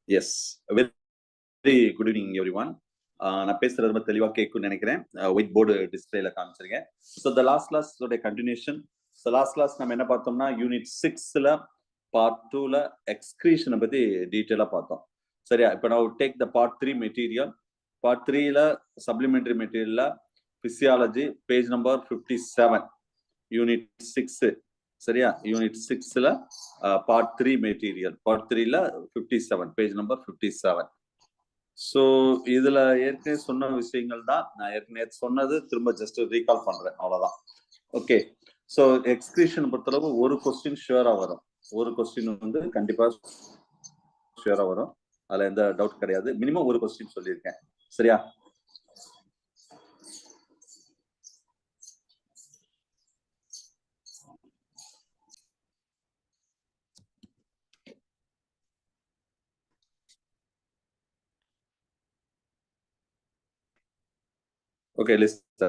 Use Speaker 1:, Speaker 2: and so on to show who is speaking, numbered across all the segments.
Speaker 1: Yes, very good evening, everyone. நான் பேசுறது ரொம்ப தெளிவா கேட்கும்னு நினைக்கிறேன். ஒயிட் போர்டு டிஸ்பிளேல காமிச்சிருக்கேன். ஸோ த லாஸ்ட் கிளாஸோட கண்டினியூஷன். ஸோ லாஸ்ட் கிளாஸ் நம்ம என்ன பார்த்தோம்னா யூனிட் 6ல பார்ட் 2ல எக்ஸ்கிரீஷனை பத்தி டீட்டெயிலாக பார்த்தோம். சரியா? இப்போ நான் take the part 3 material. Part 3ல சப்ளிமெண்டரி மெட்டீரியல்ல பிசியாலஜி பேஜ் நம்பர் 57 யூனிட் 6. சரியா? யூனிட் 6ல பார்ட் 3 மெட்டீரியல் பார்ட் 3ல 57 பேஜ் நம்பர் 57. ஸோ இதுல ஏற்கனவே சொன்ன விஷயங்கள் தான் நான் ஏற்கனவே சொன்னது, திரும்ப ஜஸ்ட் ரீகால் பண்றேன், அவ்வளவுதான். ஓகே. ஸோ எக்ஸ்கிரீஷன் பொறுத்தளவு ஒரு கொஸ்டின் ஷுவரா வரும். ஒரு கொஸ்டின் வந்து கண்டிப்பா ஷுவரா வரும், அதுல எந்த டவுட் கிடையாது. மினிமம் ஒரு கொஸ்டின் சொல்லியிருக்கேன். சரியா? Okay, list.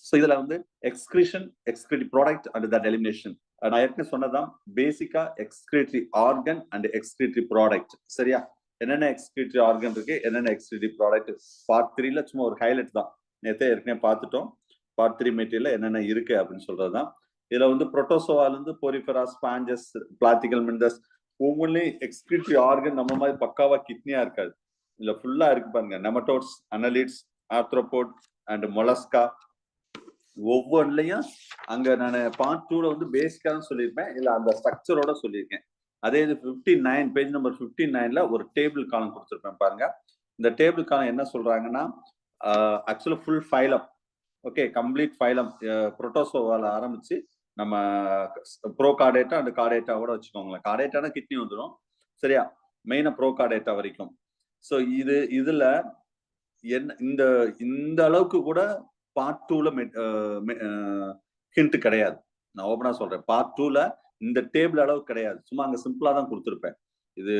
Speaker 1: ஸோ இதுல வந்து excretion, excretory product and that elimination. நான் ஏற்கனவே சொன்னதான் பேசிக்கா excretory organ and excretory product. சரியா? என்னென்ன எக்ஸ்கிரீட்டரி ஆர்கன் இருக்கு, என்னென்ன எக்ஸ்கிரீட்டரி ப்ராடக்ட், பார்ட் 3ல சும்மா ஒரு ஹைலைட் தான். நேற்றே ஏற்கனவே பார்த்துட்டோம். பார்ட் 3 மெட்டீரியல் என்னென்ன இருக்கு அப்படின்னு சொல்றதுதான். இதுல வந்து புரோட்டோசோவால இருந்து போரிஃபெரா, ஸ்பாஞ்சஸ், பிளாட்டிகல் மிண்டஸ், ஒவ்வொன்றையும் எக்ஸ்கிரீட்டரி ஆர்கன் நம்ம மாதிரி பக்காவா கிட்னியா இருக்காது. இதுல ஃபுல்லா இருக்கு பாருங்க. Nematodes, annelids, arthropod and mollusca. ஒவ்வொன்றுலையும் அங்க நான் பார்ட் 2ல வந்து பேசிக்கான்னு சொல்லியிருப்பேன், இல்ல அந்த ஸ்ட்ரக்சரோட சொல்லியிருக்கேன். அதே இது 59 பேஜ் நம்பர் 59ல ஒரு டேபிள் காலம் கொடுத்துருப்பேன் பாருங்க. இந்த டேபிள் காலம் என்ன சொல்றாங்கன்னா, ஆக்சுவலா full phylum. Okay, complete phylum புரோட்டோசோவால ஆரம்பிச்சு நம்ம ப்ரோ கார்டேட்டா அண்ட் கார்டேட்டாவோட வச்சுக்கோங்களேன். கார்டேட்டானா கிட்னி வந்துடும். சரியா? மெயினா ப்ரோ கார்டேட்டா வரைக்கும். ஸோ இதுல என்ன இந்த அளவுக்கு கூட பார்ட் 2ல ஹிண்ட் கிடையாது. நான் ஓபனா சொல்றேன், பார்ட் 2ல இந்த டேபிள் அளவு கிடையாது. சும்மா அங்க சிம்பிளா தான் கொடுத்துருப்பேன். இது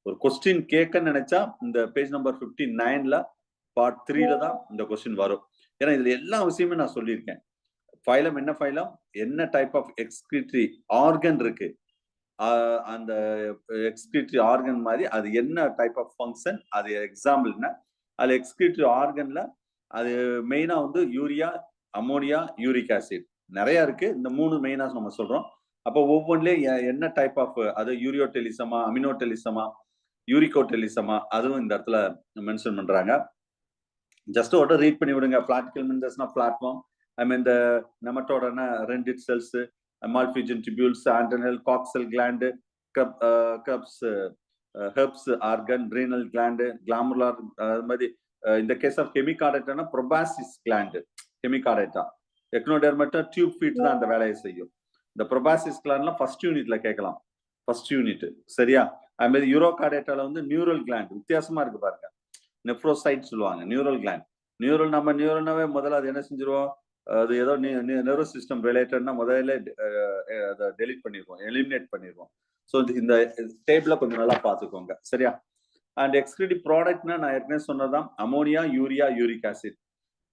Speaker 1: ஒரு கொஸ்டின் கேட்க நினைச்சா இந்த பேஜ் நம்பர் 59ல பார்ட் 3ல தான் இந்த கொஸ்டின் வரும். ஏன்னா இதுல எல்லா விஷயமே நான் சொல்லியிருக்கேன். ஃபைலம் என்ன ஃபைலம், என்ன டைப் ஆஃப் எக்ஸ்கிரீட்டரி ஆர்கன் இருக்கு, அந்த எக்ஸ்கிரீட்டரி ஆர்கன் மாதிரி அது என்ன டைப் ஆஃப் ஃபங்க்ஷன், அது எக்ஸாம்பிள் என்ன, அது எக்ஸ்கிரீட்டரி ஆர்கன்ல அது மெயினா வந்து யூரியா, அமோனியா, யூரிக் ஆசிட் நிறைய இருக்கு. இந்த 3 மெயினா நம்ம சொல்றோம். அப்போ ஒவ்வொன்றிலையும் என்ன டைப் ஆஃப், அது யூரியோடெலிசமா, அமினோடெலிசமா, யூரிகோடெலிசமா, அதுவும் இந்த இடத்துல மென்ஷன் பண்றாங்க. ஜஸ்ட் ஒரு ரீட் பண்ணி விடுங்க. பிளாட்டிகல் மிண்டஸ்னா பிளாட்ஃபார்ம், ஐ மீன் இந்த நெமட்டோடனா renette cells, Malpighian tubules, antennal, coxal gland, cups, herbs organ, renal gland, glomerular, அது மாதிரி. இந்த கேஸ் ஆஃப் ஹெமிகார்டேட்டானா proboscis gland, hemichordata. Echinodermata tube feet தான் அந்த வேலையை செய்யும். இந்த ப்ரோபாசிஸ் கிளாண்ட்லாம் ஃபர்ஸ்ட் யூனிட்ல கேட்கலாம், ஃபர்ஸ்ட் யூனிட். சரியா? அது மாதிரி யூரோகார்டேட்டால வந்து நியூரல் கிளாண்ட் வித்தியாசமா இருக்கு பாருங்க. நெஃப்ரோசைட் சொல்லுவாங்க, நியூரல் கிளாண்ட். நியூரல், நம்ம நியூரல்னாவே முதல்ல அது என்ன செஞ்சிருவோம், அது ஏதோ நர்வஸ் சிஸ்டம் ரிலேட்டட்னா முதல்ல அதை டெலிட் பண்ணிடுவோம், எலிமினேட் பண்ணிடுவோம். ஸோ இந்த டேபிள கொஞ்சம் நல்லா பார்த்துக்கோங்க. சரியா? அண்ட் எக்ஸ்கிரீட்டரி ப்ராடக்ட்னா நான் ஏற்கனவே சொன்னதான், அமோனியா, யூரியா, யூரிக் ஆசிட்.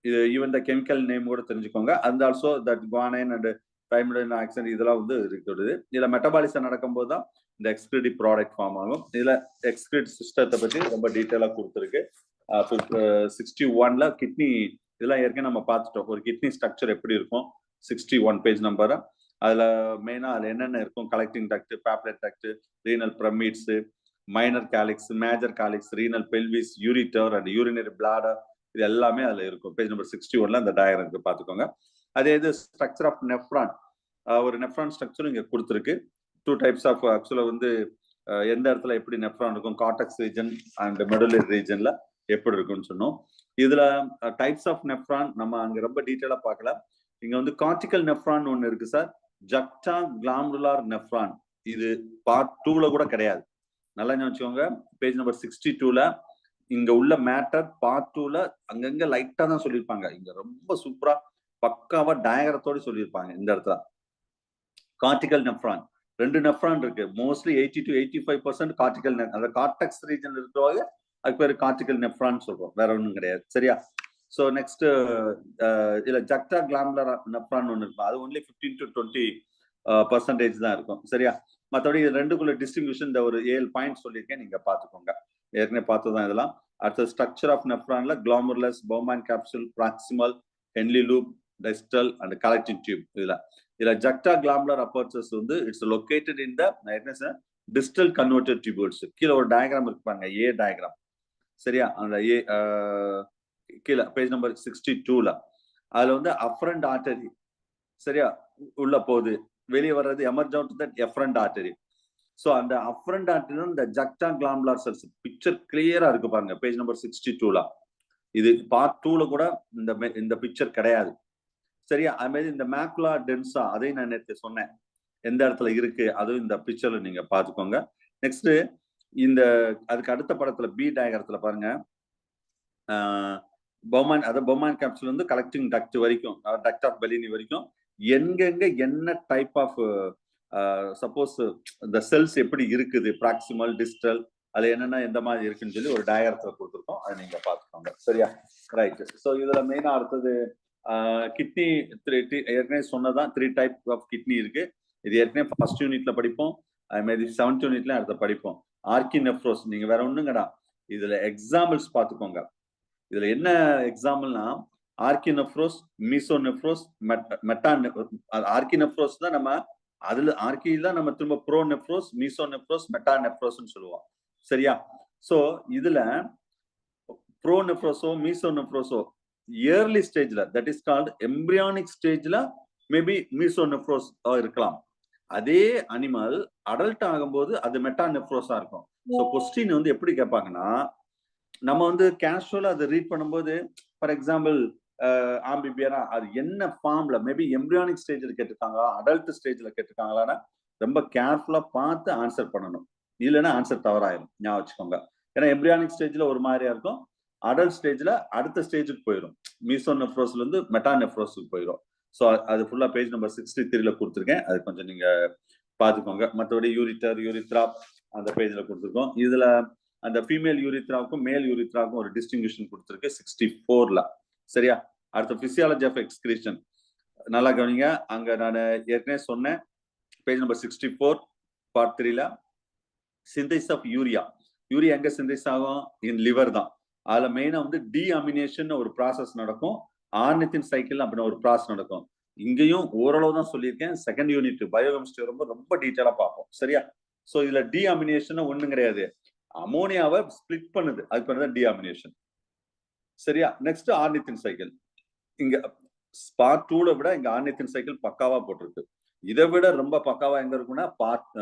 Speaker 1: இது ஈவன் த கெமிக்கல் நேம் கூட தெரிஞ்சுக்கோங்க. And also that guanine and thymidine oxide இதெல்லாம் வந்து இருக்குது. இதுல மெட்டபாலிசம் நடக்கும்போது தான் இந்த எக்ஸ்கிரீட்டரி ப்ராடக்ட் ஃபார்ம் ஆகும். இதுல எக்ஸ்கிரீட் சிஸ்டத்தை பத்தி ரொம்ப டீட்டெயிலா கொடுத்துருக்கு. 61ல கிட்னி இதெல்லாம் ஏற்கனவே நம்ம பார்த்துட்டோம். ஒரு கிட்னி ஸ்ட்ரக்சர் எப்படி இருக்கும், 61 பேஜ் நம்பர். அதுல மெயினா அதுல என்னென்ன இருக்கும், collecting duct, phablet duct, renal pyramids, minor காலிக்ஸ், major காலிக்ஸ், renal pelvis, ureter and urinary bladder, இது எல்லாமே அதுல இருக்கும். பேஜ் நம்பர் 61ல அந்த டயக்ராம் இருக்கு, பாத்துக்கோங்க. அதே இது ஸ்ட்ரக்சர் ஆஃப் நெஃப்ரான், ஒரு நெஃப்ரான் ஸ்ட்ரக்சர் இங்க கொடுத்துருக்கு. 2 டைப்ஸ் ஆஃப், ஆக்சுவலா வந்து எந்த இடத்துல எப்படி நெஃப்ரான் இருக்கும், கார்டெக்ஸ் ரீஜன் அண்ட் மெடுலரி ரீஜன்ல எப்படி இருக்குன்னு சொன்னோம். இதுல டைப்ஸ் ஆஃப் நெஃப்ரான் நம்ம அங்க ரொம்ப டீட்டெயிலா பார்க்கல. இங்க வந்து கார்டிகல் நெஃப்ரான் ஒன்னு இருக்கு சார், ஜக்டா கிளாமுலார் நெஃப்ரான். இது பார்ட் 2ல கூட கிடையாது. நல்லா நினைச்சுக்கோங்க. பேஜ் நம்பர் 62ல இங்க உள்ள மேட்டர் பார்ட் 2ல அங்கங்க லைட்டா தான் சொல்லியிருப்பாங்க. இங்க ரொம்ப சூப்பரா பக்காவா டயக்ராத்தோட சொல்லியிருப்பாங்க. இந்த இடத்துல கார்டிகல் நெஃப்ரான் 2 நெஃப்ரான் இருக்கு. மோஸ்ட்லி 80 to 85% கார்டிகல், அந்த கார்டெக்ஸ் ரீஜன் இருக்கிறவங்க அதுக்கு பேர் கார்டிகல் நெஃப்ரான் சொல்றோம், வேற ஒன்றும் கிடையாது. சரியா? ஸோ நெக்ஸ்ட் இதுல ஜக்டா கிளாமுலர் நெஃப்ரான் ஒன்று இருக்கும். அது ஒன்லி 15 to 20% தான் இருக்கும். சரியா? மற்றபடி இது ரெண்டுக்குள்ள டிஸ்டிங்விஷன் இந்த ஒரு 7 பாயிண்ட் சொல்லியிருக்கேன், நீங்க பாத்துக்கோங்க. ஏற்கனவே பார்த்ததுதான் இதெல்லாம். அடுத்த ஸ்ட்ரக்சர் ஆஃப் நெஃப்ரான்ல glomerulus, Bowman capsule, proximal, Henle loop, distal and collecting tube. இதுல ஜக்டா கிளாமுலர் அப்பர்ச்சர்ஸ் வந்து it's located in the distal convoluted tubules. கீழே ஒரு டயக்ராம் இருக்கு பாருங்க, ஏ டயக்ராம். சரியா, அந்த ஏ கீழே பேஜ் நம்பர் 62ல அதுல வந்து அஃபரண்ட் ஆர்டரி சரியா உள்ள போகுது, வெளியே வர்றது emerge out that efferent artery. So அந்த அஃபரண்ட் ஆர்டரி இந்த ஜக்டா கிளாமுலர் செல்ஸ் பிக்சர் கிளியரா இருக்கு பாருங்க, பேஜ் நம்பர் 62ல. இது பார்ட் 2ல கூட இந்த பிக்சர் கிடையாது. சரியா, அது மாதிரி இந்த மேக்குலா டென்சா அதையும் நான் நேற்று சொன்னேன் எந்த இடத்துல இருக்கு, அதுவும் இந்த பிக்சர்ல நீங்க பாத்துக்கோங்க. நெக்ஸ்ட் இந்த அதுக்கு அடுத்த படத்துல பி டயக்ராம்ல பாருங்க, பௌமேன் கேப்சூல் வந்து கலெக்டிங் டக்ட் வரைக்கும், டக்ட் ஆஃப் பெலினி வரைக்கும் எங்கெங்க என்ன டைப் ஆஃப் சப்போஸ் இந்த செல்ஸ் எப்படி இருக்குது, ப்ராக்சிமல், டிஸ்டல், அது என்னென்ன எந்த மாதிரி இருக்குன்னு சொல்லி ஒரு டயக்ராம்ல கொடுத்துருக்கோம், அதை நீங்க பாத்துக்கோங்க. சரியா, ரைட். ஸோ இதுல மெயினா அடுத்தது கிட்னி ஏற்கனவே சொன்னதான் 3 டைப் ஆஃப் கிட்னி இருக்கு. இது ஏற்கனவே ஃபர்ஸ்ட் யூனிட்ல படிப்போம், அது மாதிரி 7th யூனிட்ல அடுத்த படிப்போம். ஆர்கினெஃப்ரோஸ் நீங்க வேற ஒண்ணுங்கடா, இதுல எக்ஸாம்பிள்ஸ் பாத்துக்கோங்க. இதுல என்ன எக்ஸாம்பிள்னா ஆர்கினெஃப்ரோஸ், மீசோனெஃப்ரோஸ், ஆர்கினெஃப்ரோஸ் தான் நம்ம அதுல ஆர்கில நம்ம திரும்ப ப்ரோனெஃப்ரோஸ், மீசோனெஃப்ரோஸ், மெட்டானெஃப்ரோஸ்னு சொல்லுவோம். சரியா, சோ இதுல ப்ரோனெஃப்ரோஸோ மீசோனெஃப்ரோஸோ இயர்லி ஸ்டேஜ்ல, தட் இஸ் கால்ட் எம்பிரியானிக் ஸ்டேஜ்ல மேபி மீசோனெஃப்ரோஸ் இருக்கலாம். அதே அனிமல் அடல்ட் ஆகும்போது அது மெட்டானெஃப்ரோஸா இருக்கும். ஸோ கொஸ்டின் வந்து எப்படி கேட்பாங்கன்னா, நம்ம வந்து கேஷுவலா அதை ரீட் பண்ணும்போது ஃபார் எக்ஸாம்பிள் ஆம்பிபியரா அது என்ன ஃபார்ம்ல மேபி எம்பிரியானிக் ஸ்டேஜ்ல கேட்டிருக்காங்களா, அடல்ட் ஸ்டேஜ்ல கேட்டிருக்காங்களான்னா ரொம்ப கேர்ஃபுல்லா பார்த்து ஆன்சர் பண்ணணும், இல்லைன்னா ஆன்சர் தவறாயிரும். ஞாபகம் வச்சுக்கோங்க. ஏன்னா எம்பிரியானிக் ஸ்டேஜ்ல ஒரு மாதிரியா இருக்கும், அடல்ட் ஸ்டேஜ்ல அடுத்த ஸ்டேஜுக்கு போயிடும், மீசோனெஃப்ரோஸ்ல இருந்து மெட்டானெஃப்ரோஸுக்கு போயிடும். ஸோ அது ஃபுல்லா பேஜ் நம்பர் 63ல கொடுத்துருக்கேன், அது கொஞ்சம் நீங்க பாத்துக்கோங்க. மற்றபடி யூரித்ரா அந்த பேஜ்ல கொடுத்துருக்கோம். இதுல அந்த ஃபீமேல் யூரித்ராவுக்கும் மேல் யூரித்ராவுக்கும் ஒரு டிஸ்டிங்விஷன் கொடுத்துருக்கு 64ல. சரியா, அடுத்த பிசியாலஜி ஆஃப் எக்ஸ்கிரீஷன் நல்லா கவனிங்க. அங்க நான் ஏற்கனவே சொன்னேன், பேஜ் நம்பர் 64 பார்ட் 3ல சிந்தசிஸ் ஆஃப் யூரியா. யூரியா எங்க சிந்தசிஸ் ஆகும், இன் லிவர் தான். அதுல மெயினா வந்து டீஅமினேஷன் ஒரு ப்ராசஸ் நடக்கும், ஆர்னித்தின் சைக்கிள் அப்படின்னு ஒரு ப்ராசஸ் நடக்கும். இங்கேயும் ஓரளவு தான் சொல்லியிருக்கேன், செகண்ட் யூனிட் பயோகெமிஸ்ட்ரி ரொம்ப டீட்டெயிலா பார்ப்போம். சரியா, சோ இதுல டீஅமினேஷன் ஒண்ணும் கிடையாது, அமோனியாவை ஸ்பிளிட் பண்ணுது, அது பேர் டீஅமினேஷன். சரியா, நெக்ஸ்ட் ஆர்னித்தின் சைக்கிள். இங்க பார்ட் 2ல விட இங்க ஆர்னித்தின் சைக்கிள் பக்காவா போட்டிருக்கு. இதை விட ரொம்ப பக்காவா எங்க இருக்கும்னா பார்ட்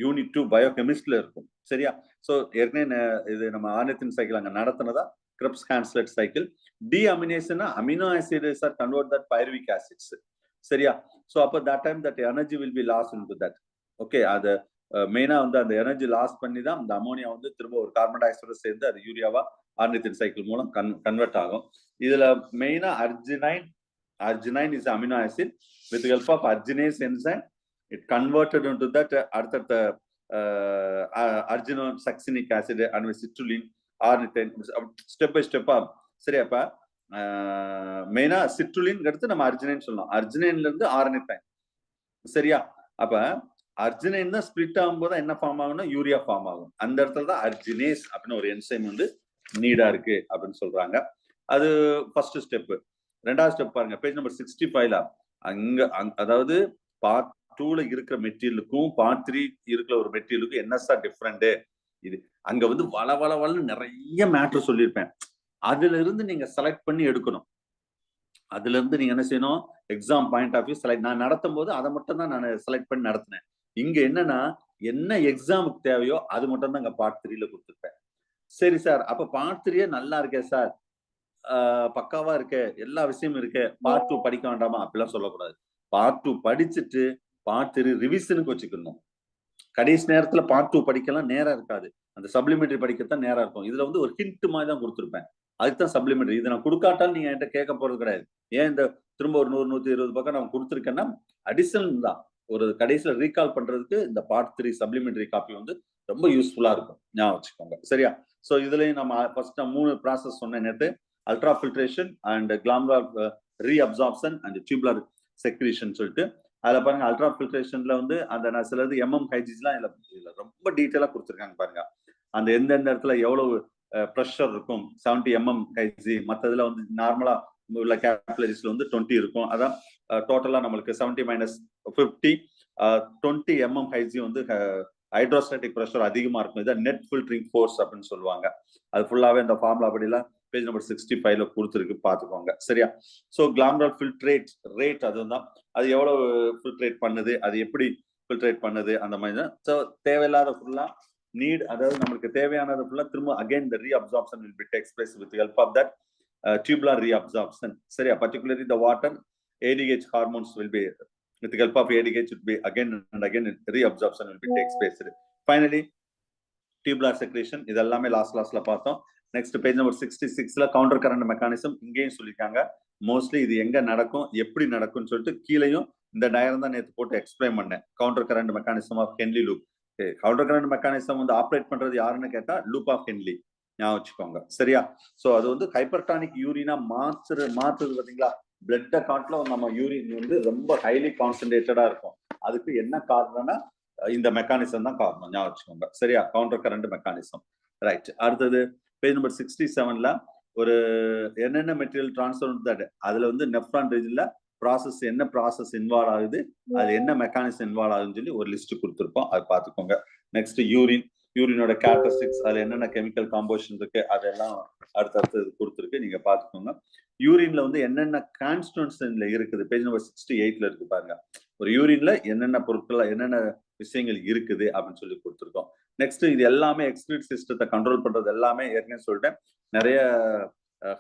Speaker 1: யூனிட் 2 பயோகெமிஸ்ட்ரியில இருக்கும். சரியா, சோ ஏற்கனவே இது நம்ம ஆர்னித்தின் சைக்கிள் அங்க நடத்தினதா கிரிப்ஸ் ஹான்ஸ்லெட் சைக்கிள். டீஅமினேஷன்னா amino acids are convert that pyruvic acids. சரியா, சோ அப்போ that time that energy will be lost into that. Okay, அது மெயினா வந்து அந்த எனர்ஜி லாஸ் பண்ணி தான் இந்த அமோனியா வந்து திரும்ப ஒரு கார்பன் டை ஆக்சைடு சேர்ந்து அது யூரியாவா ஆர்னித்தின் சைக்கிள் மூலம் கன்வெர்ட் ஆகும். இதுல மெயினா arginine is amino acid. With the help of arginase enzyme, it converted into that அடுத்த arginosuccinic acid and citrulline, ornithine, step by ஸ்டெப்பா. சரி, அப்ப மெயினா சிட்ருலின் அடுத்து நம்ம அர்ஜினைன் சொல்லலாம், அர்ஜினைன்ல இருந்து ஆர்னித்தைன். சரியா, அப்ப அர்ஜினைன் தான் ஸ்பிளிட் ஆகும்போது என்ன ஃபார்ம் ஆகும்னா யூரியா ஃபார்ம் ஆகும். அந்த இடத்துல தான் அர்ஜினேஸ் அப்படின்னு ஒரு என்சைம் வந்து நீடா இருக்கு அப்படின்னு சொல்றாங்க. அது ஃபர்ஸ்ட் ஸ்டெப். ரெண்டாவது ஸ்டெப் பாருங்க, பேஜ் நம்பர் 65ல. அங்க அதாவது பார்ட் 2ல இருக்கிற மெட்டீரியலுக்கும் பார்ட் 3 இருக்கிற ஒரு மெட்டீரியலுக்கும் என்ன சார் டிஃபரெண்ட், இது அங்க வந்து வளன்னு நிறைய மேட்டர் சொல்லியிருப்பேன். அதுல இருந்து நீங்க செலக்ட் பண்ணி எடுக்கணும். அதுல இருந்து நீங்க என்ன செய்யணும், exam point of view select. நான் நடத்தும் போது அதை மட்டும் தான் நான் செலக்ட் பண்ணி நடத்தினேன். இங்க என்னன்னா என்ன எக்ஸாமுக்கு தேவையோ அது மட்டும் தான் இங்க பார்ட் 3ல கொடுத்துருப்பேன். சரி சார், அப்ப பார்ட் 3 நல்லா இருக்கே சார், பக்காவா இருக்கு, எல்லா விஷயமும் இருக்கு, பார்ட் 2 படிக்க வேண்டாமா அப்படிலாம் சொல்லக்கூடாது. பார்ட் 2 படிச்சுட்டு பார்ட் 3 ரிவிஷனுக்கு வச்சுக்கணும். கடைசி நேரத்துல பார்ட் 2 படிக்கலாம் நேரம் இருக்காது, அந்த சப்ளிமெண்டரி படிக்கத்தான் நேரம் இருக்கும். இதுல வந்து ஒரு ஹிண்ட் மாதிரி தான் கொடுத்துருப்பேன், அதுதான் சப்ளிமெண்டரி. இதை நான் கொடுக்காட்டாலும் நீங்க என்கிட்ட கேட்க போறது கிடையாது. ஏன் இந்த திரும்ப ஒரு 100-120 பக்கம் நான் கொடுத்துருக்கேன்னா அடிஷனல் தான், ஒரு கடைசியில ரீகால் பண்றதுக்கு இந்த பார்ட் 3 சப்ளிமெண்டரி காப்பி வந்து ரொம்ப யூஸ்ஃபுல்லா இருக்கும், ஞாபகம் வச்சுக்கோங்க. சரியா, சோ இதுலயும் நம்ம ஃபர்ஸ்ட் 3 ப்ராசஸ் சொன்னேன் நேற்று, ultra filtration and glomerular reabsorption and tubular secretion சொல்லிட்டு. அதுல பாருங்க அல்ட்ரா ஃபில்ட்ரேஷன்ல வந்து அந்த நான் சிலது ஹைஜிஸ்லாம் இதுல ரொம்ப டீட்டெயிலா கொடுத்துருக்காங்க பாருங்க. அந்த எந்தெந்த இடத்துல எவ்வளவு ப்ரெஷர் இருக்கும் 70 ஹைஜி, மற்றதுல வந்து நார்மலா உள்ள கேப்லரிஸ்ல வந்து 20 இருக்கும். அதான் டோட்டலா நம்மளுக்கு 70-50 20 ஹைஜி வந்து ஹைட்ரோஸ்டாட்டிக் ப்ரெஷர் அதிகமா இருக்கும். இதான் நெட் ஃபில்டரிங் ஃபோர்ஸ் அப்படின்னு சொல்லுவாங்க. அது ஃபுல்லாவே இந்த ஃபார்முலா அப்படிலாம் பேஜ் நம்பர் 65ல கொடுத்துருக்கு, பாத்துக்கோங்க. சரியா? ஸோ கிளாமரல் ஃபில்ட்ரேட் ரேட் அதுதான், அது எவ்வளவு ஃபில்ட்ரேட் பண்ணுது, அது எப்படி ஃபில்ட்ரேட் பண்ணுது, அந்த மாதிரி தான். ஸோ தேவையில்லாத ஃபுல்லா நீட், அதாவது நமக்கு தேவையானது ஃபுல்லா திரும்ப again the reabsorption will be takes place with help of that tubular reabsorption. சரியா? particularly the water ADH hormones will be with the help of ADH will be again and again reabsorption will be takes place. Finally tubular secretion, இதெல்லாமே லாஸ்ட்ல பார்த்தோம். Next page number 66ல counter current mechanism இங்கேயும் சொல்லிருக்காங்க. Mostly இது எங்க நடக்கும், எப்படி நடக்கும்னு சொல்லிட்டு கீழையும் இந்த டயக்ராம் தான் நேத்து போட்டு எக்ஸ்பிளைன் பண்ணேன். Counter current mechanism of Henle loop. Counter current mechanism வந்து ஆப்ரேட் பண்றது யாருன்னு கேட்டா லூப் ஆஃப் ஹென்லி, ஞாபகம் வச்சுக்கோங்க. சரியா? சோ அது வந்து ஹைப்பர்டானிக் யூரினா மாத்துறது பாத்தீங்களா? பிளட்ட காட்டிலும் நம்ம யூரின் வந்து ரொம்ப ஹைலி கான்சென்ட்ரேட்டடா இருக்கும். அதுக்கு என்ன காரணம்னா இந்த மெக்கானிசம் தான் காரணம், ஞாபகம் வச்சுக்கோங்க. சரியா? Counter current mechanism. ரைட். அடுத்தது பேஜ் நம்பர் 67ல ஒரு என்னென்ன மெட்டீரியல் டிரான்ஸ்ஃபர், அதுல வந்து நெஃப்ரான் ரீஜன்ல ப்ராசஸ், என்ன ப்ராசஸ் இன்வால்வ் ஆகுது, அது என்ன மெக்கானிசம் இன்வால்வ் ஆகுதுன்னு சொல்லி ஒரு லிஸ்ட் கொடுத்துருப்போம், அது பார்த்துக்கோங்க. நெக்ஸ்ட் யூரினோட கேரக்டரிஸ்டிக்ஸ், அதுல என்னென்ன கெமிக்கல் காம்போசிஷன் இருக்கு, அதெல்லாம் அடுத்தடுத்து கொடுத்துருக்கு, நீங்க பாத்துக்கோங்க. யூரின்ல வந்து என்னென்ன கான்ஸ்டிட்யூன்ட்ஸ்ல இருக்குது, பேஜ் நம்பர் 68ல இருக்கு பாருங்க. ஒரு யூரின்ல என்னென்ன பொருட்கள், என்னென்ன விஷயங்கள் இருக்குது அப்படின்னு சொல்லி கொடுத்துருக்கோம். நெக்ஸ்ட் இது எல்லாமே எக்ஸ்கிரீட் சிஸ்டத்தை கண்ட்ரோல் பண்றது எல்லாமே ஏற்கனவே சொல்லிட்டேன். நிறைய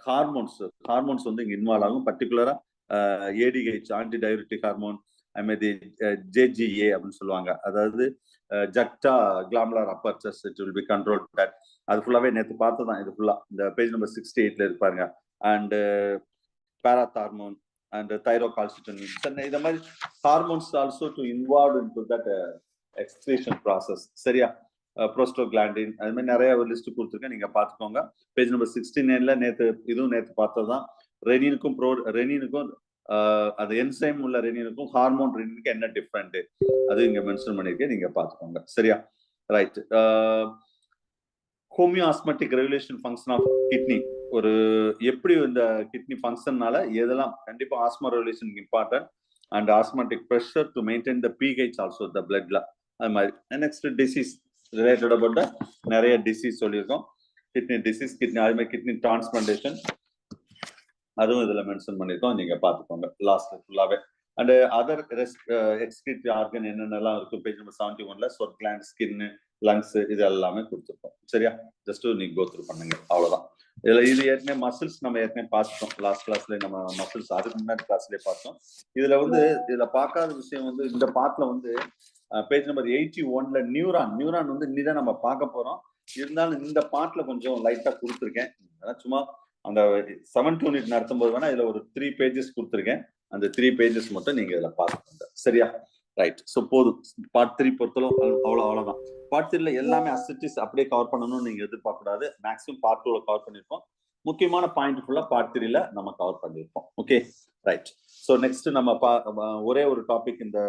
Speaker 1: ஹார்மோன்ஸ் வந்து இங்க இன்வால்வ் ஆகும். பர்டிகுலரா ஏடிஹெச், ஆன்டி டயரிட்டிக் ஹார்மோன், அதுமாதிரி ஜேஜிஏ அப்படின்னு சொல்லுவாங்க. அதாவது juxta glomerular apparatus, it will be control that. அது ஃபுல்லாவே நேற்று பார்த்ததான். இது ஃபுல்லா இந்த பேஜ் நம்பர் 68ல இருப்பாருங்க. அண்ட் பாராத்தார்மோன் அண்ட் தைரோகால்சிட்டோனின், இந்த மாதிரி hormones also to involve into that excretion process. சரியா? ப்ரோஸ்டோகிளாண்டின், அது மாதிரி நிறைய ஒரு லிஸ்ட் கொடுத்துருக்கேன், நீங்க பாத்துக்கோங்க. பேஜ் நம்பர் 69ல நேற்று பார்த்ததுதான். ரெனினுக்கும் அது என்சைம் உள்ள ரெனினுக்கும் ஹார்மோன் ரெனினுக்கும் என்ன டிஃபரெண்ட், அது இங்க மென்ஷன் பண்ணிருக்கேன், நீங்க பாத்துக்கோங்க. சரியா? Right. Homeosmotic regulation function of kidney, ஒரு எப்படி இந்த கிட்னி ஃபங்க்ஷன்னால எதெல்லாம் கண்டிப்பா osmo regulation important, and osmotic pressure to maintain the pH also the பிளட்ல, அது மாதிரி. நெக்ஸ்ட் டிசீஸ் ரிலேட்டட் அபவுட் நிறைய டிசீஸ் சொல்லியிருக்கோம். கிட்னி டிசீஸ், கிட்னி, அது மாதிரி கிட்னி டிரான்ஸ்பிளான்டேஷன், அதுவும் இதுல மென்ஷன் பண்ணிருக்கோம், நீங்க பாத்துக்கோங்க லாஸ்ட் ஃபுல்லாவே. அண்ட் அதர் எக்ஸ்கிரீட்டரி ஆர்கன் என்னென்னலாம் இருக்கு, பேஜ் நம்பர் 71ல ஸ்வெட் கிளாண்ட், ஸ்கின், லங்ஸ், இது எல்லாமே கொடுத்துருக்கோம். சரியா? ஜஸ்ட் நீங்க கோ த்ரூ பண்ணுங்க, அவ்வளவுதான். இது ஏற்கனவே மசில்ஸ் நம்ம ஏற்கனவே பார்த்துட்டோம் லாஸ்ட் கிளாஸ்ல. நம்ம மசில்ஸ் அதுக்கு முன்னாடி கிளாஸ்லயே பார்த்தோம். இதுல பார்க்காத விஷயம் வந்து இந்த பார்ட்ல வந்து பேஜ் நம்பர் 81ல நியூரான் வந்து இன்னிதான் நம்ம பார்க்க போறோம். இருந்தாலும் இந்த பார்ட்ல கொஞ்சம் லைட்டா கொடுத்துருக்கேன். சும்மா அந்த 7th யூனிட் நடத்தும் போது வேணா இதுல ஒரு 3 பேஜஸ் கொடுத்துருக்கேன். அந்த 3 பேஜஸ் மட்டும் நீங்க இதுல பாத்துக்கோங்க. சரியா? ரைட். சோ போதும். பார்ட் 3 பொறுத்தளவு அவ்வளவுதான். பார்ட் 3ல எல்லாமே அசிட்டிஸ் அப்படியே கவர் பண்ணணும்னு நீங்க எதிர்பார்க்க கூடாது. மேக்ஸிமம் பார்ட் 2ல கவர் பண்ணிருப்போம். முக்கியமான பாயிண்ட் ஃபுல்லா பார்ட் 3ல நம்ம கவர் பண்ணிருப்போம். Okay, right. சோ நெக்ஸ்ட் நம்ம ஒரே ஒரு டாபிக் இந்த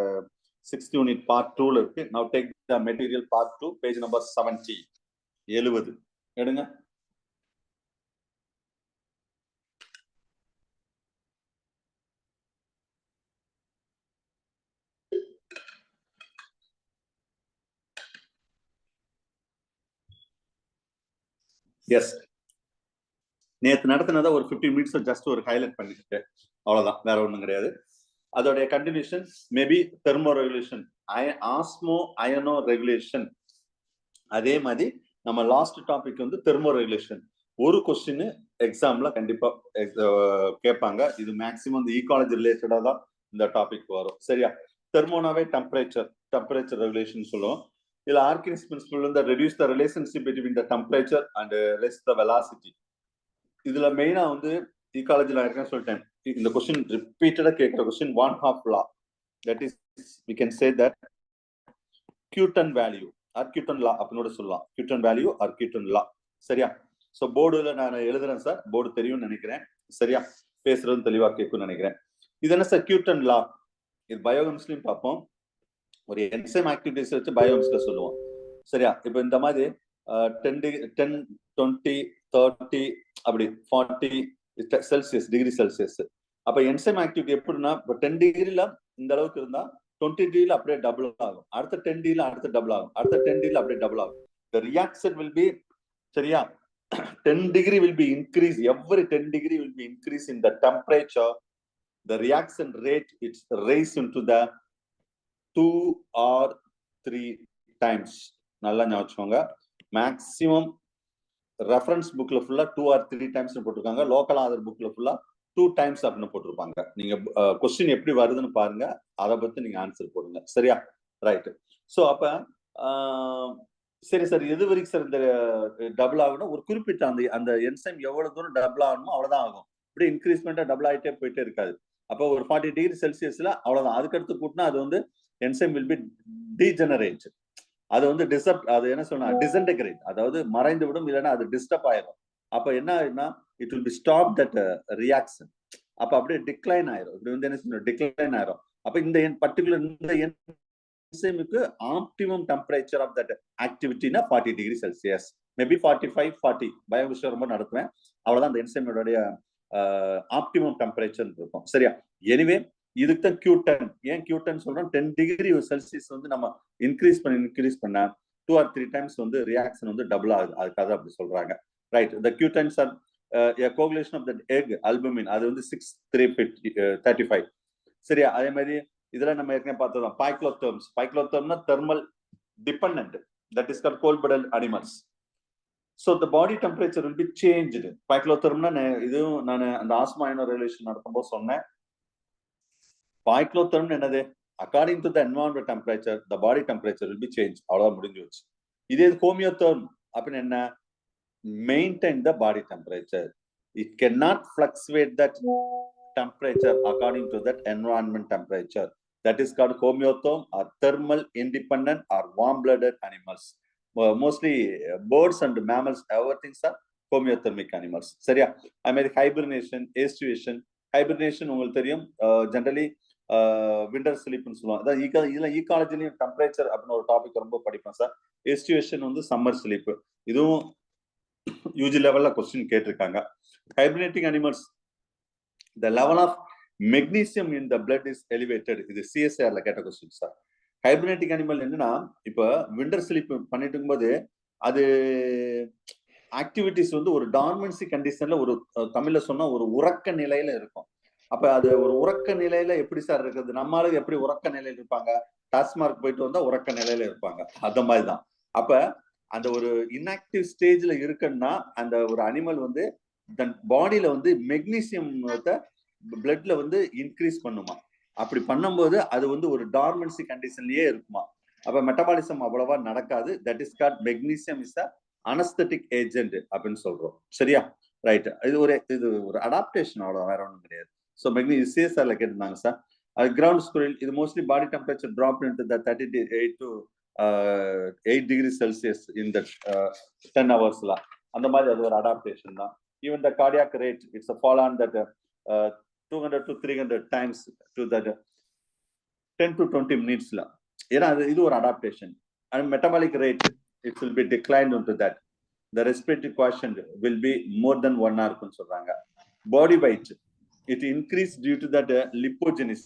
Speaker 1: 6th யூனிட் பார்ட் 2ல இருக்கு. Now take the material part 2, page number 70 எடுங்க. எஸ், நேற்று நடத்தினதை ஒரு 15 மினிட்ஸ் ஜஸ்ட் ஒரு ஹைலைட் பண்ணிட்டு அவ்வளவுதான், வேற ஒண்ணும் கிடையாது. அதோடைய continuation maybe thermo regulation, ஆஸ்மோ அயனோ regulation. அதே மாதிரி நம்ம லாஸ்ட் டாபிக் வந்து தெர்மோ ரெகுலேஷன். ஒரு கொஸ்டின் எக்ஸாம்ல கண்டிப்பா கேட்பாங்க. இது மேக்சிமம் இந்த ஈகாலஜி ரிலேட்டடா தான் இந்த டாபிக் வரும். சரியா? தெர்மோனாவே டெம்பரேச்சர் ரெகுலேஷன் சொல்லுவோம். இதுல ஆர்கின்ஸ் பிரின்சிபல் வந்து reduce the relationship between the temperature and ரெஸ் த வெலாசிட்டி. இதுல மெயினா வந்து ஈகாலஜில இருக்கேன்னு சொல்லிட்டேன். இந்த கொஸ்டின் ரிப்பீட்டடா கேட்கிற question van't Hoff law, that is we can say that Newton value or Newton law அப்படின்னு சொல்லலாம். Newton value or Newton law. சரியா? சோ போர்டுல நான் எழுதுறேன் சார், போர்டு தெரியும்னு நினைக்கிறேன். சரியா? பேசுறது தெளிவா கேட்கும்னு நினைக்கிறேன். இது என்ன சார் நியூட்டன் லா? இது பயோகெமிஸ்ட்ரியும் பார்ப்போம். ஒரு என்சைம் ஆக்டிவிட்டிஸ் வச்சு பயோகெமிஸ்ட்ரியில சொல்லுவோம். சரியா? இப்போ இந்த மாதிரி 10, 20, 30 அப்படி 40 செல்சியஸ் டிகிரி செல்சியஸ். அப்ப என்சைம் ஆக்டிவிட்டி எப்படின்னா, இப்போ 10 டிகிரில இந்த அளவுக்கு இருந்தா 20 டிகிரில அப்படியே டபுள் ஆகும். அடுத்த 10 டிகிரில அடுத்த டபுள் ஆகும். அடுத்த 10 டிகிரில அப்படியே டபுள் ஆகும். The reaction will be, சரியா, 10 degree will be increase. Every 10 degree will be increase in the temperature. The reaction rate, it's raised into the 2 or 3 times. நல்லா ஞாபகம். மேக்ஸிமம் ரெஃபரன்ஸ் புக்ல ஃபுல்லா 2 or 3 times போட்டிருக்காங்க. லோக்கல் ஆதர் புக்ல ஃபுல்லா 2 times அப்படின்னு போட்டிருப்பாங்க. நீங்க கொஸ்டின் எப்படி வருதுன்னு பாருங்க, அதை பத்தி நீங்க ஆன்சர் போடுங்க. சரியா? ரைட். ஸோ அப்ப சரி சார், எது வரைக்கும் சார் இந்த டபுள் ஆகணும்? ஒரு குறிப்பிட்ட அந்த என்சைம் எவ்வளவு தூரம் டபுள் ஆகணுமோ அவ்வளவுதான் ஆகும். இப்படி இன்க்ரீஸ்மெண்டா டபுள் ஆகிட்டே போயிட்டே இருக்காது. அப்போ ஒரு 40 டிகிரி செல்சியஸ்ல அவ்வளவுதான். அதுக்கடுத்து கூட்டினா அது வந்து என்சைம் வில் பி டீஜெனரேட். அது வந்து அது என்ன சொன்னா, டிசன்டகிரேட், அதாவது மறைந்து விடும், இல்லைன்னா அது டிஸ்டர்ப் ஆயிரும். அப்ப என்ன ஆயிரும்னா, it will be stop that reaction. அப்ப அப்படியே டிக்ளைன் ஆயிரும். இப்படி வந்து என்ன சொல்றோம், டிக்ளைன் ஆயிரும். அப்ப இந்த பர்டிகுலர் இந்த என்சைமுக்கு ஆப்டிமம் டெம்பரேச்சர் ஆஃப் தட் ஆக்டிவிட்டினா 40 டிகிரி செல்சியஸ், மேபி 45, 40. பயோகெமிஸ்ட்ரி ரொம்ப நடத்துவேன். அவ்வளவுதான் அந்த என்சைமோடைய ஆப்டிமம் டெம்பரேச்சர் இருக்கும். சரியா? எனிவே இதுக்கு தான் Q10. ஏன் Q10 சொல்றோம்? 10 டிகிரி செல்சியஸ் வந்து நம்ம இன்க்ரீஸ் பண்ண 2 or 3 times வந்து ரியாக்ஷன் வந்து டபுள் ஆகுது. அதுக்காக அப்படி சொல்றாங்க. Right. The Q10s are a coagulation of the egg albumin. அது வந்து 6,335. சரியா? அதே மாதிரி இதெல்லாம் நம்ம ஏற்கனவே பார்த்தோம். பைக்ளோதெர்ம்னா thermal dependent. That is called cold-blooded animals. So the body temperature will be changed. பைக்ளோதெர்ம்னா இதுவும் நான் அந்த ஆஸ்மா ரிலேஷன் நடத்தும்போது சொன்னேன். பைக்ளோதெர்ம் என்னது? According to the environmental temperature, the body temperature will be changed. அவ்வளவுதான் முடிஞ்சு வச்சு. இதே ஹோமியோதெர்ம் அப்படின்னு என்ன? Maintain the body temperature. It cannot fluctuate that temperature according to that environment temperature. That is called homeotherm or thermal independent or warm-blooded animals. Mostly birds and mammals, everything are homeothermic animals. சரியா? I mean hibernation, aestivation. Hibernation உங்களுக்கு தெரியும், generally winter ஸ்லீப்னு சொல்லுவாங்க. அதான் இதுல ஈகாலஜிலையும் temperature அப்படின்னு ஒரு topic ரொம்ப படிப்பேன் சார். எஸ்டிவேஷன் வந்து சம்மர் ஸ்லீப். இதுவும் யூஜி லெவல்ல கொஸ்டின் கேட்டிருக்காங்க. ஹைபர்னேட்டிங் animals, the level of magnesium in the blood is elevated. இது சிஎஸ்ஆர்ல கேட்ட கொஸ்டின் சார். ஹைபர்னேட்டிங் அனிமல் என்னன்னா, இப்ப விண்டர் ஸ்லீப் பண்ணிட்டு இருக்கும்போது அது ஆக்டிவிட்டிஸ் வந்து ஒரு டார்மன்சி கண்டிஷன்ல, ஒரு தமிழ்ல சொன்னா ஒரு உறக்க நிலையில இருக்கும். அப்ப அது ஒரு உறக்க நிலையில எப்படி சார் இருக்குது? நம்மளுக்கு எப்படி உறக்க நிலையில இருப்பாங்க? டாஸ்மார்க் போயிட்டு வந்தா உறக்க நிலையில இருப்பாங்க. அந்த மாதிரிதான். அப்ப அந்த ஒரு இன்ஆக்டிவ் ஸ்டேஜ்ல இருக்குன்னா அந்த ஒரு அனிமல் வந்து தன் பாடியில வந்து மெக்னீசியம் பிளட்ல வந்து இன்க்ரீஸ் பண்ணுமா. அப்படி பண்ணும்போது அது வந்து ஒரு டார்மன்சி கண்டிஷன்லயே இருக்குமா. அப்ப மெட்டபாலிசம் அவ்வளவா நடக்காது. That is called magnesium is a anaesthetic agent அப்படின்னு சொல்றோம். சரியா? ரைட். இது ஒரு அடாப்டேஷன், அவ்வளவு, வேற ஒன்றும் கிடையாது. ஸோ மெக்னீசியம் சிஎஸ்ஆர்ல கேட்டிருந்தாங்க சார். கிரவுண்ட் ஸ்குரில், இது mostly body temperature drop into the 38 to 8 degree Celsius in the 10 hours. அந்த மாதிரி அது ஒரு அடாப்டேஷன் தான். Even the cardiac rate, it's a fall on that 200 to 300 times to that 10 to 20 minutes. ஏன்னா இது ஒரு adaptation. And metabolic rate, it will be declined into that. The respiratory quotient will be more than 1 hour ன்னு சொல்றாங்க. Body weight, it increased due to that lipogenesis.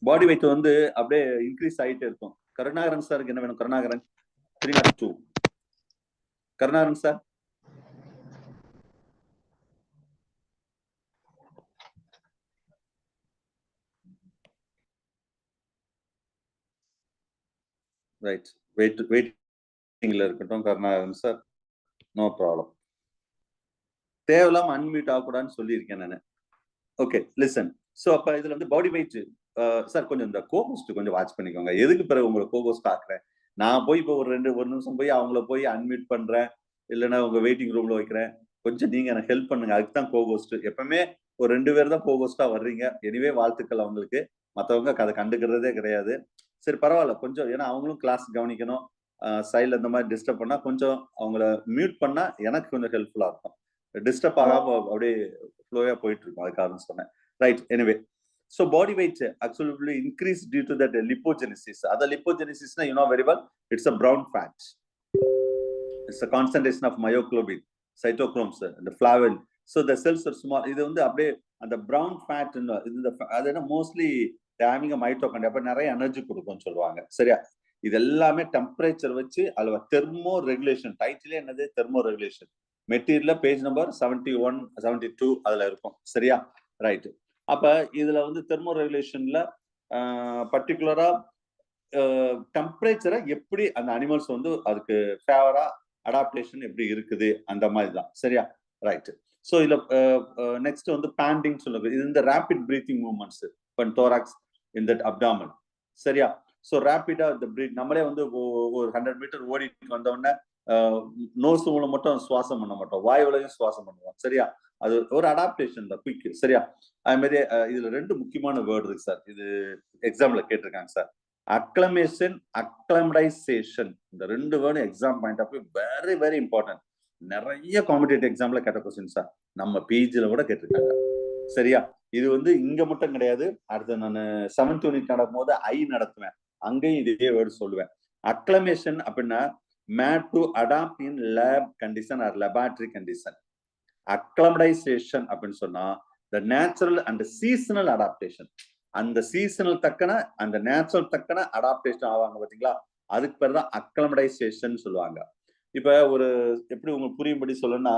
Speaker 1: Body weight வந்து அப்படியே increase ஆகிட்டே இருக்கும். கருணாகரன் சாருக்கு என்ன வேணும்? கருணாகரன் 302. கருணாகரன் சார். ரைட். வெயிட்டிங்ல இருக்கட்டும் கருணாகரன் சார், நோ ப்ராப்ளம். தேவையில்லாம அன்மியூட் ஆகக்கூடாதுன்னு சொல்லியிருக்கேன் நான். Okay, listen. ஸோ அப்ப இதுல வந்து பாடி வெயிட் சார் கொஞ்சம் இந்த கோஹோஸ்ட் கொஞ்சம் வாட்ச் பண்ணிக்கோங்க. எதுக்கு பிறகு உங்களை கோஹோஸ்ட் ஆக்குறேன்? நான் போய் இப்போ ஒரு நிமிஷம் போய் அவங்கள போய் அன்மியூட் பண்றேன், இல்லைன்னா உங்க வெயிட்டிங் ரூம்ல வைக்கிறேன். கொஞ்சம் நீங்க எனக்கு ஹெல்ப் பண்ணுங்க. அதுக்கு தான் கோஹோஸ்ட். எப்பவுமே ஒரு 2 பேர் தான் கோஹோஸ்டா வர்றீங்க. எனிவே வாழ்த்துக்கள் அவங்களுக்கு. மற்றவங்க அதை கண்டுக்கிறதே கிடையாது. சரி, பரவாயில்ல. கொஞ்சம், ஏன்னா அவங்களும் கிளாஸ் கவனிக்கணும். சைட்ல இந்த மாதிரி டிஸ்டர்ப் பண்ணா கொஞ்சம் அவங்கள மியூட் பண்ணா எனக்கு கொஞ்சம் ஹெல்ப்ஃபுல்லா இருக்கும். டிஸ்டர்ப் ஆகாம அப்படியே ஃப்ளோயா போயிட்டு இருக்கும். அதுக்காக சொன்னேன். right? Anyway, so body weight absolutely increased due to that lipogenesis. Other lipogenesis, you know very well, it's a brown fat. It's a concentration of myoglobin, cytochromes, the flavin. So the cells are small. இது வந்து அப்படியே அந்த brown fat இந்த அது என்ன mostly having a mitochondria அப்ப நிறைய energy கொடுக்கும்னு சொல்லுவாங்க. சரியா? இது எல்லாமே டெம்பரேச்சர் வச்சு அதுல தெர்மோ ரெகுலேஷன், டைட்டிலே என்னது தெர்மோ ரெகுலேஷன். மெட்டீரியல்ல பேஜ் நம்பர் 71 72 அதுல இருக்கும். சரியா? ரைட். அப்ப இதுல வந்து தெர்மோ ரெகுலேஷன்ல பர்டிகுலரா டெம்பரேச்சரை எப்படி அந்த அனிமல்ஸ் வந்து அதுக்கு ஃபேவரா அடாப்டேஷன் எப்படி இருக்குது அந்த மாதிரி தான். சரியா? ரைட். ஸோ இதுல நெக்ஸ்ட் வந்து பேண்டிங் சொல்லுங்க. இது இந்த ரேபிட் பிரீத்திங் மூவ்மெண்ட்ஸ் பன் தோராக்ஸ் இன் தட் அப்டாமன். சரியா? ஸோ ரேபிடா இந்த பிரீத் நம்மளே வந்து ஒரு 100 மீட்டர் ஓடிட்டு வந்தோடனே நோஸ் மூலம் மட்டும் சுவாசம் பண்ண மாட்டோம், வாயுலையும் சுவாசம் பண்ணுவோம். சரியா? அது ஒரு அடாப்டேஷன் தான், குயிக். சரியா? அது மாதிரி இதுல 2 முக்கியமான வேர்டு இருக்கு சார். இது எக்ஸாம்ல கேட்டிருக்காங்க சார். Acclamation, acclimatization. இந்த 2 வேர்டும் exam point of view very very important. நிறைய காம்படிட்டிவ் எக்ஸாம்ல கேட்ட கொஸ்டின் சார், நம்ம பிஜில கூட கேட்டிருக்காங்க. சரியா? இது வந்து இங்க மட்டும் கிடையாது. அடுத்து நான் 7th யூனிட் நடக்கும் போது நடத்துவேன், அங்கேயும் இதே வேர்டு சொல்லுவேன். அக்ளமேஷன் அப்படின்னா made to adapt in lab condition or laboratory condition. Acclimatization அப்படின்னு சொன்னா the natural and seasonal adaptation. அந்த சீசனல் தக்கன அந்த நேச்சுரல் தக்கன அடாப்டேஷன் ஆவாங்க பாத்தீங்களா, அதுக்கு பேர் தான் அக்ளமடைசேஷன் சொல்லுவாங்க. இப்ப ஒரு எப்படி உங்களுக்கு புரியும்படி சொல்லணும்னா,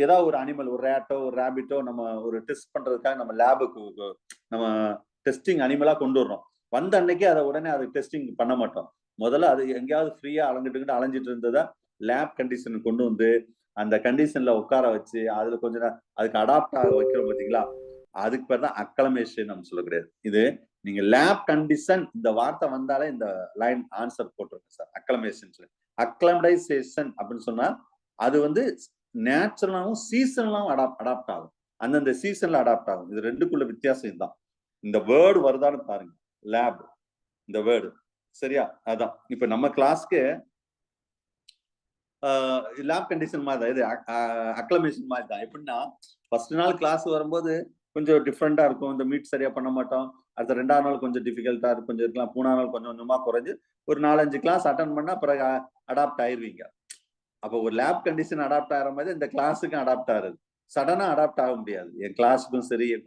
Speaker 1: ஏதாவது ஒரு அனிமல், ஒரு ரேட்டோ ஒரு ரேபிட்டோ நம்ம ஒரு டெஸ்ட் பண்றதுக்காக நம்ம லேபுக்கு நம்ம டெஸ்டிங் அனிமலா கொண்டு வர்றோம். வந்த அன்னைக்கு அதை உடனே அது டெஸ்டிங் பண்ண மாட்டோம். முதல்ல அது எங்கேயாவது ஃப்ரீயா அலைஞ்சிட்டு இருந்ததா லேப் கண்டிஷன் கொண்டு வந்து அந்த கண்டிஷன்ல உட்கார வச்சு அதுல கொஞ்ச நேரம் அதுக்கு அடாப்ட் ஆக வைக்கிறோம் பாத்தீங்களா, அதுக்கு பேர் தான் அக்ளமேஷன் நம்ம சொல்ல கிடையாது. இது நீங்க லேப் கண்டிஷன் இந்த வார்த்தை வந்தாலே இந்த லைன் ஆன்சர் போட்டுருங்க சார். அக்ளமேஷன் சொல்லி அக்ளமடைசேஷன் அப்படின்னு சொன்னா அது வந்து நேச்சுரலாவும் சீசனலாவும் அடாப்ட் ஆகும், அந்தந்த சீசன்ல அடாப்ட் ஆகும். இது 2க்குள்ள வித்தியாசம் இதுதான். இந்த வேர்டு வருதான்னு பாருங்க, லேப் இந்த வேர்டு. சரியா? அதான் இப்ப நம்ம கிளாஸ்க்கு லேப் கண்டிஷன் மாதிரி தான், இது அக்ளமேஷன் மாதிரி தான். எப்படின்னா ஃபர்ஸ்ட் நாள் கிளாஸ் வரும்போது கொஞ்சம் டிஃப்ரெண்டா இருக்கும், இந்த மீட் சரியா பண்ண மாட்டோம். அடுத்த 2ஆம் நாள் கொஞ்சம் டிஃபிகல்ட்டா இருக்கும், கொஞ்சம் இருக்கலாம். 3ஆம் நாள் கொஞ்சம் கொஞ்சமா குறைஞ்சு ஒரு 4-5 கிளாஸ் அட்டன் பண்ணா பிறகு அடாப்ட் ஆயிருவீங்க. அப்போ ஒரு லேப் கண்டிஷன் அடாப்ட் ஆகிற மாதிரி இந்த கிளாஸுக்கும் அடாப்ட் ஆகுது. சடனா அடாப்ட் ஆக முடியாது. என் கிளாஸுக்கும் சரி, என்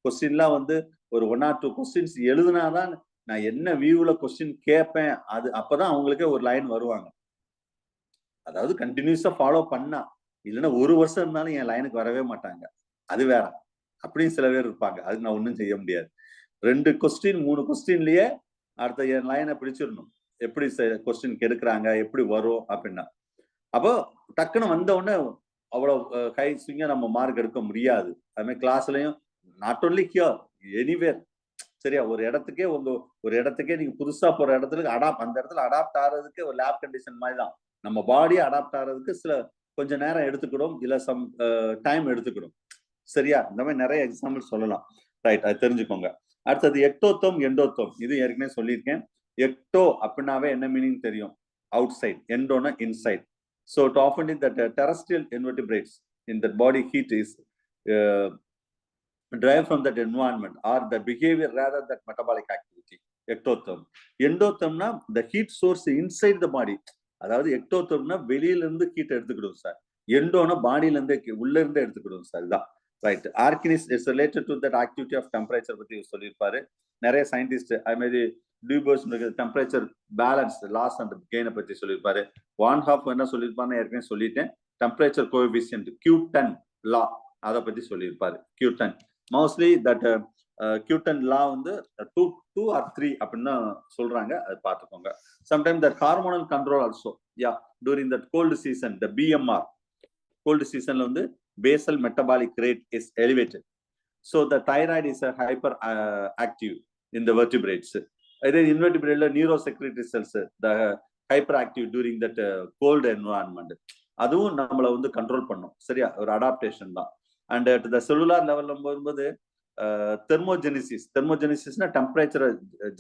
Speaker 1: கொஸ்டின்லாம் வந்து ஒரு 1 or 2 கொஸ்டின்ஸ் எழுதுனாதான் நான் என்ன வியூல கொஸ்டின் கேட்பேன், அது அப்பதான் அவங்களுக்கே ஒரு லைன் வருவாங்க. அதாவது கண்டினியூஸா ஃபாலோ பண்ணா, இல்லைன்னா 1 வருஷம் இருந்தாலும் என் லைனுக்கு வரவே மாட்டாங்க. அது வேற. அப்படின்னு சில பேர் இருப்பாங்க. அது நான் ஒன்றும் செய்ய முடியாது. 2 கொஸ்டின் 3 கொஸ்டின்லயே அடுத்த என் லைனை பிடிச்சிடணும். எப்படி கொஸ்டின் எடுக்கிறாங்க, எப்படி வரும் அப்படின்னா. அப்போ டக்குன்னு வந்த உடனே அவ்வளவு ஹை ஸ்விங்கா நம்ம மார்க் எடுக்க முடியாது. அது மாதிரி கிளாஸ்லயும் நாட் ஒன்லி ஹியர், எனிவேர். சரியா? ஒரு இடத்துக்கே நீங்க புதுசா போற இடத்துல அந்த இடத்துல அடாப்ட் ஆகிறதுக்கு ஒரு லேப் கண்டிஷன் மாதிரி தான். நம்ம பாடியை அடாப்ட் ஆகிறதுக்கு சில கொஞ்ச நேரம் எடுத்துக்கிடும், இல்ல சம் டைம் எடுத்துக்கிடும். சரியா? இந்த மாதிரி நிறைய எக்ஸாம்பிள் சொல்லலாம். ரைட், அது தெரிஞ்சுக்கோங்க. அடுத்தது எக்டோத்தோம், எண்டோத்தோம். இது ஏற்கனவே சொல்லியிருக்கேன். எக்டோ அப்படின்னாவே என்ன மீனிங் தெரியும், அவுட் சைட். எண்டோனா inside. So to often that terrestrial invertebrates in the body heat is derived from that environment or the behavior rather than metabolic activity. Ectotherm. Endothermனா the heat source inside the body. அதாவது எக்டோதெர்ம்னா வெளியில இருந்து heat எடுத்துக்கிடும் sir. எண்டோனா பாடியில இருந்து உள்ள இருந்து எடுத்துக்கிடும் sir. இதுதான் right. Arrhenius is related to that activity of temperature பத்தி சொல்லியிருப்பாரு. நிறைய சயின்டிஸ்ட் அது மாதிரி டியூபர்ஸ் டெம்பரேச்சர் பேலன்ஸ் லாஸ் அண்ட் கெயினை பத்தி சொல்லியிருப்பாரு. வான் ஹாஃப் என்ன சொல்லியிருப்பாருன்னு ஏற்கனவே சொல்லிட்டேன். டெம்பரேச்சர் கோஎஃபிஷியன்ட் Q10 லா அதை பத்தி சொல்லியிருப்பாரு. Q10 மோஸ்ட்லி தட் Q10 லா வந்து 2 or 3 அப்படின்னு சொல்றாங்க, அது பார்த்துக்கோங்க. Sometime that hormonal control also during that cold season, the BMR cold சீசன்ல வந்து basal metabolic rate is elevated, so the thyroid is a hyper active in the vertebrates. Either invertebrate neurosecretory cells the hyperactive during that cold environment, அதுவும் நம்மள வந்து control பண்ணும். சரியா? ஒரு adaptation தான். And at the cellular லெவல்ல போகும்போது தெர்மோஜெனிசிஸ்னா டெம்பரேச்சரை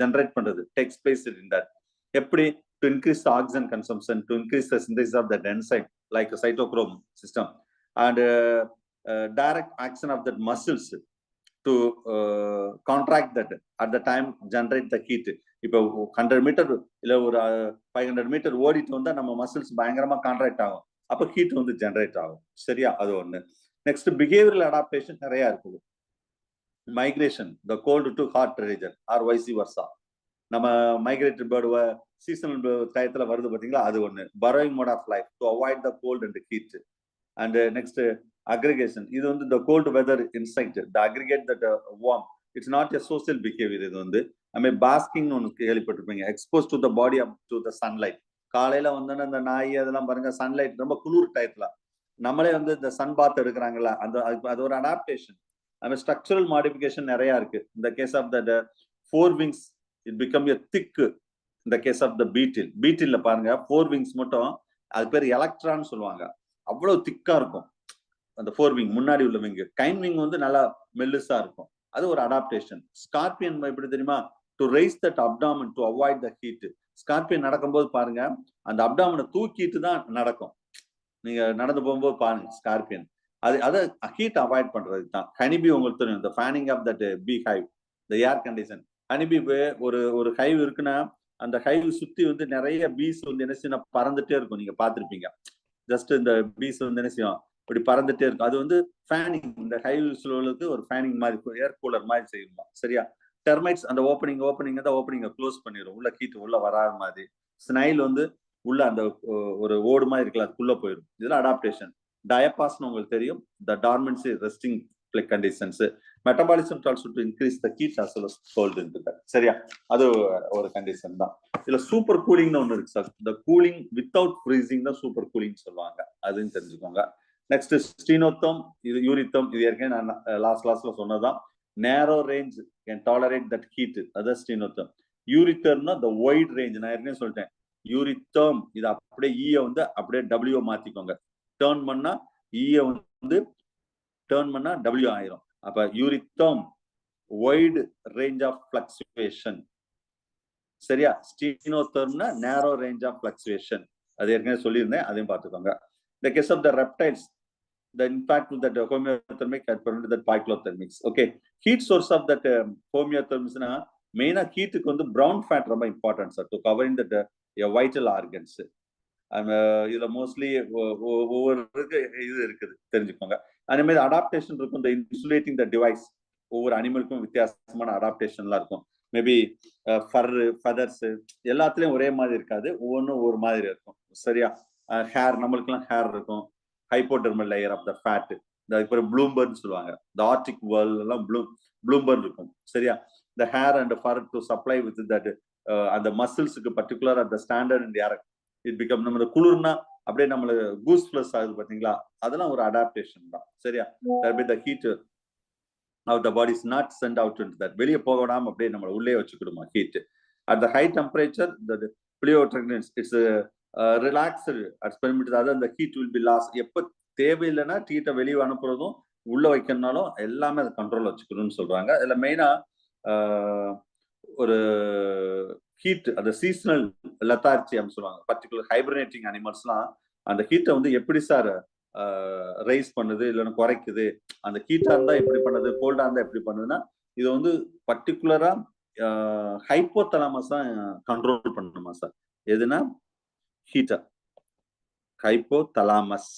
Speaker 1: ஜெனரேட் பண்றது, டேக்ஸ் பிளேஸ் இன் தட். எப்படி? To increase the oxygen consumption, to increase the synthesis of that enzyme like cytochrome system, and direct action of that muscles to contract that at the time generate the heat. இப்போ 100 metre இல்ல ஒரு 500 metre ஓடிட்டு வந்தா நம்ம muscles பயங்கரமா contract ஆகும், அப்ப heat வந்து ஜெனரேட் ஆகும். சரியா? அது ஒண்ணு. நெக்ஸ்ட் பிஹேவியரல் அடாப்டேஷன் நிறைய இருக்குது. Migration, the cold to hot region or vice versa. நம்ம மைக்ரேட்டட் பேர்டு சீசனல் டயத்துல வருது பாத்தீங்களா, அது ஒண்ணு. Burrowing mode of life to avoid the cold and heat. And next aggregation, இது வந்து the cold weather insect, the aggregate that warm. It's not A social behaviour. இது வந்து நம்ம பாஸ்கிங்னு ஒன்று கேள்விப்பட்டிருப்பீங்க, expose to the body up to the sunlight. காலையில வந்தோன்னா இந்த நாய் அதெல்லாம் பாருங்க, சன்லைட் ரொம்ப குளிர் டயத்துல நம்மளே வந்து இந்த சன் பாத் எடுக்கிறாங்கல்ல, அந்த அது ஒரு அடாப்டேஷன். அந்த ஸ்ட்ரக்சரல் மாடிஃபிகேஷன் நிறைய இருக்கு. இந்த case of the fore wings it become a thick. இந்த கேஸ் ஆஃப் த பீட்டில் பாருங்க, ஃபோர் விங்ஸ் மட்டும், அது பேர் எலக்ட்ரான்னு சொல்லுவாங்க, அவ்வளவு திக்கா இருக்கும் அந்த ஃபோர் விங், முன்னாடி உள்ள விங். கைன் விங் வந்து நல்லா மெல்லுசா இருக்கும். அது ஒரு அடாப்டேஷன். ஸ்கார்பியன் எப்படி தெரியுமா? To rice that abdomen to avoid the heat. Scorpion நடக்கும்போது பாருங்க, அந்த அப்டாமனை தூக்கிட்டு தான் நடக்கும். நீங்க நடந்து போகும்போது பாருங்க ஸ்கார்பியன், அதை ஹீட் அவாய்ட் பண்றது தான். ஹனிபி உங்களுக்கு தெரியும், இந்த ஃபேனிங் ஆஃப் தட் பீ ஹைவ், இந்த ஏர் கண்டிஷன். ஹனிபி ஒரு ஹைவ் இருக்குன்னா அந்த ஹைவ் சுத்தி வந்து நிறைய பீஸ் வந்து என்ன செய்யணும், பறந்துட்டே இருக்கும். நீங்க பார்த்திருப்பீங்க. ஜஸ்ட் இந்த பீஸ் வந்து என்ன செய்யும், இப்படி பறந்துட்டே இருக்கும். அது வந்து ஃபேனிங், இந்த ஹைவ்ஸ்களுக்கு ஒரு ஃபேனிங் மாதிரி, ஏர் கூலர் மாதிரி செய்யுமா. சரியா? டெர்மைட்ஸ் அந்த ஓப்பனிங் தான் ஓப்பனிங்கை க்ளோஸ் பண்ணிடும், உள்ள ஹீட் உள்ள வராத மாதிரி. ஸ்னைல் வந்து உள்ள அந்த ஒரு ஓடு மாதிரி இருக்குல்ல, அதுக்குள்ள போயிடும். இதெல்லாம் அடாப்டேஷன். டயபாஸ்னு உங்களுக்கு தெரியும், the dormancy resting conditions. Metabolism also to increase the heat as well as cold into that. சரியா? அது ஒரு கண்டிஷன் தான். இதுல சூப்பர் கூலிங்னு ஒண்ணு இருக்கு சார். இந்த கூலிங் வித்தவுட் ஃப்ரீசிங் தான் சூப்பர் கூலிங் சொல்லுவாங்க, அதுன்னு தெரிஞ்சுக்கோங்க. நெக்ஸ்ட் ஸ்டீனோத்தம், இது யூரித்தம். இது ஏற்கனவே நான் லாஸ்ட்ல சொன்னதான். நேரோ range can tolerate that heat, அதான் ஸ்டீனோத்தம். யூரித்தம்னா த வைட் ரேஞ்ச், நான் ஏற்கனவே சொல்லிட்டேன். யூரித்தம் இது அப்படியே ஈய வந்து அப்படியே டபிள்யூ மாத்திக்கோங்க. டேர்ன் பண்ணா ஈய வந்து டேர்ன் பண்ணா டபிள்யூ ஆயிரும். அப்ப யூரித்தம் வைட் ரேஞ்ச் ஆஃப் பிளக்சுவேஷன். சரியா? ஸ்டீனோத்தம்னா நேரோ ரேஞ்ச் ஆஃப் பிளக்சுவேஷன், அது ஏற்கனவே சொல்லியிருந்தேன், அதையும் பார்த்துக்கோங்க. The case of the reptiles, the impact of that homeothermic and that poikilothermics. Okay, heat source of that homeothermics na main heat ku vandu brown fat romba important sir, to covering that vital organs. இதுல mostly ஒவ்வொரு இது இருக்குது, தெரிஞ்சுக்கோங்க. அதே மாதிரி adaptation இருக்கும், இந்த insulating த device. ஒவ்வொரு அனிமலுக்கும் வித்தியாசமான அடாப்டேஷன்லாம் இருக்கும். மேபி ஃபெதர்ஸ் எல்லாத்துலயும் ஒரே மாதிரி இருக்காது, ஒவ்வொன்றும் ஒவ்வொரு மாதிரி இருக்கும். சரியா? ஹேர், நம்மளுக்குலாம் ஹேர் இருக்கும், hypodermal layer of the fat. இந்த ப்ளூம்பர்ன்னு சொல்லுவாங்க, இந்த ஆர்டிக் வேர்ல்ட் எல்லாம் ப்ளூம்பர் இருக்கும். சரியா? இந்த hair and fur to supply with that அந்த மசில்ஸுக்கு பர்டிகுலர் அந்த standard and air it become. நம்ம குளிர்னா அப்படியே நம்மளுக்கு கூஸ் பிளஸ் ஆகுது பாத்தீங்களா, அதெல்லாம் ஒரு அடாப்டேஷன் தான். சரியா? the heat of the body is not sent out into that, வெளியே போக விடாம அப்படியே நம்ம உள்ளே வச்சுக்கிடுமா heat. at the high temperature the pleotrogenians it's relaxed at perimeter, அதாவது அந்த ஹீட் will be lost. எப்ப தேவையில்லைன்னா ஹீட்டை வெளியே அனுப்புறதும் உள்ள வைக்கணும்னாலும் எல்லாமே அதை கண்ட்ரோல் வச்சுக்கணும்னு சொல்றாங்க. இதுல மெயினா ஒரு ஹீட், அந்த சீசனல் லெத்தார்ஜி அப்படின்னு சொல்லுவாங்க. பர்டிகுலர் ஹைபர்னேட்டிங் அனிமல்ஸ்லாம் அந்த ஹீட்டை வந்து எப்படி சார் ரைஸ் பண்ணுது இல்லைன்னா குறைக்குது, அந்த ஹீட்டா இருந்தா எப்படி பண்ணுது, கோல்டா இருந்தா எப்படி பண்ணுதுன்னா, இது வந்து பர்டிகுலரா ஹைப்போதலாமஸ் தான் கண்ட்ரோல் பண்ணணுமா சார். எதுனா ஹீட்டா, hypothalamus.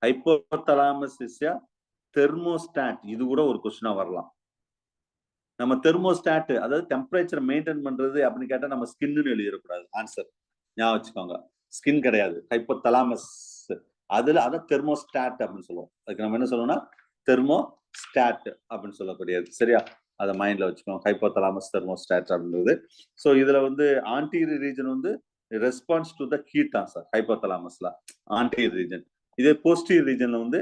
Speaker 1: Hypothalamus is a thermostat. இது கூட ஒரு கொஸ்டினா வரலாம். நம்ம தெர்மோஸ்டாட், அதாவது டெம்பரேச்சர் மெயின்டைன் பண்றது அப்படின்னு கேட்டா நம்ம ஸ்கின்னு எழுதிடக்கூடாது ஆன்சர், ஞாபகம் வச்சுக்கோங்க. ஸ்கின் கிடையாது, ஹைப்போதலாமஸ். அதான் தெர்மோஸ்டாட் அப்படின்னு சொல்லுவோம். அதுக்கு நம்ம என்ன சொல்லணும்னா தெர்மோஸ்டாட் அப்படின்னு சொல்லக்கூடியது. சரியா? அதை மைண்ட்ல வச்சுக்கோங்க, ஹைப்போதலாமஸ் தெர்மோஸ்டாட் அப்படின்றது. ஸோ இதுல வந்து ஆன்டீரியர் ரீஜன் வந்து ரெஸ்பான்ஸ் டு த ஹீட் தான் சார், ஹைப்போதலாமஸ்ல ஆன்டீரியர் ரீஜன். இதே போஸ்டீரியர் ரீஜன்ல வந்து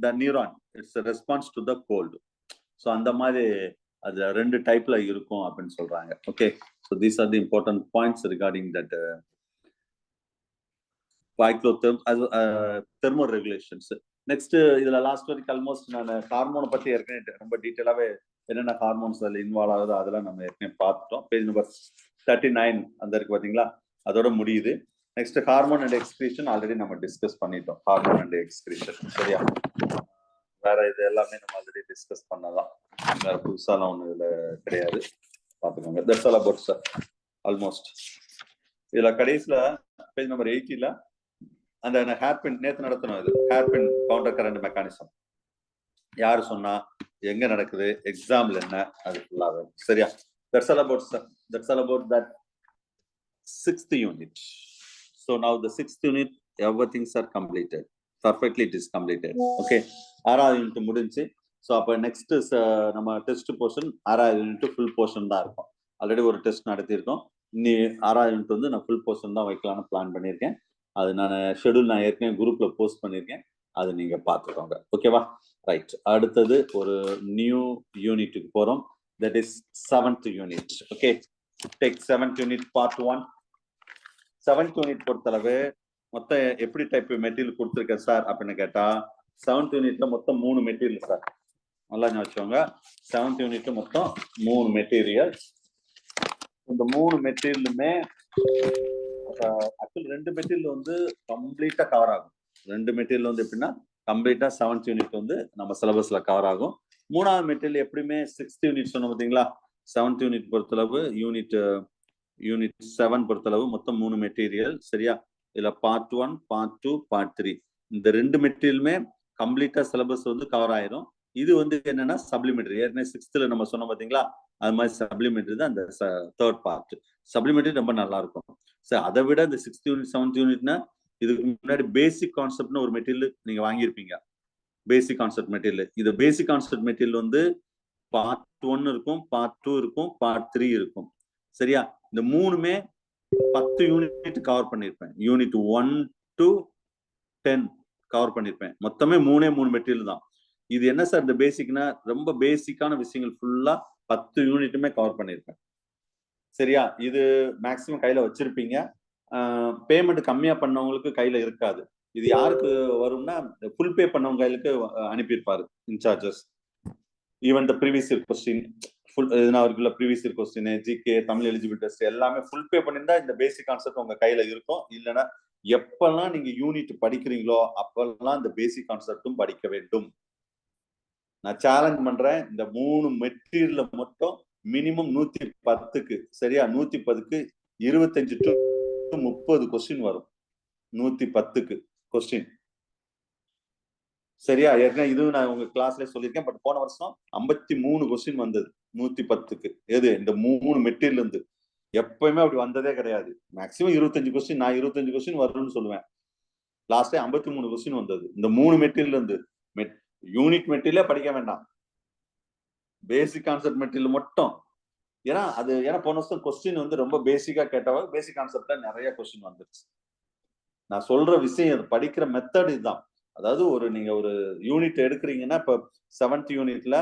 Speaker 1: the neuron it's response to the cold. So அந்த மாதிரி அது ரெண்டு டைப்ல இருக்கும் அப்படின்னு சொல்றாங்க. Okay, so these are the important points regarding that poikilotherm thermo regulations. Next இதுல லாஸ்ட் வரைக்கும் ஆல்மோஸ்ட் நான் ஹார்மோனை பத்தி ஏற்கனவே ரொம்ப டீட்டெயிலாவே என்னென்ன ஹார்மோன்ஸ் அதில் இன்வால்வ் ஆகுது அதெல்லாம் நம்ம ஏற்கனவே பார்த்துட்டோம். பேஜ் நம்பர் 39 அந்த இருக்கு பாத்தீங்களா, அதோட முடியுது. Next hormone and excretion already நம்ம டிஸ்கஸ் பண்ணிட்டோம், ஹார்மோன் அண்ட் எக்ஸ்கிரீஷன். சரியா? வேற இது எல்லாமே நம்ம ஆல்ரெடி டிஸ்கஸ் பண்ணதான். வேற புதுசாலாம் ஒண்ணு இதுல கிடையாது. பாத்துக்கோங்க. That's all about sir. Almost இதுல கடைசியில பேஜ் நம்பர் 80ல அந்த ஹேர்பின் நேத்து நடத்தணும். இது ஹேர்பின் கவுண்டர் கரண்ட் மெக்கானிசம் யாரு சொன்னா, எங்க நடக்குது, எக்ஸாம்ல என்ன, அது ஃபுல்லாவே சரியா. That's all about sir. That's all about that 6th unit. So now the 6th unit, everything are completed. Perfectly it is completed. Okay. 6th unit முடிஞ்சு. So அப்ப next நம்ம test portion 6th unit full portion தான் இருக்கும். Already ஒரு test நடத்தியிருக்கோம். இனி 6th unit வந்து நான் full portion தான் வைக்கலாம்னு பிளான் பண்ணியிருக்கேன். அது நான் ஷெட்யூல் நான் ஏற்கனவே குரூப்ல போஸ்ட் பண்ணியிருக்கேன். அது நீங்க பார்த்துக்கோங்க. ஓகேவா? ரைட். அடுத்தது ஒரு நியூ யூனிட்டுக்கு போறோம். That is 7th unit. Okay. Take 7th unit part 1. 7th unit பொறுத்தளவு மொத்தம் எப்படி டைப் மெட்டீரியல் கொடுத்துருக்கேன் சார் அப்படின்னு கேட்டா, 7th யூனிட்ல மொத்தம் 3 மெட்டீரியல் சார். நல்லா வச்சுக்கோங்க. 7th யூனிட்ல மொத்தம் 3 மெட்டீரியல். இந்த 3 மெட்டீரியலுமே ஆக்சுவலி 2 மெட்டீரியல் வந்து கம்ப்ளீட்டா கவர் ஆகும். 2 மெட்டீரியல் வந்து எப்படின்னா கம்ப்ளீட்டா 7th யூனிட் வந்து நம்ம சிலபஸ்ல கவர் ஆகும். 3வது மெட்டீரியல் எப்படியுமே 6th யூனிட் சொன்னோம் பார்த்தீங்களா. 7th யூனிட் பொறுத்தளவு யூனிட் 7 பொறுத்தளவு மொத்தம் 3 மெட்டீரியல் சரியா. இதுல பார்ட் 1, பார்ட் 2, பார்ட் 3 இந்த 2 மெட்டீரியலுமே கம்ப்ளீட்டா சிலபஸ் வந்து கவர் ஆயிரும். இது வந்து என்னன்னா சப்ளிமெண்டரி. ஏற்கனவே 6th நம்ம சொன்னோம் பாத்தீங்களா, அது மாதிரி சப்ளிமெண்டரி தான் அந்த 3rd பார்ட். சப்ளிமெண்டரி ரொம்ப நல்லா இருக்கும் சார். அதை விட இந்த 6th யூனிட் 7th யூனிட்னா இதுக்கு முன்னாடி பேசிக் கான்செப்ட்னு ஒரு மெட்டீரியல் நீங்க வாங்கியிருப்பீங்க. Basic concept material. இது பேசிக் கான்செப்ட் மெட்டீரியல் வந்து பார்ட் 1 இருக்கும், பார்ட் 2 இருக்கும், பார்ட் 3 இருக்கும் சரியா. இந்த 3மே 10 யூனிட் கவர் பண்ணிருப்பேன். யூனிட் 1 to 10 கவர் பண்ணிருப்பேன். மொத்தமே 3 மெட்டீரியல் தான். இது என்ன சார் இந்த பேசிக்னா, ரொம்ப பேசிக்கான விஷயங்கள் ஃபுல்லா 10 யூனிட்டுமே கவர் பண்ணிருப்பேன் சரியா. இது மேக்சிமம் கையில வச்சிருப்பீங்க. பேமெண்ட் கம்மியா பண்ணவங்களுக்கு கையில இருக்காது. இது யாருக்கு வரும்னா ஃபுல் பே பண்ணவங்க கையிலுக்கு அனுப்பியிருப்பாரு incharges. Even the previous year question full இதுனா previous year question, GK, Tamil eligible test எல்லாமே ஃபுல் பே பண்ணியிருந்தா இந்த பேசிக் கான்செப்ட் உங்க கையில இருக்கும். இல்லைன்னா எப்பெல்லாம் நீங்க யூனிட் படிக்கிறீங்களோ அப்பெல்லாம் இந்த பேசிக் கான்செப்டும் படிக்க வேண்டும். நான் சேலஞ்ச் பண்றேன். இந்த 3 மெட்டீரியல்ல மட்டும் மினிமம் 110க்கு சரியா. 110க்கு 25 to 30 கொஸ்டின் வரும். 110க்கு கொஸ்டின் சரியா. ஏற்கனவே இதுவும் நான் உங்க கிளாஸ்ல சொல்லியிருக்கேன். பட் போன வருஷம் 53 கொஸ்டின் வந்தது 110க்கு. எது இந்த 3 மெட்டீரியல் இருந்து. எப்பயுமே அப்படி வந்ததே கிடையாது. Maximum 25 question. நான் 25 கொஸ்டின் வரும்னு சொல்லுவேன். லாஸ்டே 53 கொஸ்டின் வந்தது இந்த 3 மெட்டீரியல் இருந்து. யூனிட் மெட்டீரியலே படிக்க வேண்டாம், பேசிக் கான்செப்ட் மெட்டீரியல் மட்டும். ஏன்னா போன வருஷம் கொஸ்டின் வந்து ரொம்ப பேசிக்கா கேட்டவங்க பேசிக் கான்செப்ட்ல நிறைய கொஸ்டின் வந்துருச்சு. நான் சொல்ற விஷயம் படிக்கிற மெத்தட் இதுதான். அதாவது நீங்க ஒரு யூனிட் எடுக்கிறீங்கன்னா, இப்ப 7th யூனிட்ல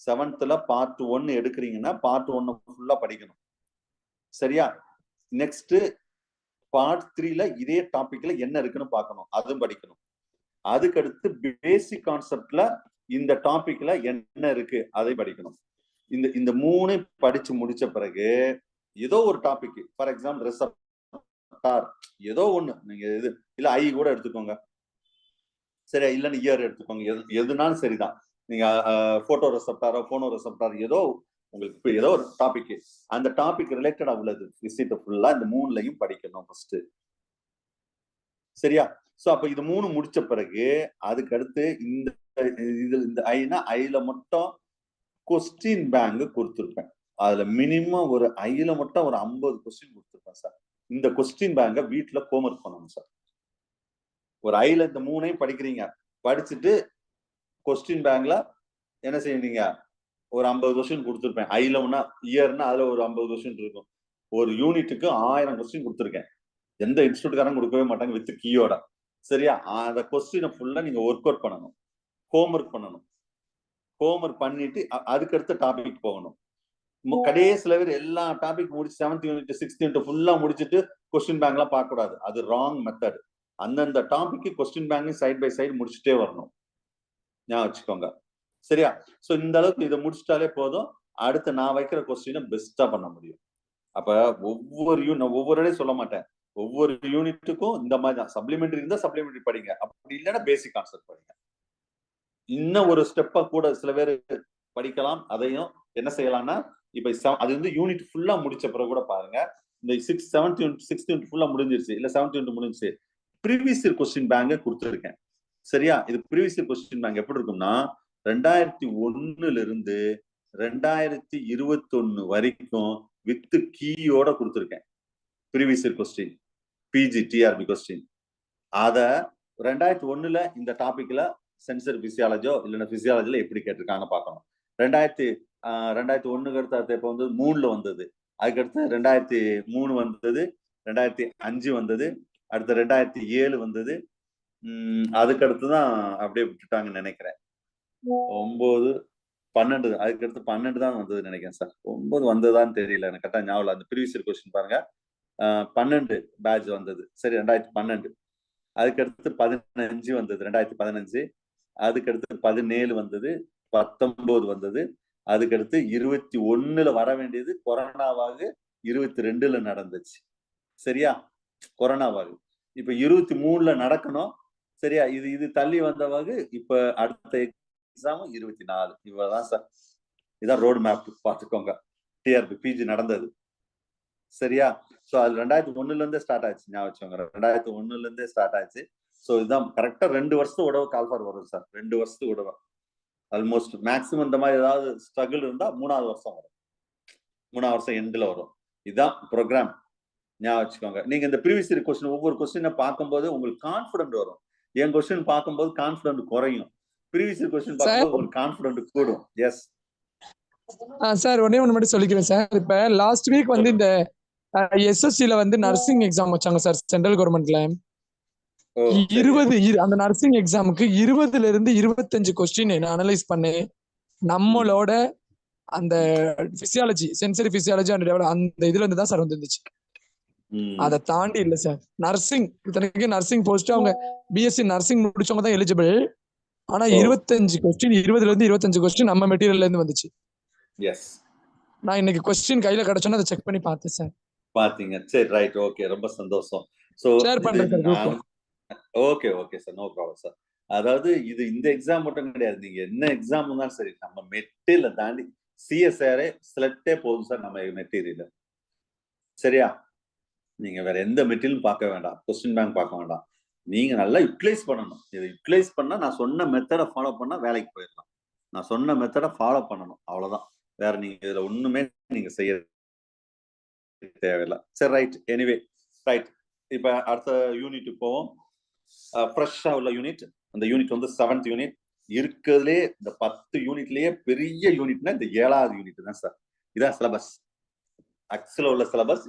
Speaker 1: 7th பார்ட் 1 எடுக்கிறீங்கன்னா பார்ட் 1 ஃபுல்லா படிக்கணும் சரியா. நெக்ஸ்ட் பார்ட் 3ல இதே டாபிக்ல என்ன இருக்குன்னு பார்க்கணும், அதுவும் படிக்கணும். அதுக்கடுத்து பேசிக் கான்செப்ட்ல இந்த டாபிக்ல என்ன இருக்கு அதை படிக்கணும். இந்த 3 படிச்சு முடிச்ச பிறகு ஏதோ ஒரு டாபிக், ஃபார் எக்ஸாம்பிள் ரெசெப்டார் ஏதோ ஒண்ணு நீங்க இல்ல ஐ கூட எடுத்துக்கோங்க சரியா. இல்லன்னு இயர் எடுத்துக்கோங்க. எதுனாலும் சரிதான். நீங்க போட்டோ ரெசெப்டாரோ போனோ ரெசெப்டார் ஏதோ உங்களுக்கு ஏதோ ஒரு டாபிக், அந்த டாபிக் ரிலேட்டடா உள்ளது விஷயத்தை ஃபுல்லா இந்த 3லையும் படிக்கணும் ஃபர்ஸ்ட் சரியா. சோ அப்ப இது 3 முடிச்ச பிறகு அதுக்கு அடுத்து இந்த ஐனா ஐல மட்டும் கொஸ்டின் பேங்க் கொடுத்துருப்பேன். அதுல மினிமம் ஒரு ஐல மட்டும் ஒரு 50 கொஸ்டின் கொடுத்துருப்பேன் சார். இந்த கொஸ்டின் பேங்க வீட்டுல ஹோம்வொர்க் பண்ணணும் சார். ஒரு ஐல இந்த 3ஐயும் படிக்கிறீங்க, படிச்சுட்டு கொஸ்டின் பேங்க்ல என்ன செய்வீங்க, ஒரு 50 கொஸ்டின் கொடுத்துருப்பேன். ஐல ஒன்னா இயர்னா அதுல ஒரு 50 கொஸ்டின் இருக்கும். ஒரு யூனிட்டுக்கு 1000 கொஸ்டின் கொடுத்துருக்கேன். எந்த இன்ஸ்டியூட்காரங்க கொடுக்கவே மாட்டாங்க வித் கீயோட சரியா. அந்த கொஸ்டினை ஃபுல்லா நீங்க ஒர்க் அவுட் பண்ணணும், ஹோம்வொர்க் பண்ணணும். ஹோம்வொர்க் பண்ணிட்டு அதுக்கு அடுத்த டாபிக் போகணும். கடைசியில பேர் எல்லா டாபிக் முடிச்சு 7th யூனிட் 6th யூனிட் ஃபுல்லா முடிச்சுட்டு கொஸ்டின் பேங்க் எல்லாம் பார்க்க கூடாது. அது ராங் மெத்தட். அந்தந்த topic question bank side by side முடிச்சுட்டே வரணும். ஞாபகம் வச்சுக்கோங்க சரியா. சோ இந்த அளவுக்கு இதை முடிச்சுட்டாலே போதும். அடுத்து நான் வைக்கிற கொஸ்டினை பெஸ்டா பண்ண முடியும். அப்ப ஒவ்வொரு இடையும் சொல்ல மாட்டேன். ஒவ்வொரு யூனிட்டுக்கும் இந்த மாதிரி தான். சப்ளிமெண்டரி இருந்தா சப்ளிமெண்டரி படிங்க, அப்படி இல்லைன்னா பேசிக் கான்செப்ட் படிங்க. இன்னும் ஒரு ஸ்டெப்பா கூட சில பேர் படிக்கலாம். அதையும் என்ன செய்யலாம்னா, இப்ப அது வந்து யூனிட் ஃபுல்லா முடிச்ச பிறகு கூட பாருங்க. இந்த 7th யூனிட் 6th யூனிட் ஃபுல்லா முடிஞ்சிருச்சு. இல்ல 7th யூனிட் முடிஞ்சிருச்சு. ப்ரீவியஸ் இயர் கொஸ்டின் பேங்க குடுத்திருக்கேன். சரியா? இது ப்ரீவியஸ் இயர் கொஸ்டின் பேங்க் எப்படி இருக்கும்னா, 2001ல இருந்து 2021 வரைக்கும் வித் கீயோட குடுத்திருக்கேன். Previous year question. PG TRB question. அத 2001ல இந்த டாபிக்ல சென்சர் பிசியாலஜியோ இல்லைன்னா பிசியாலஜில எப்படி கேட்டிருக்காங்க பார்க்கணும். 2001க்கு அடுத்து இப்ப வந்து 3ல வந்தது. அதுக்கடுத்து 2003 வந்தது, 2005 வந்தது, அடுத்து 2007 வந்தது. அதுக்கு அடுத்துதான் அப்படியே விட்டுட்டாங்கன்னு நினைக்கிறேன். 9, 12 அதுக்கடுத்து 12 தான் வந்ததுன்னு நினைக்கிறேன் சார். 9 வந்ததான்னு தெரியல, எனக்கு கரெக்டா ஞாபகம். அந்த ப்ரீவியஸ் இயர் கொஸ்டின் பாருங்க. 12 பேட்ச் வந்தது. சரி, 2012. அதுக்கடுத்து 15 வந்தது, 2015. அதுக்கடுத்து 17 வந்தது, 19 வந்தது. அதுக்கடுத்து 21ல வர வேண்டியது கொரோனாவாக 22ல நடந்துச்சு. சரியா? கொரோனாவாக இப்ப 23ல நடக்கணும். சரியா? இது தள்ளி வந்தவாக இப்ப அடுத்த எக்ஸாம் 24. இவ்வளவுதான் சார். இதான் ரோடு மேப், பாத்துக்கோங்க. டிஆர்பி பிஜி நடந்தது. சரியா? சோ அது 2001ல இருந்தே ஸ்டார்ட் ஆச்சு. ஞாபகம் வச்சுக்கோங்க. 2001ல இருந்தே ஸ்டார்ட் ஆச்சு. சோ இதுதான் கரெக்டா 2 வருஷத்துக்கு உடவை கால்ஃபார் வரும் சார். 2 வருஷத்துக்கு உடவை. ஆல்மோஸ்ட் மேக்ஸிமம் இந்த மாதிரி ஏதாவது ஸ்ட்ரகிள் இருந்தா 3வது வருஷம் வரும். 3வது வருஷம் எண்ட்ல வரும். இதுதான் ப்ரோக்ராம். ஞாபகம் வச்சுக்கோங்க. நீங்க இந்த ப்ரீவியஸ் இயர் கொஸ்டின் ஒவ்வொரு கொஸ்டினை பார்க்கும்போது உங்களுக்கு கான்பிடன்ட் வரும். என் கொஸ்டின் பார்க்கும்போது கான்பிடன்ட் குறையும். ப்ரீவியஸ் இயர் கொஸ்டின் பார்க்கும்போது உங்களுக்கு கான்பிடன்ட் கூடும். எஸ்
Speaker 2: சார், ஒண்ணே ஒண்ணு மட்டும் சொல்லிக்கிறேன் சார். இப்ப லாஸ்ட் வீக் வந்து இந்த எஸ்எஸ்சில வந்து நர்சிங் எக்ஸாம் வச்சாங்க சார், சென்ட்ரல் கவர்மெண்ட்ல. 20 அந்த நர்சிங் எக்ஸாமுக்கு 20ல இருந்து 25 கொஸ்டின் நான் அனலைஸ் பண்ணேன். நம்மளோட அந்த பிசியாலஜி, சென்சரி பிசியாலஜி அந்த இதுல இருந்து தான் சார் வந்துருந்துச்சு. அதை தாண்டி இல்ல சார். நர்சிங் இத்தனைக்கு நர்சிங் போஸ்ட் அவங்க பிஎஸ்சி நர்சிங் முடிச்சவங்க தான் எலிஜிபிள். ஆனா 25 கொஸ்டின், 20ல இருந்து 25 கொஸ்டின் நம்ம மெட்டீரியல்ல இருந்து வந்துச்சு.
Speaker 1: எஸ்,
Speaker 2: நான் இன்னைக்கு கொஸ்டின் கையில கிடைச்சோன்னா அதை செக் பண்ணி பார்த்தேன் சார்.
Speaker 1: பாத்தீங்க? சரி, ரைட், ஓகே, ரொம்ப சந்தோஷம். சோ
Speaker 2: ஷேர் பண்றேன் sir.
Speaker 1: Okay okay sir, no problem sir. அதாவது இது இந்த எக்ஸாம் மட்டும் கிடையாது. நீங்க என்ன எக்ஸாம் தான் சரி, நம்ம மெட்டீரியல தாண்டி சிஎஸ்ஆரே ஸ்லெட்டே போதும் சார் நம்ம மெட்டீரியல். சரியா? நீங்க வேற எந்த மெட்டீரியலும் பார்க்க வேண்டாம், கொஸ்டின் பேங்க் பார்க்க வேண்டாம். நீங்க நல்லா யூட்டிலைஸ் பண்ணணும். இதை யூட்டிலைஸ் பண்ணா நான் சொன்ன மெத்தடை ஃபாலோ பண்ணா வேலைக்கு போயிடலாம். நான் சொன்ன மெத்தடை ஃபாலோ பண்ணணும், அவ்வளவுதான். வேற நீங்க இதுல ஒண்ணுமே நீங்க செய்ய தேவையில்லை. சரி, ரைட். Anyway, right. இப்ப அடுத்த யூனிட் போவோம். ஃப்ரெஷ்ஷா உள்ள யூனிட். அந்த யூனிட் வந்து 7th யூனிட். இருக்கிறதுலே இந்த 10 யூனிட்லயே பெரிய யூனிட்னா இந்த 7வது யூனிட் தான் சார். இதான் சிலபஸ். ஆக்சுவலா உள்ள சிலபஸ்.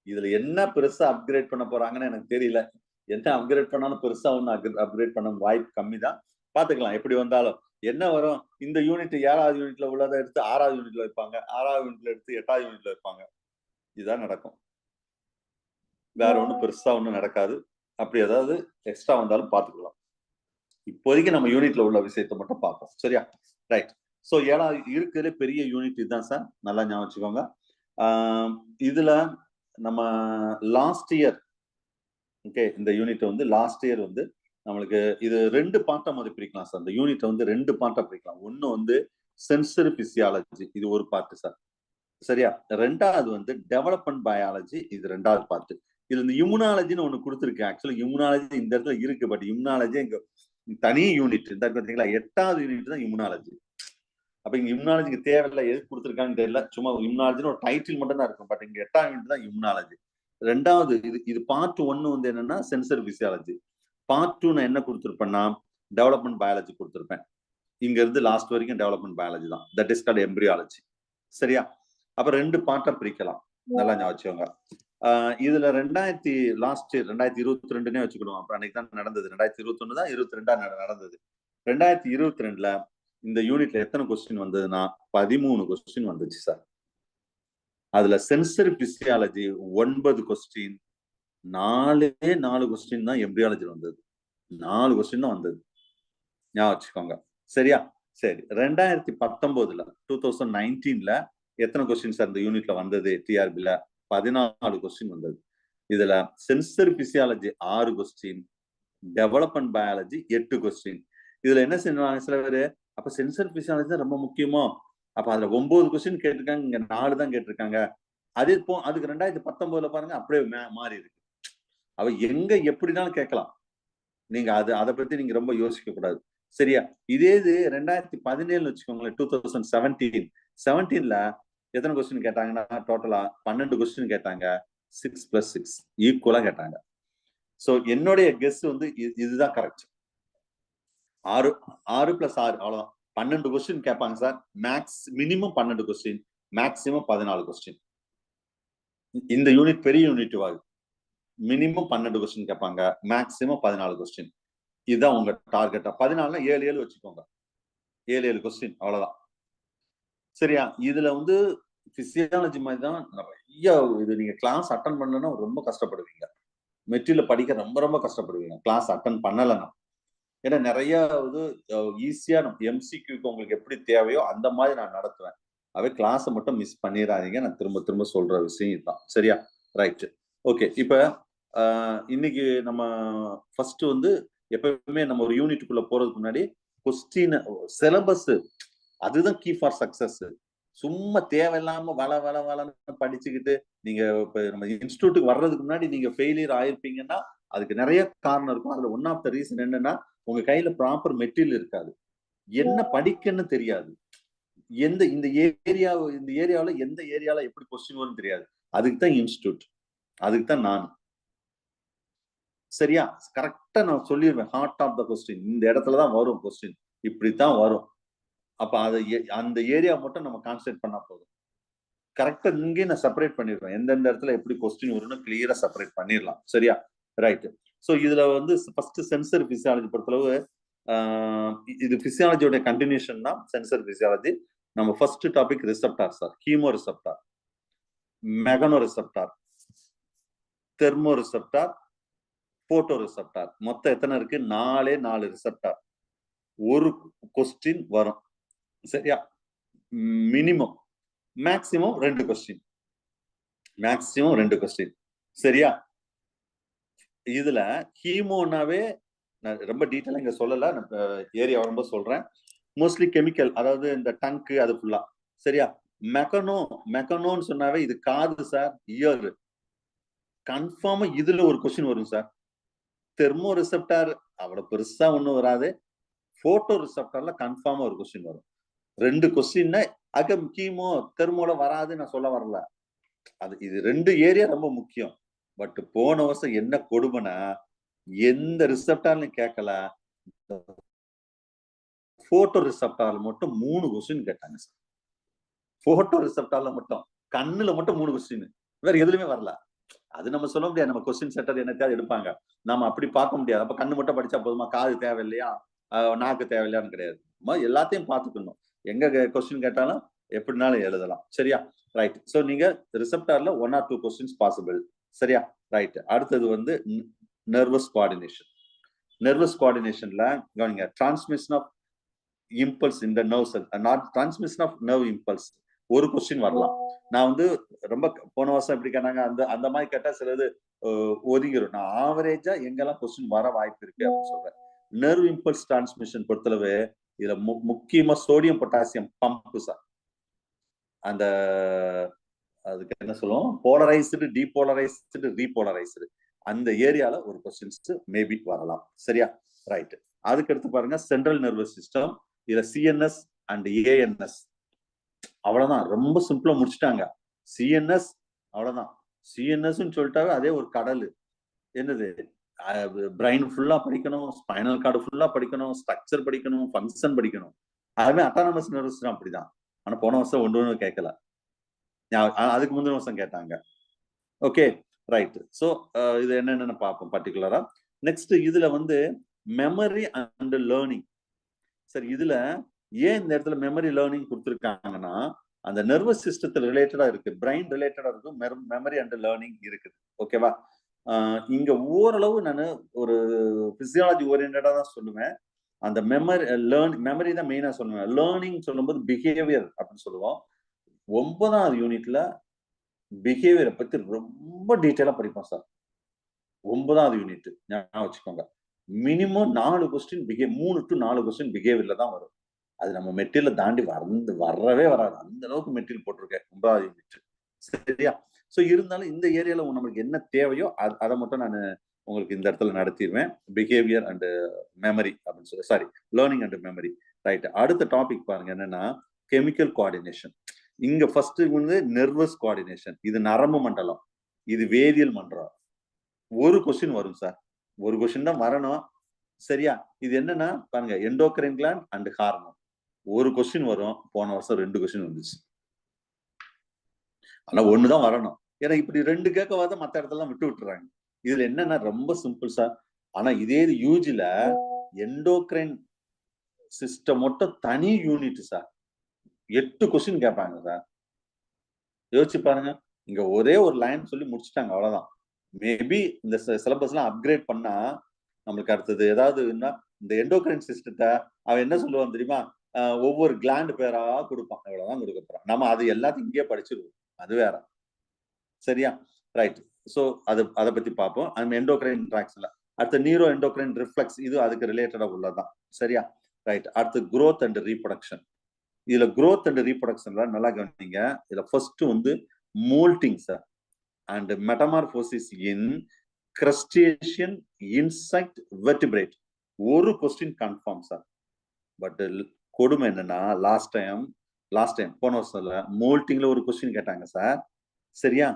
Speaker 1: இதுல என்ன பெருசா அப்கிரேட் பண்ண போறாங்கன்னு எனக்கு தெரியல. என்ன அப்கிரேட் பண்ணாலும் பெருசா ஒண்ணு அப்கிரேட் பண்ண வாய்ப்பு கம்மி தான். பாத்துக்கலாம் எப்படி வந்தாலும். என்ன வரும், இந்த யூனிட் 7வது யூனிட்ல உள்ளதை எடுத்து 6வது யூனிட்ல வைப்பாங்க, 6வது யூனிட்ல எடுத்து 8வது யூனிட்ல வைப்பாங்க. இதுதான் நடக்கும். வேற ஒண்ணும் பெருசா ஒண்ணும் நடக்காது. அப்படி ஏதாவது எக்ஸ்ட்ரா வந்தாலும் பாத்துக்கலாம். இப்போதைக்கு நம்ம யூனிட்ல உள்ள விஷயத்தை மட்டும் பார்ப்போம். சரியா? ரைட். சோ 7வது இருக்கிறதுல பெரிய யூனிட் இதுதான் சார். நல்லா ஞாபகம் வச்சுக்கோங்க. இதுல நம்ம லாஸ்ட் இயர், ஓகே, இந்த யூனிட் வந்து லாஸ்ட் இயர் வந்து நம்மளுக்கு இது 2 பார்ட்டா மாதிரி பிரிக்கலாம் சார். இந்த யூனிட் வந்து 2 பார்ட்டா பிரிக்கலாம். ஒண்ணு வந்து சென்சரி பிசியாலஜி, இது ஒரு பார்ட் சார். சரியா? 2வது வந்து டெவலப்மெண்ட் பயாலஜி, இது 2வது பார்ட். இதுல இந்த இம்யூனாலஜின்னு ஒண்ணு கொடுத்துருக்கு. ஆக்சுவலா இம்யூனாலஜி இந்த இடத்துல இருக்கு, பட் இம்யூனாலஜி இங்க தனி யூனிட். இந்த பாத்தீங்களா, 8வது யூனிட் தான் இம்யூனாலஜி. அப்ப இங்க இம்யூனாலஜிக்கு தேவையில்லை, எதுக்கு கொடுத்துருக்கான்னு தெரியல. சும்மா இம்யூனாலஜின்னு ஒரு டைட்டில் மட்டும் தான் இருக்கும். பட் இங்க 8வது யூனிட் தான் இம்யூனாலஜி. 2வது இது பார்ட் 1 வந்து என்னன்னா சென்சர் பிசியாலஜி. பார்ட் 2 நான் என்ன கொடுத்துருப்பேன்னா டெவலப்மெண்ட் பயாலஜி கொடுத்துருப்பேன். இங்க இருந்து லாஸ்ட் வரைக்கும் டெவலப்மெண்ட் பயாலஜி தான். That is called embryology. சரியா? அப்ப 2 பார்ட்டா பிரிக்கலாம். நல்லா ஞாபகம் வச்சுக்கோங்க. இதுல லாஸ்ட் 2022 வச்சுக்கணும். அப்ப அன்னைக்கு தான் நடந்தது. 2021 தான் 22 நடந்தது. 2022ல இந்த யூனிட்ல எத்தனை கொஸ்டின் வந்ததுன்னா 13 கொஸ்டின் வந்துச்சு சார். அதுல சென்சரி பிசியாலஜி 9 கொஸ்டின், 4 கொஸ்டின் தான் எம்பிரியாலஜி வந்தது. 4 கொஸ்டின் தான் வந்தது. ஞாபகம் வச்சுக்கோங்க. சரியா? சரி, 2019ல எத்தனை கொஸ்டின் சார் இந்த யூனிட்ல வந்தது? டிஆர்பில 14 கொஸ்டின் வந்தது. இதுல sensory physiology 6 question, development biology 8 question. இதுல என்ன செய்வாங்க சில பேரு, அப்ப சென்சர் பிசியாலஜி தான் ரொம்ப முக்கியமோ, அப்ப அதுல 9 கொஸ்டின் கேட்டிருக்காங்க, இங்க 4 தான் கேட்டிருக்காங்க. அது இப்போ அதுக்கு 2019 பாருங்க அப்படியே மாறி இருக்கு. அவ எங்க எப்படினாலும் கேட்கலாம். நீங்க அத பத்தி நீங்க ரொம்ப யோசிக்க கூடாது. சரியா? இதே இது 2017 வச்சுக்கோங்களேன், 2017 17ல எத்தனை கொஸ்டின் கேட்டாங்கன்னா, டோட்டலா 12 கொஸ்டின் கேட்டாங்க. 6 + 6 ஈக்குவலா கேட்டாங்க. சோ என்னுடைய கெஸ் வந்து இதுதான் கரெக்ட். 6 6 + 6 அவ்வளவுதான். 12 கொஸ்டின் கேட்பாங்க sir. Minimum 12 question, maximum 14 question. இந்த யூனிட் பெரிய யூனிட் வாது. மினிமம் 12 கொஸ்டின் கேட்பாங்க, மேக்ஸிமம் 14 கொஸ்டின். இதுதான் உங்க டார்கெட்டா. 14னா 7 7 வச்சுக்கோங்க. 7 7 கொஸ்டின் அவ்வளவுதான். சரியா? இதுல வந்து பிசியாலஜி மாதிரி தான் நிறைய இது நீங்க கிளாஸ் அட்டன் பண்ணலன்னா ரொம்ப கஷ்டப்படுவீங்க. மெட்டீரியல் படிக்க ரொம்ப ரொம்ப கஷ்டப்படுவீங்க கிளாஸ் அட்டன் பண்ணலன்னா. ஏன்னா நிறைய இது ஈஸியா எம்சிக்யூக்கு உங்களுக்கு எப்படி தேவையோ அந்த மாதிரி நான் நடத்துவேன். அவை கிளாஸை மட்டும் மிஸ் பண்ணிடாதீங்க. நான் திரும்ப திரும்ப சொல்ற விஷயம் இதுதான். சரியா? ரைட். ஓகே. இப்ப இன்னைக்கு நம்ம ஃபர்ஸ்ட் வந்து எப்பவுமே நம்ம ஒரு யூனிட்டுக்குள்ள போறதுக்கு முன்னாடி கொஸ்டின் சிலபஸ் அதுதான் கீ ஃபார் சக்சஸ். சும்மா தேவையில்லாம வளன்னு படிச்சுக்கிட்டு நீங்க இப்ப நம்ம இன்ஸ்டிடியூட்டுக்கு வர்றதுக்கு முன்னாடி நீங்க ஃபெயிலியர் ஆயிருப்பீங்கன்னா அதுக்கு நிறைய காரணம் இருக்கும். அதுல ஒன் ஆஃப் த ரீசன் என்னன்னா உங்க கையில ப்ராப்பர் மெட்டீரியல் இருக்காது, என்ன படிக்கன்னு தெரியாது, இந்த ஏரியாவில் எந்த ஏரியால எப்படி கொஸ்டின் வரும் தெரியாது. அதுக்கு தான் இன்ஸ்டிடியூட், அதுக்கு தான் நான். சரியா? கரெக்டா நான் சொல்லிடுவேன். ஹார்ட் ஆஃப் த கொஸ்டின் இந்த இடத்துலதான் வரும், கொஸ்டின் இப்படித்தான் வரும். அப்ப அந்த ஏரியா மட்டும் நம்ம கான்சென்ட்ரேட் பண்ணா போதும். கரெக்டா இங்கே நான் செப்பரேட் பண்ணிடுவேன். எந்தெந்த இடத்துல எப்படி கொஸ்டின் வரும்னு கிளியரா செப்பரேட் பண்ணிடலாம். சரியா? ரைட். சோ இதுல வந்து ஃபர்ஸ்ட் சென்சர் பிசியாலஜி பொறுத்தளவு இது பிசியாலஜியோட கண்டினியூஷன் தான் சென்சர் பிசியாலஜி. நம்ம first topic receptor sir. Chemo receptor, mechano receptor, thermo receptor, photo receptor. மொத்தம் எத்தனை இருக்கு? 4 ரிசெப்டார். ஒரு கொஸ்டின் வரும். சரியா? Minimum maximum 2 question, maximum 2 question. சரியா? இதுல ஹீமோனாவே நான் ரொம்ப டீட்டெயிலா இங்க சொல்லல, ஏரியா வரும்போது சொல்றேன். மோஸ்ட்லி கெமிக்கல், அதாவது இந்த டங்க் அது ஃபுல்லா. சரியா? மெக்கனோன்னு சொன்னாவே இது காது சார், இயர். கன்ஃபார்மா இதுல ஒரு கொஸ்டின் வரும் சார். தெர்மோ ரிசெப்டார் அவ்வளவு பெருசா ஒண்ணும் வராது. போட்டோ ரிசெப்டார்ல கன்ஃபார்மா ஒரு கொஸ்டின் வரும். 2 கொஸ்டின் கீமோ தெர்மோல வராது நான் சொல்ல வரல. இது 2 ஏரியா ரொம்ப முக்கியம். பட் போன வருஷம் என்ன கொடுமைனா எந்த ரிசெப்டார்லயும் கேட்கல, போட்டோ ரிசெப்டார்ல மட்டும் 3 கொஸ்டின் கேட்டாங்க சார். போட்டோ ரிசெப்டார்ல மட்டும் கண்ணுல மட்டும் 3 கொஸ்டின், வேற எதுலயுமே வரல. அது நம்ம சொல்ல முடியாது. நம்ம கொஸ்டின் செட்டர் என்னத்தையாவது எடுப்பாங்க, நம்ம அப்படி பார்க்க முடியாது. அப்ப கண்ணு மட்டும் படிச்சா போதுமா? காது தேவையில்லையா, நாக்கு தேவையில்லையான்னு கிடையாது. எல்லாத்தையும் பார்த்துக்கணும். எங்க கொஸ்டின் கேட்டாலும் எப்படினாலும் எழுதலாம். சரியா? ரைட். சோ நீங்க ரிசெப்டார்ல 1 or 2 கொஸ்டின்ஸ் பாசிபிள். சரியா? ரைட். அடுத்தது வந்து நர்வஸ் கோஆர்டினேஷன். நர்வஸ் கோஆர்டினேஷன்ல கவனிங்க, டிரான்ஸ்மிஷன் ஆஃப் இம்பல்ஸ் இந்த nerve cell, not transmission of nerve impulse. ஒரு கொஸ்டின் வரலாம். நான் வந்து ரொம்ப போன வருஷம் எப்படி கேட்டாங்க, அந்த மாதிரி கேட்டா சிலது ஒதுங்கிடும். நான் ஆவரேஜா எங்கெல்லாம் கொஸ்டின் வர வாய்ப்பு இருக்கு அப்படின்னு சொல்றேன். நர்வ் இம்பல்ஸ் டிரான்ஸ்மிஷன் பொறுத்தளவு இதுல முக்கியமா சோடியம் பொட்டாசியம் பம்ப் சார். அந்த அதுக்கு என்ன சொல்லுவோம், போலரைஸ்டு, டீபோலரைஸ்டு, ரீபோலரைஸ்டு, அந்த ஏரியால ஒரு கொஸ்டின்ஸ் மேபி வரலாம். சரியா? ரைட். அதுக்கு அடுத்து பாருங்க சென்ட்ரல் நர்வஸ் சிஸ்டம். இதுல சிஎன்எஸ் அண்ட் ஏஎன்எஸ். அவ்வளவுதான், ரொம்ப சிம்பிளா முடிச்சுட்டாங்க. சிஎன்எஸ் அவ்வளவுதான். சிஎன்எஸ் சொல்லிட்டாவே அதே ஒரு கடல். என்னது, பிரெயின் ஃபுல்லா படிக்கணும், ஸ்பைனல் கார்டு ஃபுல்லா படிக்கணும், ஸ்ட்ரக்சர் படிக்கணும், ஃபங்க்ஷன் படிக்கணும். அதுவே அட்டானமஸ் நர்வஸ் அப்படிதான். ஆனா போன வருஷம் ஒன்று கேட்கல, அதுக்கு முந்தின வருஷம் கேட்டாங்க. Okay, right. சோ இது என்னன்னு பார்ப்போம் பர்டிகுலரா. நெக்ஸ்ட் இதுல வந்து மெமரி அண்ட் லேர்னிங். சரி, இதுல ஏன் இந்த இடத்துல மெமரி லேர்னிங் கொடுத்துருக்காங்கன்னா, அந்த நர்வஸ் சிஸ்டத்துல ரிலேட்டடா இருக்கு, பிரெயின் ரிலேட்டடா இருக்கு, மெமரி அண்ட் லேர்னிங் இருக்குது. ஓகேவா? இங்க ஓரளவு நான் ஒரு பிசியாலஜி ஓரியன்டா தான் சொல்லுவேன். அந்த மெமரி தான் மெயினா சொல்லுவேன். லேர்னிங் சொல்லும்போது பிஹேவியர் அப்படின்னு சொல்லுவோம். 9வது யூனிட்ல பிஹேவியரை பத்தி ரொம்ப டீட்டெயிலா படிப்போம் சார். 9வது யூனிட் ஞாபகம் வச்சுக்கோங்க. மினிமம் 4 கொஸ்டின் 3 to 4 கொஸ்டின் பிஹேவியர்ல தான் வரும். அது நம்ம மெட்டீரியல் தாண்டி வரவே வராது. அந்த அளவுக்கு மெட்டீரியல் போட்டிருக்கேன் 9வது யூனிட். சரியா? சோ இருந்தாலும் இந்த ஏரியால நம்மளுக்கு என்ன தேவையோ அதை மட்டும் நான் உங்களுக்கு இந்த இடத்துல நடத்திடுவேன். பிஹேவியர் அண்ட் மெமரி அப்படின்னு சொல்லி, sorry, learning and memory. Right. அடுத்த டாபிக் பாருங்க என்னன்னா கெமிக்கல் கோஆர்டினேஷன். இங்க ஃபர்ஸ்ட் வந்து நெர்வஸ் கோஆர்டினேஷன். இது நரம்பு மண்டலம், இது வேதியியல் மண்டலம். ஒரு கொஸ்டின் வரும் சார், ஒரு கொஸ்டின் தான் வரணும். சரியா? இது என்னன்னா பாருங்க, எண்டோக்ரைன் கிளாண்ட் அண்ட் ஹார்மோன். ஒரு கொஸ்டின் வரும். போன வருஷம் 2 கொஸ்டின் வந்துச்சு. ஆனா ஒண்ணுதான் வரணும். ஏன்னா இப்படி 2 கேட்கவாத மத்த இடத்துல விட்டு விட்டுறாங்க. இதுல என்னன்னா ரொம்ப சிம்பிள் சார். ஆனா இதே யூஜில எண்டோக்ரைன் சிஸ்டம் மட்டும் தனி யூனிட் சார். 8 கொஸ்டின் கேட்பாங்க சார். யோசிச்சு பாருங்க. இங்க ஒரே ஒரு லைன் சொல்லி முடிச்சுட்டாங்க, அவ்வளவுதான். மேபி இந்த சிலபஸ் எல்லாம் அப்கிரேட் பண்ணா நம்மளுக்கு அடுத்தது ஏதாவது இந்த எண்டோக்ரைன் சிஸ்டத்தை அவன் என்ன சொல்லுவான் தெரியுமா? ஒவ்வொரு கிளாண்ட் பேரா கொடுப்பான். அவ்வளவுதான் கொடுக்க போறான். நம்ம அது எல்லாத்தையும் இங்கேயே படிச்சிருவோம். அது வேற. சரியா? ரைட். சோ அதை பத்தி பார்ப்போம். அந்த எண்டோக்ரைன் ட்ராக்ஸ்ல அடுத்த நியூரோ எண்டோக்ரைன் ரிஃப்ளெக்ஸ், இது அதுக்கு ரிலேட்டடா உள்ளதான். சரியா? ரைட். அடுத்து growth and reproduction. இதுல growth and reproductionல நல்லா கவனிங்க. இதுல ஃபர்ஸ்ட் வந்து moulting sir and metamorphosis in crustacean, insect, vertebrate. ஒரு கொஸ்டின் கன்ஃபார்ம் சார். பட் கொடுமை என்னன்னா லாஸ்ட் டைம் போன வருஷத்துல மோல்டிங்ல ஒரு கொஸ்டின் கேட்டாங்க சார். சரியா?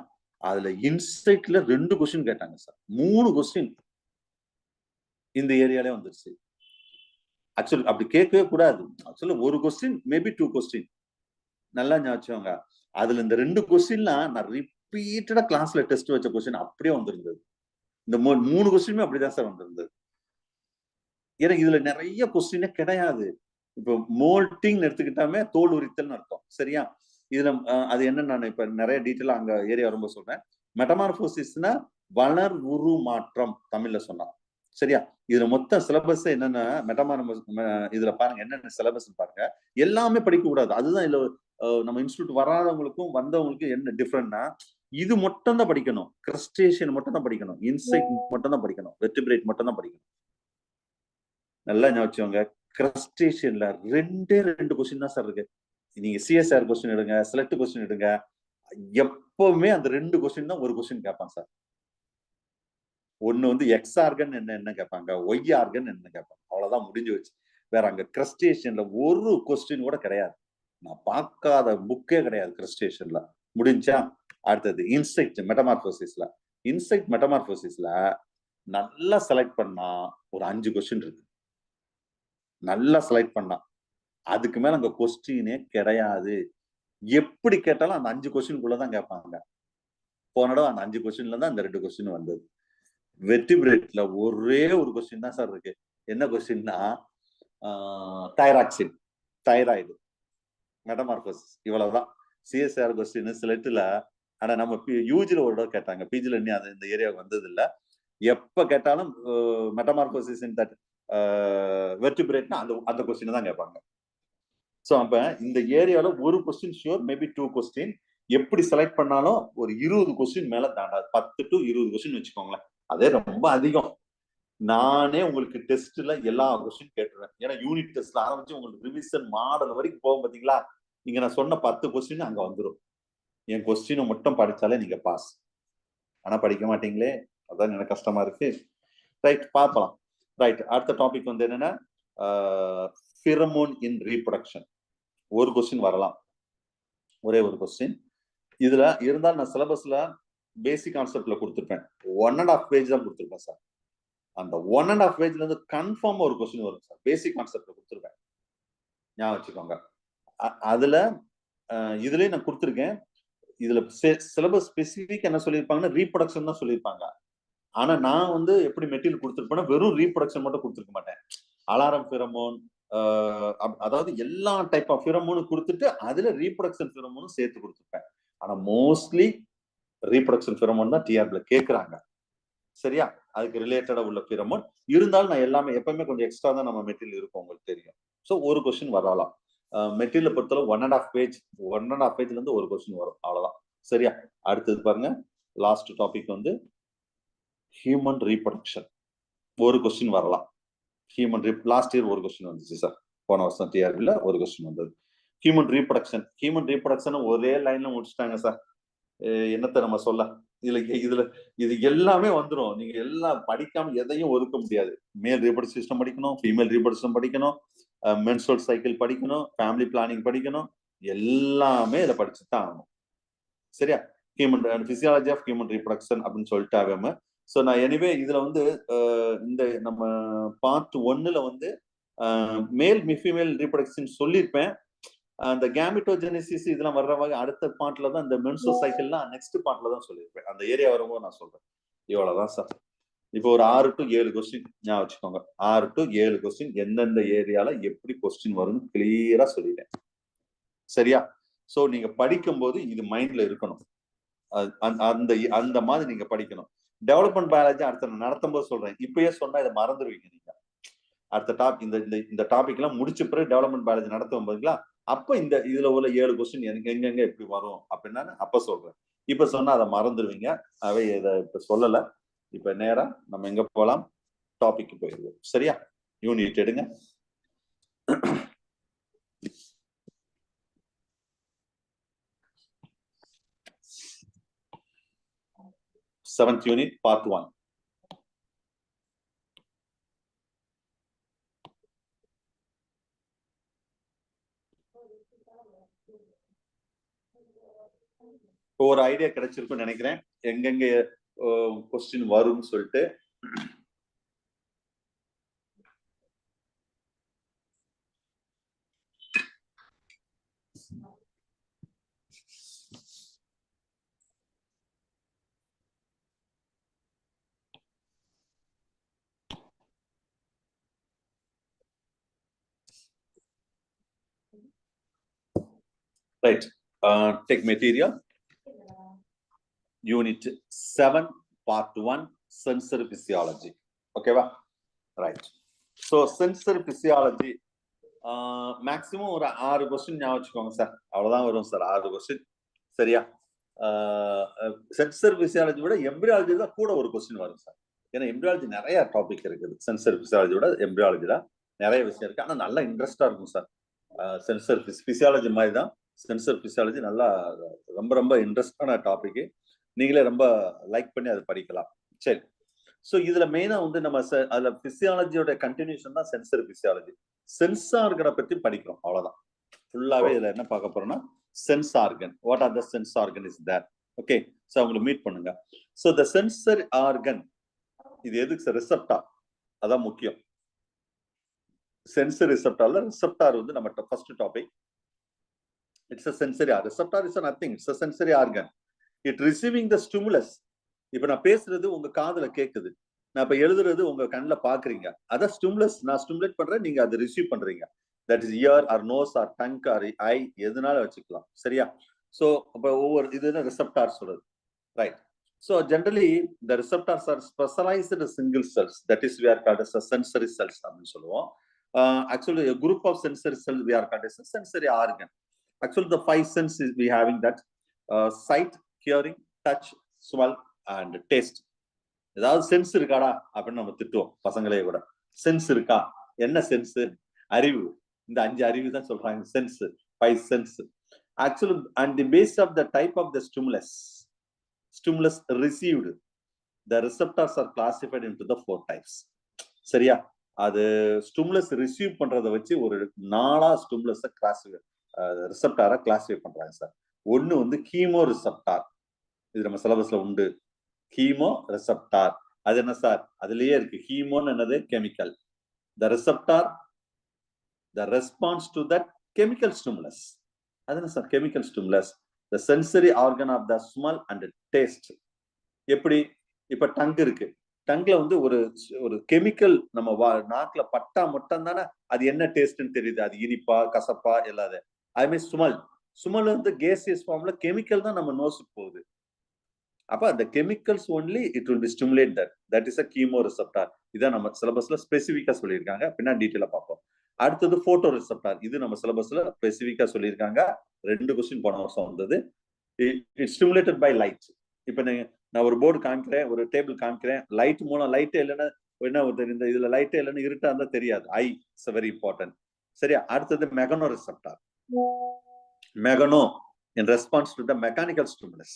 Speaker 1: அதுல இன்செக்ட்ல 2 கொஸ்டின் கேட்டாங்க சார். 3 கொஸ்டின் இந்த ஏரியாலே வந்துருச்சு. ஆக்சுவலி அப்படி கேட்கவே கூடாது. ஆக்சுவலி ஒரு கொஸ்டின், மேபி 2 கொஸ்டின். நல்லா ஞாபகம். அதுல இந்த 2 கொஸ்டின்லாம் நான் ரிப்பீட்டடா கிளாஸ்ல டெஸ்ட் வச்ச கொஸ்டின் அப்படியே வந்திருந்தது. இந்த 3 கொஸ்டினுமே அப்படிதான் சார் வந்திருந்தது. ஏன்னா இதுல நிறைய கொஸ்டினே கிடையாது. இப்போ மோல்டிங் எடுத்துக்கிட்டாமே தோல் உரித்தல் அர்த்தம். சரியா? இதுல அது என்ன, நான் இப்ப நிறைய டீட்டெயிலா அங்க ஏரியா ரொம்ப சொல்றேன். மெட்டமார்போசிஸ்னா வளர் உரு மாற்றம் தமிழ்ல சொன்னா. சரியா? இதுல மொத்த சிலபஸ் என்னன்னா இதுல பாருங்க என்னென்ன சிலபஸ் பாருங்க. எல்லாமே படிக்க கூடாது. அதுதான் இதுல நம்ம இன்ஸ்டியூட் வராதவங்களுக்கும் வந்தவங்களுக்கும் என்ன டிஃபரெண்ட்னா, இது மட்டும் தான் படிக்கணும். கிரஸ்டேஷியன் மட்டும் தான் படிக்கணும். இன்செக்ட் மட்டும் தான் படிக்கணும். வெர்டிபிரேட் மட்டும் தான் படிக்கணும். நல்லா ஞாபகம். கிரஸ்டேஷியன்ல 2 கொஸ்டின் தான் சார் இருக்கு. நீங்க சிஎஸ்ஆர் கொஸ்டின் எடுங்க, செலக்ட் கொஸ்டின் எடுங்க, எப்பவுமே அந்த 2 கொஸ்டின் தான் ஒரு கொஸ்டின் கேட்பான் சார். ஒண்ணு வந்து எக்ஸ் ஆர்கன் என்ன கேட்பாங்க, ஒய் ஆர்கன் என்ன கேட்பாங்க. அவ்வளவுதான், முடிஞ்சு வச்சு. வேற அங்க கிரஸ்டேஷியன்ல ஒரு கொஸ்டின் கூட கிடையாது. நான் பார்க்காத புக்கே கிடையாது கிரஸ்டேஷன்ல. முடிஞ்சா? அடுத்தது இன்செக்ட் மெட்டமார்போசிஸ்ல நல்லா செலக்ட் பண்ணா ஒரு 5 கொஸ்டின் இருக்கு. நல்லா செலக்ட் பண்ணா அதுக்கு மேல அங்க கொஸ்டினே கிடையாது. எப்படி கேட்டாலும் அந்த 5 கொஸ்டினுக்குள்ளதான் கேட்பாங்க. போன தடவை அந்த 5 கொஸ்டின்ல தான் அந்த 2 கொஸ்டின் வந்தது. வெர்டிபிரேட்ல ஒரே ஒரு கொஸ்டின் தான் சார் இருக்கு. என்ன கொஸ்டின்னா தைராக்சின், தைராய்டு, மெட்டமார்போசிஸ், இவ்வளவுதான். சிஎஸ்ஆர் கொஸ்டின் செலக்ட்ல. ஆனா நம்ம யூஜில ஒரு தடவை கேட்டாங்க, பிஜில இன்னும் அது இந்த ஏரியாவுக்கு வந்தது இல்ல. எப்ப கேட்டாலும் மெட்டமார்போசிஸ் இன் தட் வெர்டிபிரேட்னா அந்த கொஸ்டின் தான் கேட்பாங்க. சோ அப்ப இந்த ஏரியால ஒரு கொஸ்டின் ஷூர், மேபி 2 கொஸ்டின். எப்படி செலக்ட் பண்ணாலும் ஒரு 20 கொஸ்டின் மேல தாண்டாது. 10 to 20 கொஸ்டின் வச்சுக்கோங்களேன். அதே ரொம்ப அதிகம். நானே உங்களுக்கு டெஸ்ட்ல எல்லா கொஸ்டின் கேட்டுருவேன். ஏன்னா யூனிட் டெஸ்ட்ல ஆரம்பிச்சு உங்களுக்கு ரிவிஷன் மாடல் வரைக்கும் போகும் பாத்தீங்களா? இங்க நான் சொன்ன 10 கொஸ்டின் அங்க வந்துடும். என் கொஸ்டினை மட்டும் படிச்சாலே நீங்க பாஸ். ஆனா படிக்க மாட்டீங்களே, அதான் எனக்கு கஷ்டமா இருக்கு. ரைட், பார்க்கலாம். ரைட். அடுத்த டாபிக் வந்து என்னன்னா ஃபிரமோன் இன் ரீப்ரொடக்ஷன். ஒரு கொஸ்டின் வரலாம், ஒரே ஒரு கொஸ்டின். இதுல இருந்தாலும் நான் சிலபஸ்ல பேசிக் கான்செப்ட்ல கொடுத்துருப்பேன். 1.5 பேஜ் தான் கொடுத்துருப்பேன் சார். அந்த 1.5 பேஜ்ல இருந்து கன்ஃபார்மா ஒரு கொஸ்டின் வரும் சார். பேசிக் கான்செப்ட்ல கொடுத்துருப்பேன், ஞாபகம் வச்சுக்கோங்க. அதுல இதுலயும் நான் கொடுத்துருக்கேன். இதுல சிலபஸ் ஸ்பெசிபிக் என்ன சொல்லியிருப்பாங்கன்னா ரீப்ரொடக்ஷன் தான் சொல்லியிருப்பாங்க. ஆனா நான் வந்து எப்படி மெட்டீரியல் கொடுத்துருப்பேன்னா வெறும் ரீப்ரொடக்ஷன் மட்டும் கொடுத்துருக்க மாட்டேன். அலாரம் ஃபிரமோன், அதாவது எல்லா டைப் ஆஃப் ஃபிரமோனும் கொடுத்துட்டு அதுல ரீப்ரொடக்ஷன் ஃபிரமோனும் சேர்த்து கொடுத்துருப்பேன். ஆனா மோஸ்ட்லி ரீப்ரொடக்ஷன் ஃபிரமோன் தான் டிஆர்பில கேட்கறாங்க. சரியா? அதுக்கு ரிலேட்டடா உள்ள ஃபிரமோன் இருந்தாலும் நான் எல்லாமே எப்பவுமே கொஞ்சம் எக்ஸ்ட்ரா தான் நம்ம மெட்டீரியல் இருக்கும், உங்களுக்கு தெரியும். ஸோ ஒரு கொஸ்டின் வரலாம். மெட்டீரியல் பொறுத்தளவு 1.5 பேஜ், 1.5 பேஜ்ல இருந்து ஒரு கொஸ்டின் வரும், அவ்வளவுதான். சரியா? அடுத்தது பாருங்க, லாஸ்ட் டாபிக் வந்து ஹியூமன் ரீப்ரொடக்ஷன். ஒரு கொஸ்டின் வரலாம். ஹியூமன் லாஸ்ட் இயர் ஒரு கொஸ்டின் வந்துச்சு சார். போன வருஷம் டிஆர்பில ஒரு கொஸ்டின் வந்தது. ஹியூமன் ரீப்ரொடக்ஷன் ஒரே லைன்ல முடிச்சுட்டாங்க சார். என்னத்தை நம்ம சொல்ல, இது எல்லாமே வந்துடும். நீங்க எல்லாம் படிக்காம எதையும் ஒதுக்க முடியாது. மேல் ரீப்ரொடக்டிவ் சிஸ்டம் படிக்கணும், ஃபீமேல் ரீப்ரொடக்ஷன் படிக்கணும், மென்ஸ்ட்ரல் சைக்கிள் படிக்கணும், ஃபேமிலி பிளானிங் படிக்கணும், எல்லாமே இதை படிச்சுதான் ஆகணும். சரியா? பிசியாலஜி ஆஃப் ஹியூமன் ரீப்ரொடக்ஷன் அப்படின்னு சொல்லிட்டாவே. ஸோ நான் எனிவே இதுல வந்து இந்த நம்ம பார்ட் 1ல வந்து மேல் ஃபீமேல் ரீப்ரொடக்ஷன் சொல்லியிருப்பேன். அந்த கேமிட்டோஜெனிசிஸ் இதெல்லாம் வர்ற வகை அடுத்த பார்ட்ல தான், இந்த மென்ஸ்ட்ரல் சைக்கிள்லாம் நெக்ஸ்ட் பார்ட்ல தான் சொல்லியிருப்பேன். அந்த ஏரியா வரும்போது நான் சொல்றேன். இவ்வளவுதான் சார். இப்போ ஒரு 6 to 7 கொஸ்டின் ஞாபகம் வச்சுக்கோங்க. 6 to 7 கொஸ்டின் எந்தெந்த ஏரியால எப்படி கொஸ்டின் வரும்னு கிளியரா சொல்லிட்டேன். சரியா? சோ நீங்க படிக்கும் போது இது மைண்ட்ல இருக்கணும். அந்த மாதிரி நீங்க படிக்கணும். டெவலப்மெண்ட் பயாலஜி அடுத்த நடத்தும் போது சொல்றேன். இப்பயே சொன்னா இதை மறந்துடுவீங்க நீங்க. அடுத்த இந்த டாபிக் எல்லாம் முடிச்ச பிறகு டெவலப்மெண்ட் பயாலஜி நடத்தும் போதுங்களா, அப்ப இதுல உள்ள 7 கொஸ்டின் எனக்கு எங்கெங்க எப்படி வரும் அப்படின்னா அப்ப சொல்றேன். இப்ப சொன்னா அதை மறந்துடுவீங்க. அவை இதை இப்ப சொல்லல. இப்ப நேரா நம்ம எங்க போலாம், டாபிக் போயிடுவோம். சரியா? யூனிட் எடுங்க. 7th unit, part 1. ஒரு ஐடியா கிடைச்சிருக்கும்னு நினைக்கிறேன், எங்கெங்க கொஸ்டின் வரும்னு சொல்லிட்டு. Right. Take material. Unit 7, part 1, sensory physiology. Okay, va? Right. So sensory physiology maximum ஒரு 6 கொஸ்டின் ஞாபகம் வச்சுக்கோங்க சார். அவ்வளவுதான் வரும் சார், 6 கொஸ்டின். சரியா? சென்சர் பிசியாலஜி விட எம்பிரியாலஜி தான் கூட ஒரு கொஸ்டின் வரும் சார். ஏன்னா எம்பிரியாலஜி நிறைய டாபிக் இருக்குது. சென்சர் பிசியாலஜி விட எம்பிரியாலஜில நிறைய விஷயம் இருக்கு. ஆனா நல்லா இன்ட்ரெஸ்டா இருக்கும் சார். சென்சர் பிசியாலஜி மாதிரி தான் சென்சர் பிசியாலஜி. நல்லா ரொம்ப ரொம்ப இன்ட்ரெஸ்டான டாபிக். நீங்களே ரொம்ப லைக் பண்ணி அதை படிக்கலாம். சரி. ஸோ இதுல மெயினா வந்து நம்ம அதுல பிசியாலஜியோட கண்டினியூஷன் தான் சென்சர் பிசியாலஜி. சென்ஸ் ஆர்கனை பத்தி படிக்கிறோம், அவ்வளவுதான். ஃபுல்லாவே இதுல என்ன பார்க்க போறோம்னா sense organ. What are the sense organ is that? Okay, so அவங்களை மீட் பண்ணுங்க. ஸோ த சென்சர் ஆர்கன் இது எதுக்கு சார்? ரிசப்டார். அதான் முக்கியம். சென்சர் ரிசப்டார்ல ரிசப்டார் வந்து நம்ம first topic. It's a sensory organ. Receptor is nothing. It's a sensory organ. It receiving the stimulus. இப்ப நான் பேசுறது உங்க காதுல கேக்குது, நான் இப்ப எழுதுறது உங்க கண்ணுல பாக்குறீங்க. அதான் ஸ்டிமுலஸ். நான் ஸ்டிமுலேட் பண்றேன், நீங்க அதை ரிசீவ் பண்றீங்க. That is ear or nose or tongue or eye, எதுனால வச்சுக்கலாம். சரியா? சோ அப்ப ஒவ்வொரு இது ரிசப்டார் சொல்றது. Right. So generally the receptors are specialized single cells, that is we are called as a sensory cells அப்படின்னு சொல்லுவோம். Actually a group of sensory cells we are called as a sensory organ. Actually the 5 senses we having that sight, hearing, touch, smell and taste. ஏதாவது sense இருக்காடா அப்படின்னு நம்ம திட்டுவோம் பசங்களே கூட. Sense இருக்கா? என்ன சென்ஸ்? அறிவு. இந்த 5 அறிவு தான் சொல்றாங்க sense. 5 sense. Actually and the base of the type of the stimulus received, the receptors are classified into the 4 types. சரியா? அது ஸ்டிமுலஸ் ரிசீவ் பண்றதை வச்சு ஒரு 4 ஸ்டிமுலஸ் ரிசப்டாரா கிளாசிஃபை பண்றாங்க சார். ஒன்னு வந்து கீமோ ரிசப்டார். இது நம்ம சிலபஸ்ல உண்டு. கீமோ ரிசப்டார் அது என்ன சார்? அதுலயே இருக்கு. ஹீமோன்னு என்னது? Chemical. The receptor the response to that chemical stimulus. அது என்ன sir? Chemical stimulus. The sensory organ of the smell and taste. எப்படி? இப்ப டங் இருக்கு. டங்ல வந்து ஒரு கெமிக்கல் நம்ம நாக்குல பட்டா மட்டும் தானே அது என்ன டேஸ்ட்னு தெரியுது. அது இனிப்பா கசப்பா எல்லாது. அதுமாதிரி சுமல் வந்து கேசியஸ் ஃபார்ம்ல கெமிக்கல் தான் நம்ம நோஸுக்கு போகுது. அப்ப அந்த chemicals only it will be stimulate that is a chemo receptor. இதான் நம்ம சிலபஸ்ல ஸ்பெசிஃபிக்கா சொல்லியிருக்காங்க. பின்னாடி டீட்டெயிலா பார்ப்போம். அடுத்தது போட்டோ ரிசப்டார். இது நம்ம சிலபஸ்ல ஸ்பெசிஃபிக்கா சொல்லியிருக்காங்க. 2 கொஸ்டின் போன வருஷம் வந்தது. It stimulated by light. இப்ப நான் ஒரு போர்டு காமிக்கிறேன், ஒரு டேபிள் காமிக்கிறேன். லைட் மூலம் லைட் இல்லைன்னா என்ன இந்த இதுல லைட்டே இல்லைன்னு இருட்டா இருந்தா தெரியாது. ஐ இஸ் வெரி இம்பார்ட்டன்ட். சரியா? அடுத்தது மெகனோ receptor. மெகனோ in response to the mechanical stimulus,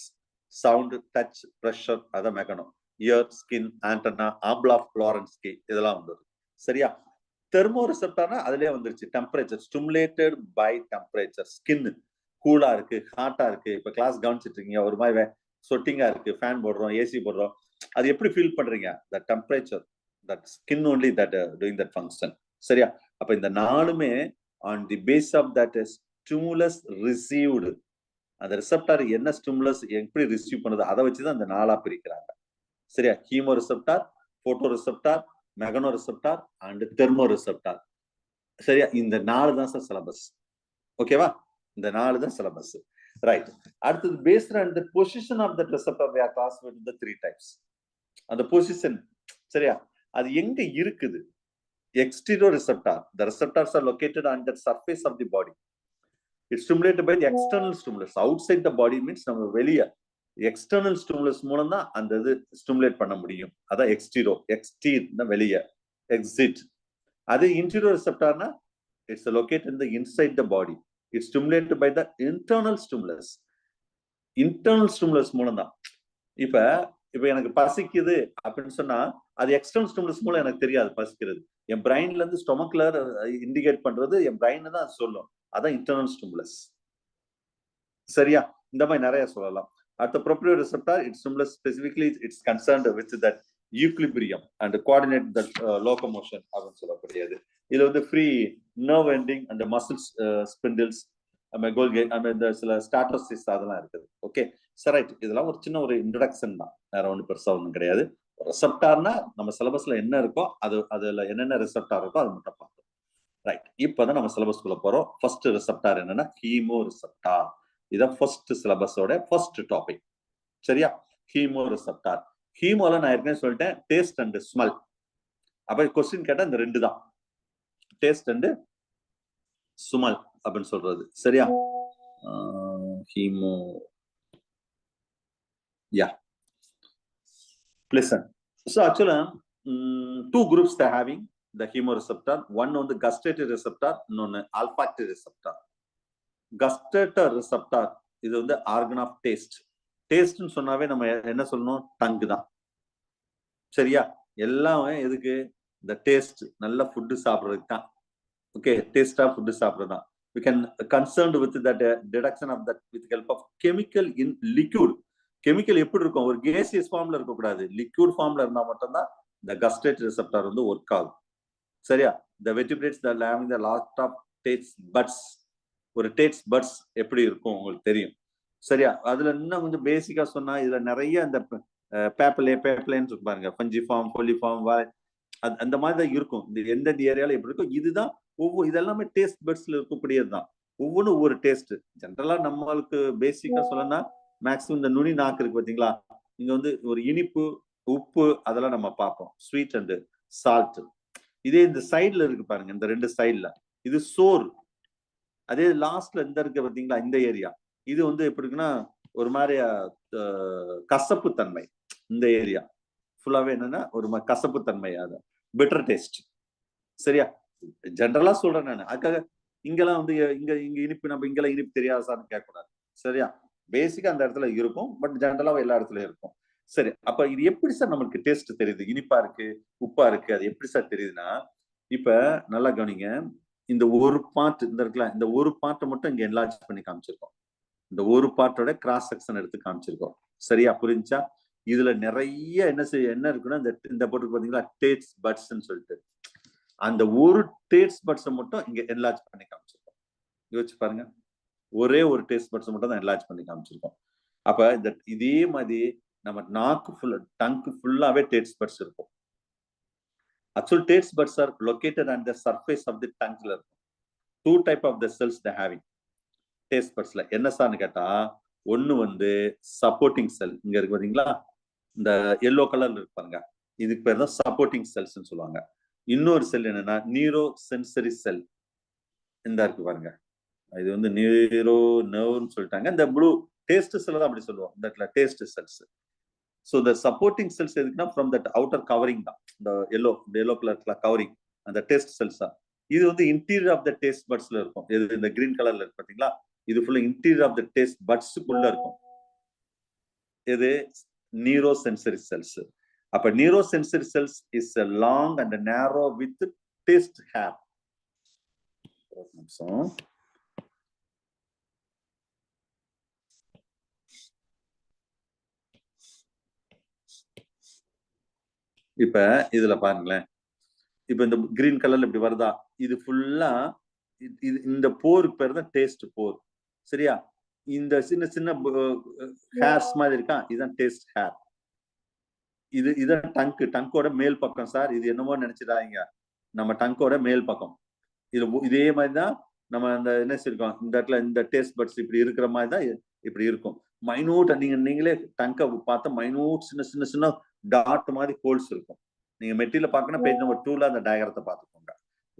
Speaker 1: sound, touch, pressure, அத mechano. Ear, skin, antenna, ampullae of Lorenzini இதெல்லாம் வந்தது. சரியா? தெர்மோ ரிசெப்டார்னா அதுலயே வந்துருச்சு. Temperature, stimulated by temperature. Skin கூலா இருக்கு, ஹாட்டா இருக்கு. இப்ப கிளாஸ் கவனிச்சிட்டு இருக்கீங்க, ஒரு மாதிரி சொட்டிங்கா இருக்கு, ஃபேன் போடுறோம், ஏசி போடுறோம். அது எப்படி ஃபீல் பண்றீங்க? The temperature, that skin only that doing that function. சரியா? அப்ப இந்த நாலுமே on the base of that stimulus received, அந்த ரிசெப்டார் என்ன ஸ்டிமுலஸ் எப்படி ரிசீவ் பண்ணுது அதை வச்சுதான் அந்த நாலா பிரிக்கிறாங்க. சரியா? Chemo receptor, photo receptor, mechano receptor and thermo receptor. சரியா? இந்த 4 தான் சார் சிலபஸ். ஓகேவா? இந்த 4 தான் சிலபஸ். ரைட். அடுத்தது based on the position of that receptor we are classified into 3 types. அந்த பொசிஷன், சரியா, அது எங்க இருக்குது? Exterior receptor. The receptors are located on the surface of the body. It's stimulated by the external stimulus. Outside the body means நம்ம வெளிய external stimulus மூலம் தான் அந்த இது ஸ்டிமுலேட் பண்ண முடியும். அதான் எக்ஸ்டீரோ. எக்ஸ்டீர் வெளிய, எக்ஸிட். அது இன்டீரியர் ரிசெப்டார்னா it's located in the inside the body. It's stimulated by the internal stimulus. Internal stimulus மூலம் தான். இப்ப எனக்கு பசிக்குது அப்படின்னு சொன்னா அது எக்ஸ்டர்னல் ஸ்டிமுலஸ் மூலம் எனக்கு தெரியாது பசிக்கிறது. என் பிரைன்ல இருந்து ஸ்டொமக்ல இண்டிகேட் பண்றது என் பிரைன் தான் சொல்லும். அதான் இன்டர்னல் ஸ்டிமுலஸ். சரியா? இந்த மாதிரி நிறைய சொல்லலாம். At the proprioceptor, its stimulus specifically, it's concerned with that equilibrium and coordinate that locomotion. அப்படின்னு சொல்லக்கூடியது. இதுல வந்து ஃப்ரீ நர்வ் எண்டிங் அந்த மசில்ஸ் ஸ்பிண்டில்ஸ், இந்த சில ஸ்டாட்டோசிஸ் அதெல்லாம் இருக்குது. Okay sir, right. இதெல்லாம் ஒரு சின்ன ஒரு இன்ட்ரடக்ஷன் தான், வேற ஒன்றும் பெருசா ஒன்றும் கிடையாது. ரிசெப்டார்னா நம்ம சிலபஸ்ல என்ன இருக்கோ அதுல என்னென்ன ரிசெப்டார் இருக்கோ அது மட்டும் பார்த்தோம். ரைட். இப்பதான் நம்ம சிலபஸ்குள்ள போறோம். ஃபர்ஸ்ட் ரிசெப்டார் என்னன்னா ஹீமோ ரிசெப்டார். இதான் ஃபர்ஸ்ட் சிலபஸோட ஃபர்ஸ்ட் டாபிக். சரியா? Chemo receptor. ஹீமோல நான் ஏற்கனவே சொல்லிட்டேன், டேஸ்ட் அண்ட் ஸ்மெல். அப்ப கொஸ்டின் கேட்டா இந்த 2 தான், டேஸ்ட் அண்ட் ஸ்மெல் அப்படின்னு சொல்றது. சரியா? Haemo, yeah, listen. So actually 2 groups they having the chemoreceptor. One on the gustatory receptor, இன்னொன்னு olfactory receptor. Gustatory receptor இது வந்து organ of taste. டேஸ்ட்னு சொன்னாவே நம்ம என்ன சொல்லணும்? டங்கு தான். சரியா? எல்லாமே எதுக்கு? இந்த டேஸ்ட், நல்ல ஃபுட்டு சாப்பிட்றதுக்கு தான். ஓகே, டேஸ்டா ஃபுட்டு சாப்பிட்றது தான். We can concerned with that deduction of that with help of chemical in liquid. Chemical எப்படி இருக்கும்? ஒரு கேசியஸ் ஃபார்ம்ல இருக்கக்கூடாது, லிக்விட் ஃபார்ம்ல இருந்தா மட்டும்தான் இந்த கஸ்டேட் ரிசெப்டார் வந்து ஒர்க் ஆகும். சரியா? the vertebrates that having the lot of taste buds. ஒரு டேஸ்ட் பட்ஸ் எப்படி இருக்கும் உங்களுக்கு தெரியும். சரியா? அதுல இன்னும் கொஞ்சம் பேசிக்கா சொன்னா இதுல நிறைய இந்த பேப்லேன்னு பாருங்க, பஞ்சி ஃபார்ம், பொலி ஃபார்ம், அந்த மாதிரி தான் இருக்கும். இந்த எந்தெந்த ஏரியால எப்படி இருக்கும் இதுதான் இதெல்லாமே டேஸ்ட் பட்ஸ்ல இருக்கக்கூடியது தான். ஒவ்வொன்றும் ஒவ்வொரு டேஸ்ட். ஜென்ரலா நம்மளுக்கு பேசிக்கா சொல்லணும்னா மேக்ஸிமம் இந்த நுனி நாக்கு இருக்கு பாத்தீங்களா, இங்க வந்து ஒரு இனிப்பு, உப்பு அதெல்லாம் நம்ம பார்ப்போம், ஸ்வீட் அண்ட் சால்ட். இதே இந்த சைட்ல இருக்கு பாருங்க, இந்த 2 சைட்ல இது சோர். அதே லாஸ்ட்ல இந்த இருக்கு பாத்தீங்களா, இந்த ஏரியா இது வந்து எப்படி இருக்குன்னா ஒரு மாதிரி கசப்பு தன்மை. இந்த ஏரியா ஃபுல்லாவே என்னன்னா ஒரு கசப்பு தன்மை, அது பெட்டர் டேஸ்ட். சரியா? ஜென்ரலா சொல்றேன் நான். அதுக்காக இங்கெல்லாம் வந்து இங்க இனிப்பு, நம்ம இங்கெல்லாம் இனிப்பு தெரியாதான்னு கேட்கக்கூடாது. சரியா? பேசிக்கா அந்த இடத்துல இருக்கும், பட் ஜென்ரலா எல்லா இடத்துலயும் இருக்கும். சரி, அப்ப இது எப்படி சார் நமக்கு டேஸ்ட் தெரியுது? இனிப்பா இருக்கு, உப்பா இருக்கு, அது எப்படி சார் தெரியுதுன்னா, இப்ப நல்லா கவனிங்க. இந்த ஒரு பார்ட் இந்த இருக்குல்ல, இந்த ஒரு பார்ட்டை மட்டும் இங்க என்லார்ஜ் பண்ணி காமிச்சிருக்கோம். இந்த ஒரு பார்ட்டோட கிராஸ் செக்ஷன் எடுத்து காமிச்சிருக்கோம். சரியா? புரிஞ்சா? இதுல நிறைய என்ன இருக்குன்னா, இந்த போட்டு பாத்தீங்களா டேஸ்ட் பட்ஸ்ன்னு சொல்லிட்டு, அந்த ஒரு டேஸ்ட் பட்ஸை மட்டும் இங்க என்லார்ஜ் பண்ணி காமிச்சிருக்கோம். யோசிச்சு பாருங்க, ஒரே ஒரு டேஸ்ட் பட்ஸ் மட்டும் தான் என்லார்ஜ் பண்ணி காமிச்சிருக்கோம். அப்ப இதே மாதிரி நம்ம நாக்கு ஃபுல்லா, டங்கு ஃபுல்லாவே டேஸ்ட் பட்ஸ் இருக்கும். Actual taste buds are located on the surface of the tongue. 2 type of the cells they having taste buds ல. என்ன சார்னு கேட்டா, ஒன்னு வந்து சப்போர்ட்டிங் செல், இங்க இருக்கு பாத்தீங்களா, இந்த yellow கலர்ல இருக்கு பாருங்க, இதுக்கு பேர் தான் சப்போர்ட்டிங் செல்ஸ்னு சொல்லுவாங்க. இன்னொரு செல் என்னன்னா நியூரோ சென்சரி செல், இந்த இருக்கு பாருங்க, இது வந்து நியூரோ நர்வ்னு சொல்லிட்டாங்க. இந்த ப்ளூ டேஸ்ட் செல் தான் அப்படி சொல்லுவோம், இந்த இடத்துல taste cells. So the supporting cells எதுக்குன்னா from that outer covering தான், the yellow color covering, அந்த taste cells தான். இது வந்து interior of the taste budsல இருக்கும். இது இந்த green colorல இருக்கு பாத்தீங்களா, இது ஃபுல்லா interior of the taste budsக்குள்ள இருக்கும். இது neurosensory cells. அப்ப neurosensory cells is a long and a narrow with taste hair. இப்ப இதுல பாருங்களேன், இப்ப இந்த கிரீன் கலர்ல இப்படி வருதா, இது ஃபுல்லா இந்த போருக்கு பேர் தான் டேஸ்ட் போர். சரியா? இந்த சின்ன சின்ன ஹேர்ஸ் மாதிரி இருக்கா, இதுதான் டேஸ்ட் ஹேர். இதான் டங்கோட மேல் பக்கம் சார். இது என்னமோ நினைச்சிடாதீங்க, நம்ம டங்கோட மேல் பக்கம். இது இதே மாதிரிதான் நம்ம அந்த என்ன சொல்லிருக்கோம், இந்த இடத்துல இந்த டேஸ்ட் பட்ஸ் இப்படி இருக்கிற மாதிரி தான் இப்படி இருக்கும். மைனூட், நீங்களே டங்கை பார்த்தா மைனூட் சின்ன சின்ன சின்ன டாட் மாதிரி ஹோல்ஸ் இருக்கும். நீங்க மெட்டீரியல் பார்க்கணும், பேஜ் நம்பர் 2ல அந்த டயக்ராத்தை பார்த்துக்கோங்க.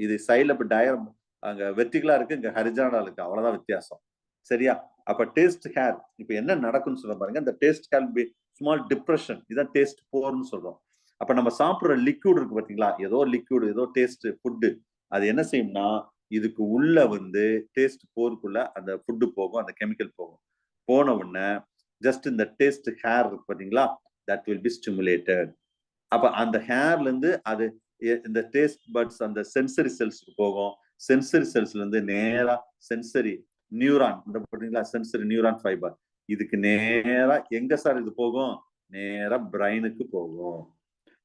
Speaker 1: இது சைட்ல இப்ப டயக்ராம் அங்க வெர்டிகலா இருக்கு, இங்க ஹரிசாண்டலா இருக்கு, அவ்வளவுதான் வித்தியாசம். சரியா? அப்ப டேஸ்ட் ஹேர் இப்ப என்ன நடக்கும்னு சொல்ல பாருங்க. இந்த taste hair be small depression, இதான் டேஸ்ட் போர்னு சொல்றோம். அப்ப நம்ம சாப்பிடுற லிக்விட் இருக்கு பாத்தீங்களா, ஏதோ லிக்விட், ஏதோ டேஸ்ட் ஃபுட்டு, அது என்ன செய்யும்னா இதுக்கு உள்ள வந்து டேஸ்ட் போருக்குள்ள அந்த ஃபுட்டு போகும், அந்த கெமிக்கல் போகும். போன உடனே ஜஸ்ட் இந்த டேஸ்ட் ஹேர் இருக்கு பாத்தீங்களா, that will be stimulated. அப்ப அந்த ஹேர்ல இருந்து அது இந்த டேஸ்ட் பட்ஸ் அந்த சென்சரி செல்ஸ்க்கு போகும். சென்சரி செல்ஸ்ல இருந்து நேரா சென்சரி நியூரான், இந்த பாத்தீங்களா சென்சரி நியூரான் ஃபைபர், இதுக்கு நேரா எங்க சார் இது போகும், நேரா பிரைனுக்கு போகும்.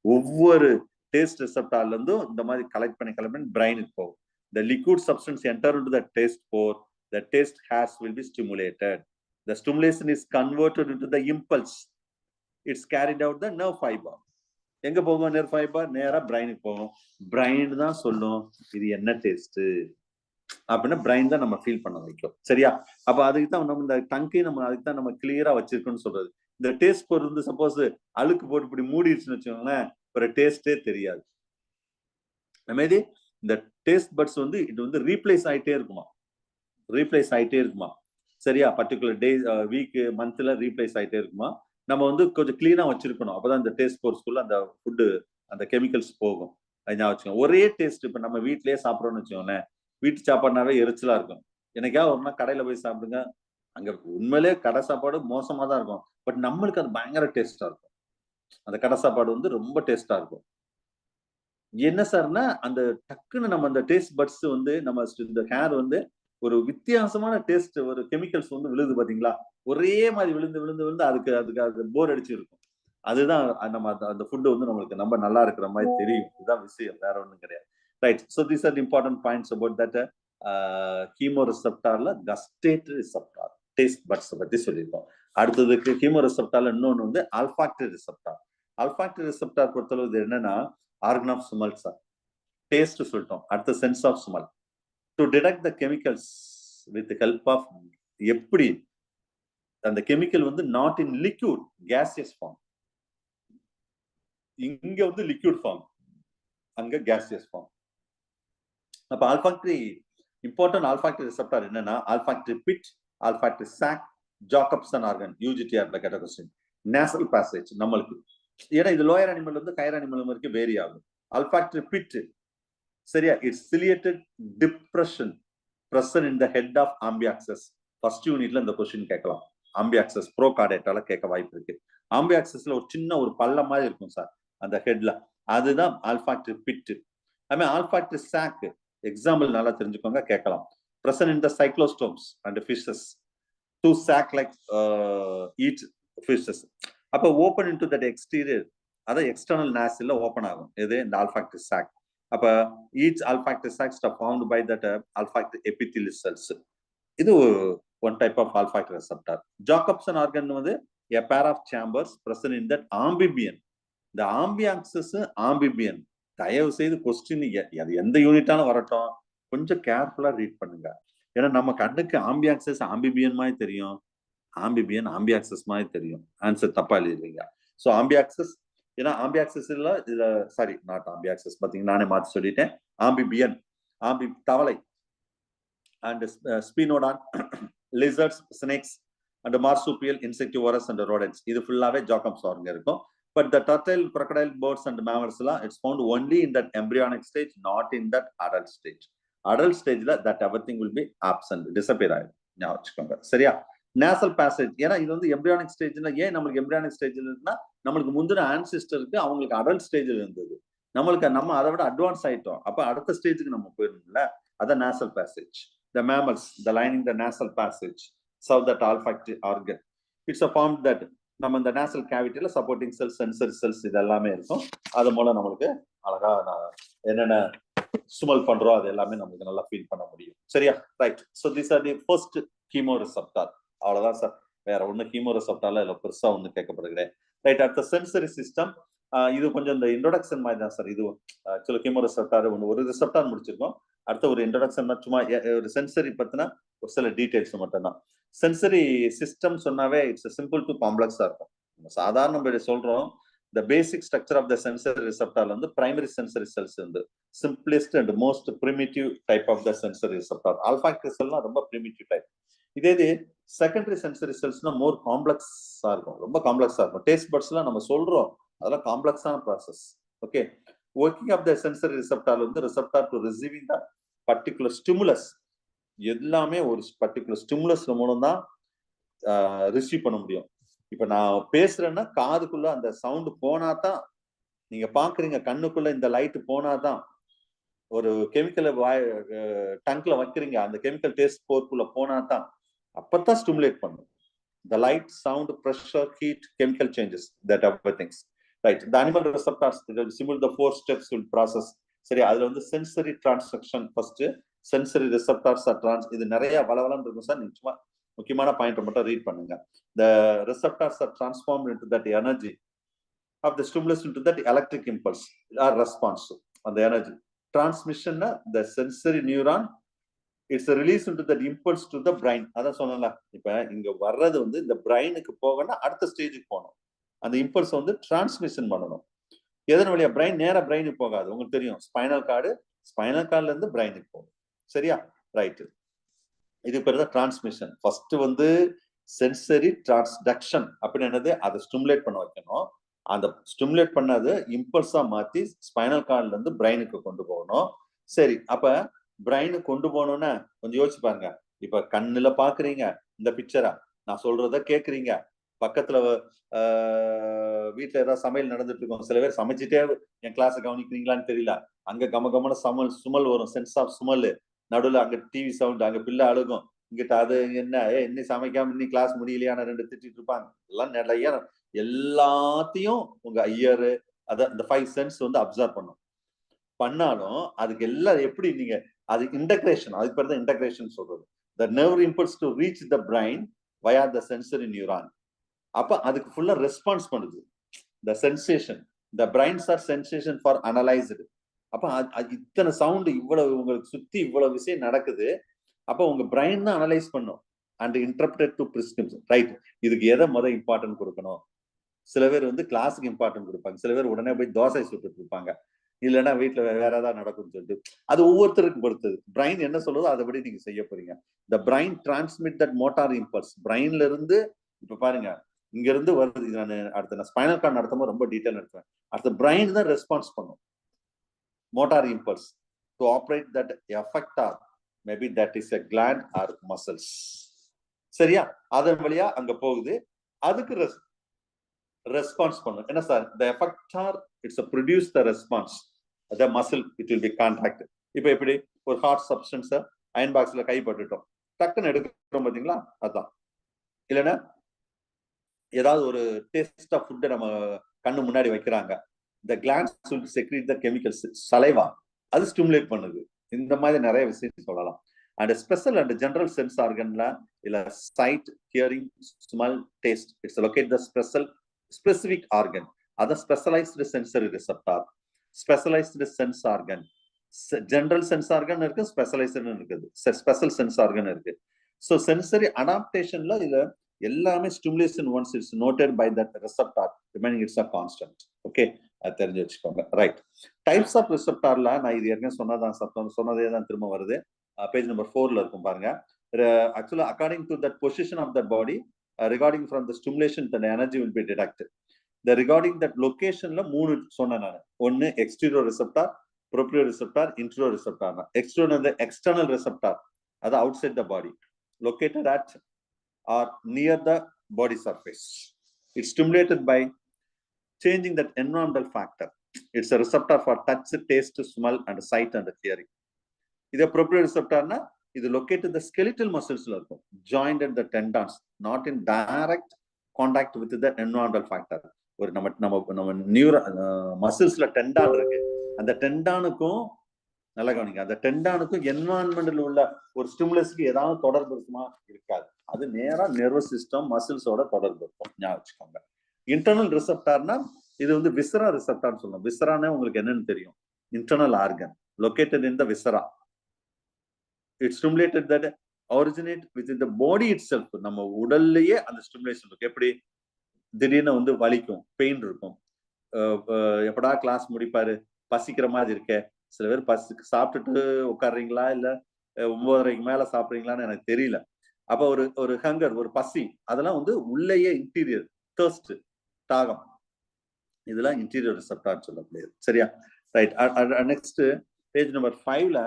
Speaker 1: ஒவ்வொரு டேஸ்ட் ரிசெப்டார்ல இருந்தும் இந்த மாதிரி கலெக்ட் பண்ணி பிரைனுக்கு போகும். The liquid substance enter into the taste pore, the taste hairs will be stimulated. The stimulation is converted into the impulse. It's carried out the nerve fiber. எங்க போகும் nerve fiber? நேரா பிரைனுக்கு போகும். Brain தான் சொல்லும் இது என்ன டேஸ்ட் அப்படின்னா, brain தான் நம்ம ஃபீல் பண்ண வைக்கும். சரியா? அப்ப அதுக்கு தான் நம்ம இந்த டங்கை நம்ம அதுக்கு தான் நம்ம கிளியரா வச்சிருக்கோம்னு சொல்றது. இந்த டேஸ்ட் போர் வந்து சப்போஸ் அழுக்கு போட்டு இப்படி மூடிடுச்சுன்னு வச்சுக்கோங்களேன், ஒரு டேஸ்டே தெரியாது. மாதிரி இந்த டேஸ்ட் பட்ஸ் வந்து இது வந்து ரீப்ளேஸ் ஆயிட்டே இருக்குமா, சரியா? பர்டிகுலர் டே, வீக், மந்த்ல ரீப்ளேஸ் ஆயிட்டே இருக்குமா. நம்ம வந்து கொஞ்சம் கிளீனா வச்சிருக்கணும், அப்பதான் இந்த டேஸ்ட் போர்ஸ்குள்ள அந்த ஃபுட்டு அந்த கெமிக்கல்ஸ் போகும். அது வச்சுக்கோங்க. ஒரே டேஸ்ட் இப்ப நம்ம வீட்லயே சாப்பிடறோம்னு வச்சுக்கோங்களேன், வீட்டு சாப்பாடுனாவே எரிச்சலா இருக்கும். எனக்காக ஒரு நாள் கடையில போய் சாப்பிடுங்க, அங்க உண்மையிலே கடை சாப்பாடு மோசமா தான் இருக்கும், பட் நம்மளுக்கு அது பயங்கர டேஸ்டா இருக்கும். அந்த கடை சாப்பாடு வந்து ரொம்ப டேஸ்டா இருக்கும். என்ன சார்னா அந்த டக்குன்னு நம்ம அந்த டேஸ்ட் பட்ஸ் வந்து நம்ம இந்த ஹேர் வந்து ஒரு வித்தியாசமான டேஸ்ட், ஒரு கெமிக்கல்ஸ் வந்து விழுது பாத்தீங்களா, ஒரே மாதிரி விழுந்து அதுக்கு போர் அடிச்சு இருக்கும். அதுதான் நம்ம அந்த ஃபுட் வந்து நம்மளுக்கு நம்ம நல்லா இருக்கிற மாதிரி தெரியும். இதுதான் விஷயம், வேற ஒண்ணும் கிடையாது. Right. So these are important points about that chemo ரிசெப்டார்ல கஸ்டேட்டரி ரிசெப்டார் டேஸ்ட் பட்ஸ் பத்தி சொல்லியிருக்கோம். அடுத்ததுக்கு கீமோ ரிசெப்டார்ல இன்னொன்னு வந்து ஆல்ஃபாக்டரி ரிசெப்டார். ஆல்ஃபாக்டரி ரிசெப்டார் பொறுத்தளவு என்னன்னா organ of smell sir. Taste சொல்லிட்டோம், அடுத்த sense of smell. To detect the chemicals with help of, எப்படி அந்த கெமிக்கல் வந்து not in liquid, gaseous form. இங்க வந்து லிக்விட் ஃபார்ம், அங்க கேசியஸ் ஃபார்ம். அப்ப ஆல்ஃபாக்டரி இம்பார்ட்டன்ட் ஆல்ஃபாக்டரி ரிசெப்டார் என்னன்னா olfactory pit, olfactory sac, Jacobson organ, யூஜிடிஆர்ல கேட்ட கொஸ்டின். நேசல் பாசேஜ் நம்மளுக்கு, ஏன்னா இது லோயர் அனிமல் வந்து ஹையர் அனிமல் வரைக்கும் வேரி ஆகும். ஆல்ஃபாக்டரி பிட், சரியா, it's ciliated depression present in the head of amphioxus. First யூனிட்ல இந்த கொஸ்டின் கேட்கலாம். ஆம்பியாக்சஸ் ப்ரோகார்டேட்டால கேட்க வாய்ப்பு இருக்கு. ஆம்பியாக்சஸ்ல ஒரு சின்ன ஒரு பள்ளம் மாதிரி இருக்கும் சார் அந்த ஹெட்ல, அதுதான் ஆல்ஃபாக்டரி பிட். அதுமாதிரி ஆல்ஃபாக்டரி சாக் எக்ஸாம்பிள் நல்லா தெரிஞ்சுக்கோங்க, கேட்கலாம். Present in the cyclostomes and fishes, two sac like eat fishes. அப்ப ஓபன் இன்டு தட் எக்ஸ்டீரியர், அதான் எக்ஸ்டர்னல் நாசில்ல ஓபன் ஆகும் இது இந்த ஆல்ஃபாக்டரி சாக். அப்ப each olfactory sacs are found by that olfactory epithelial cells. இது one type of olfactory receptor. Jacobson organ வந்து a pair of chambers present in that amphibian. இந்த amphioxus amphibian, தயவு செய்து கொஸ்டின் அது எந்த யூனிட்டாலும் வரட்டும், கொஞ்சம் கேர்ஃபுல்லா ரீட் பண்ணுங்க. ஏன்னா நம்ம கண்ணுக்கு ஆம்பியாக்சஸ் ஆம்பிபியன் மாதிரி தெரியும், ஆம்பிபியன் ஆம்பியாக்சஸ் மாதிரி தெரியும். ஆன்சர் தப்பா எழுதிருக்கீங்க. ஸோ ஆம்பியாக்சஸ், ஏன்னா ஆம்பியாக்சஸ் இதுல சாரி நாட் ஆம்பியாக்சஸ், பாத்தீங்கன்னா நானே மாத்தி சொல்லிட்டேன். ஆம்பிபியன், தவளை, and sphenodon, lizards, snakes, and marsupial, insectivorous and rodents. இது ஃபுல்லாவே ஜாக்கப்ஸ் ஆர்கன் இருக்கும். But the turtle, crocodile, birds and mammals it's found only in that embryonic stage, not in that adult stage. Adult stage that everything will be absent, disappear ஆயிடும். ஞாபகம் வச்சுக்கோங்க. சரியா? nasal passage, ஏன்னா இது வந்து embryonic stageல ஏன் நமக்கு embryonic stageல இருக்குன்னா நம்மளுக்கு முந்தின ancestorக்கு அவங்களுக்கு adult stageல இருந்தது. நம்ம அதை விட அட்வான்ஸ் ஆயிட்டோம். அப்ப அடுத்த ஸ்டேஜுக்கு நம்ம போயிடணும்ல. அதான் nasal passage. The mammals, the lining the nasal passage, serve that olfactory organ. It's a form that நம்ம இந்த nasal cavityல supporting cells, sensory cells இது எல்லாமே இருக்கும். அது மூலம் நம்மளுக்கு அழகா என்னென்ன ஸ்மெல் பண்றோம் அது எல்லாமே நமக்கு நல்லா ஃபீல் பண்ண முடியும். சரியா? Right. So this are the first chemoreceptor. அவ்வளவுதான் சார். வேற ஒன்றும் ஹீமோரிசெப்டார்ல இல்லை பெருசா ஒன்றும் கேட்கப்படுகிறேன். ரைட். அடுத்த சென்சரி சிஸ்டம். இது கொஞ்சம் இந்த இன்ட்ரோடக்ஷன் மாதிரி தான் சார். இது ஆக்சுவலி ஹீமோரிசெப்டார் ஒரு ரிசெப்டார் முடிச்சிருக்கோம். அடுத்த ஒரு இன்ட்ரோடக்ஷன் சும்மா ஒரு சென்சரி பத்தின ஒரு சில டீடைல்ஸ் மட்டும்தான். சென்சரி சிஸ்டம் சொன்னாவே இட்ஸ் சிம்பிள் டு காம்ப்ளெக்ஸா இருக்கும். சாதாரண நம்ம சொல்றோம் the basic structure of the sensory receptor வந்து primary sensory cells வந்து simplest and most primitive type of the sensory receptor. Olfactory cell ரொம்ப primitive type. இதே secondary sensory cells more complex-ஆ இருக்கும். ரொம்ப காம்ப்ளெக்ஸா இருக்கும். taste buds-லாம் நம்ம சொல்றோம் அதெல்லாம் காம்ப்ளெக்ஸான process. okay, working of the sensory receptor வந்து receptor to receiving the particular stimulus. எல்லாமே ஒரு particular stimulus மூலம் தான் ரிசீவ் பண்ண முடியும். இப்ப நான் பேசுறேன்னா காதுக்குள்ள அந்த சவுண்ட் போனாதான் நீங்க பாக்குறீங்க. கண்ணுக்குள்ள இந்த லைட் போனாதான் ஒரு கெமிக்கலை டங்க்ல வைக்கிறீங்க. அந்த கெமிக்கல் டேஸ்ட் போர்க்குள்ள போனாதான் அப்பதான் ஸ்டிமுலேட் பண்ணும். The light, sound, pressure, heat, chemical changes, that everything. Right. The animal receptors, similar the 4 steps will process. சரி, அதுல வந்து sensory transduction first, sensory receptors are இது நிறைய வளவலன்னு இருக்கும் சார். நிச்சயமா முக்கியமான பாயிண்ட் மட்டும் ரீட் பண்ணுங்க. The receptors are transformed into that energy of the stimulus into that electric impulse or response on the energy transmission. The sensory neuron it's released into that impulse to the brain. அதான் சொன்னல, இப்ப இங்க வர்றது வந்து இந்த பிரைனுக்கு போகணும்னா அடுத்த ஸ்டேஜுக்கு போகணும். அந்த இம்பல்ஸ் வந்து டிரான்ஸ்மிஷன் பண்ணணும். எதன் வழியா? பிரைன் நேரா பிரைனுக்கு போகாது. உங்களுக்கு தெரியும், ஸ்பைனல் கார்டுல இருந்து பிரைனுக்கு போகும். சரியா? ரைட். இது பேர் தான் டிரான்ஸ்மிஷன். ஃபர்ஸ்ட் வந்து சென்சரி டிரான்ஸ்டக்ஷன் அப்படின்னு என்னது, அதை ஸ்டிமுலேட் பண்ண வைக்கணும். அந்த ஸ்டிமுலேட் பண்ணது இம்பல்ஸா மாத்தி ஸ்பைனல் கார்ட்ல இருந்து பிரைனுக்கு கொண்டு போகணும். சரி, அப்ப பிரைனுக்கு கொண்டு போகணும்னா கொஞ்சம் யோசிச்சு பாருங்க. இப்ப கண்ணுல பாக்குறீங்க இந்த பிக்சரா, நான் சொல்றத கேக்குறீங்க. பக்கத்துல வீட்டுல ஏதாவது சமையல் நடந்துட்டு இருக்கோம். சில பேர் சமைச்சிட்டே என் கிளாஸ் கவனிக்கிறீங்களான்னு தெரியல. அங்க கமகமான சுமல் வரும், சென்ஸ் ஆஃப் சுமல். நடுவில் அங்க டிவி சவுண்ட், அங்க பிள்ளை அழுகும். இங்கிட்ட அது என்ன இன்னும் சமைக்காம இன்னும் கிளாஸ் முடியலையான 2 திட்டிட்டு இருப்பாங்க. எல்லாம் நிறைய எல்லாத்தையும் உங்க ஐயரு அந்த 5 சென்ஸ் வந்து அப்சர்வ் பண்ணாலும் அதுக்கு எல்லாம் எப்படி நீங்க அது இன்டகிரேஷன், அதுக்கு பேர் தான் இன்டகிரேஷன் சொல்றது. The nerve impulse to reach the brain via the sensory neuron. அப்ப அதுக்கு ஃபுல்லா ரெஸ்பான்ஸ் பண்ணுது. The sensation, the brains are sensation for analyzed. அப்ப இத்தனை சவுண்ட் இவ்வளவு உங்களுக்கு சுத்தி இவ்வளவு விஷயம் நடக்குது. அப்ப உங்க பிரைன் தான் அனலைஸ் பண்ணும் and interpret to prescription. Right. இதுக்கு எதை இம்பார்ட்டன்ட் கொடுக்கணும்? சில பேர் வந்து கிளாஸுக்கு இம்பார்ட்டன்ட் கொடுப்பாங்க. சில பேர் உடனே போய் தோசை சுட்டுட்டு இருப்பாங்க. இல்லைன்னா வீட்டுல வேற ஏதாவது நடக்கும்னு சொல்லிட்டு. அது ஒவ்வொருத்தருக்கு பொறுத்தது. பிரைன் என்ன சொல்லுதோ அதைபடி நீங்க செய்ய போறீங்க. The brain transmit that motor impulse. பிரைன்ல இருந்து இப்ப பாருங்க, இங்க இருந்து வருது. நான் அடுத்த ஸ்பைனல் கார்டு நடத்தும்போது ரொம்ப டீட்டெயில் நடத்துவேன். அடுத்த பிரைன் தான் ரெஸ்பான்ஸ் பண்ணும். Motor impulse to operate that effector maybe that is a gland or muscles. சரியா? அதன் வழியா அங்க போகுது. அதுக்கு ரெஸ்பான்ஸ் பண்ணும். என்ன sir? the effector it's a produce the response. the muscle it will be contract. இப்போ எப்படி ஒரு ஹாட் சப்ஸ்டன்ஸ் அயன் பாக்ஸ்ல கை பட்டுட்டோம், டக்குன்னு எடுக்கிறோம் பாத்தீங்களா? அதான். இல்லைன்னா ஏதாவது ஒரு டேஸ்ட் ஆஃப் ஃபுட்டை நம்ம கண்ணு முன்னாடி வைக்கிறாங்க. the glands will secrete the chemicals, saliva, அது ஸ்டிமுலேட் பண்ணுது. இந்த மாதிரி நிறைய விஷயம் சொல்லலாம். And special and general sense ஆர்கன்ல இல்ல sight, hearing, smell, taste it's locate the specific organ. அத specialised sensory receptor, specialised sense organ. General sense organ இருக்கு, ஸ்பெஷலைஸ்டு இருக்குது, ஸ்பெஷல் சென்ஸ் ஆர்கன் இருக்கு. ஸோ சென்சரி அடாப்டேஷன்ல இதுல எல்லாமே stimulation once it's noted by that receptor remaining it's a constant. Okay, அது தெரிஞ்சு வச்சுக்கோங்க. ரைட். டைப்ஸ் ஆஃப் ரிசெப்டார்ல நான் இது ஏற்கனவே சொன்னதே தான் திரும்ப வருது. பேஜ் நம்பர் 4ல இருக்கும் பாருங்க. ஆக்சுவலா according to that position of that body regarding from the stimulation the energy will be detected. The regarding that location la மூணு சொன்னேன் நான். ஒன்னு exterior receptor, proprioceptor, interoceptor. Exterior the external receptor, அது outside the body, located at or near the body surface. It's stimulated by changing that environmental factor. It's a receptor for touch, taste, smell and sight and hearing. இது proprioceptor na இது located the skeletal muscles la இருக்கும், joined at the tendons, not in direct contact with the environmental factor. ஒரு நம்ம neuro மசில்ஸ்ல டெண்டான் இருக்கு, அந்த டெண்டானுக்கும் நல்லா கவனிங்க, அந்த டெண்டானுக்கும் என்வாரன்மெண்ட்ல உள்ள ஒரு ஸ்டிமுலஸ்க்கு ஏதாவது தொடர்பு இருக்குமா? இருக்காது. அது நேரா நர்வஸ் சிஸ்டம் மசில்ஸோட தொடர்பு இருக்கும், ஞாபகம் வச்சுக்கோங்க. இன்டர்னல் ரிசெப்டார்னா இது வந்து விசரா ரிசெப்டார்னு சொல்லணும். விசரானே உங்களுக்கு என்னன்னு தெரியும், internal organ located in the viscera. It stimulated that originate within the body itself. நம்ம உடல்லையே அந்த ஸ்டிமுலேஷன் இருக்கு. எப்படி திடீர்னு வந்து வலிக்கும், பெயின் இருக்கும், எப்படா கிளாஸ் முடிப்பாரு, பசிக்கிற மாதிரி இருக்க. சில பேர் சாப்பிட்டுட்டு உட்காடுறீங்களா இல்ல 9:30 மேல சாப்பிடுறீங்களான்னு எனக்கு தெரியல. அப்ப ஒரு ஹங்கர், ஒரு பசி, அதெல்லாம் வந்து உள்ளேயே இன்டீரியர் தர்ஸ்ட், தாகம், இதெல்லாம் இன்டீரியர் ரிசெப்டார் சொல்லக்கூடியது. சரியா? ரைட். நெக்ஸ்ட் பேஜ் நம்பர் 5ல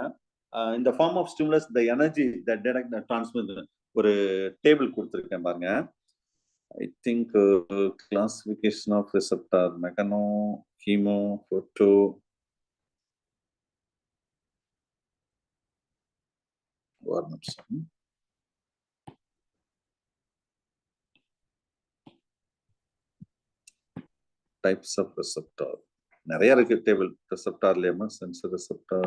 Speaker 1: இந்த form of stimulus the energy the direct transmit ஒரு டேபிள் கொடுத்துருக்கேன் பாருங்க. I think classification of receptor, mechano, chemo, photo. One second. Types of receptor. நிறைய இருக்கு டேபிள். receptorலயுமா sensor receptor.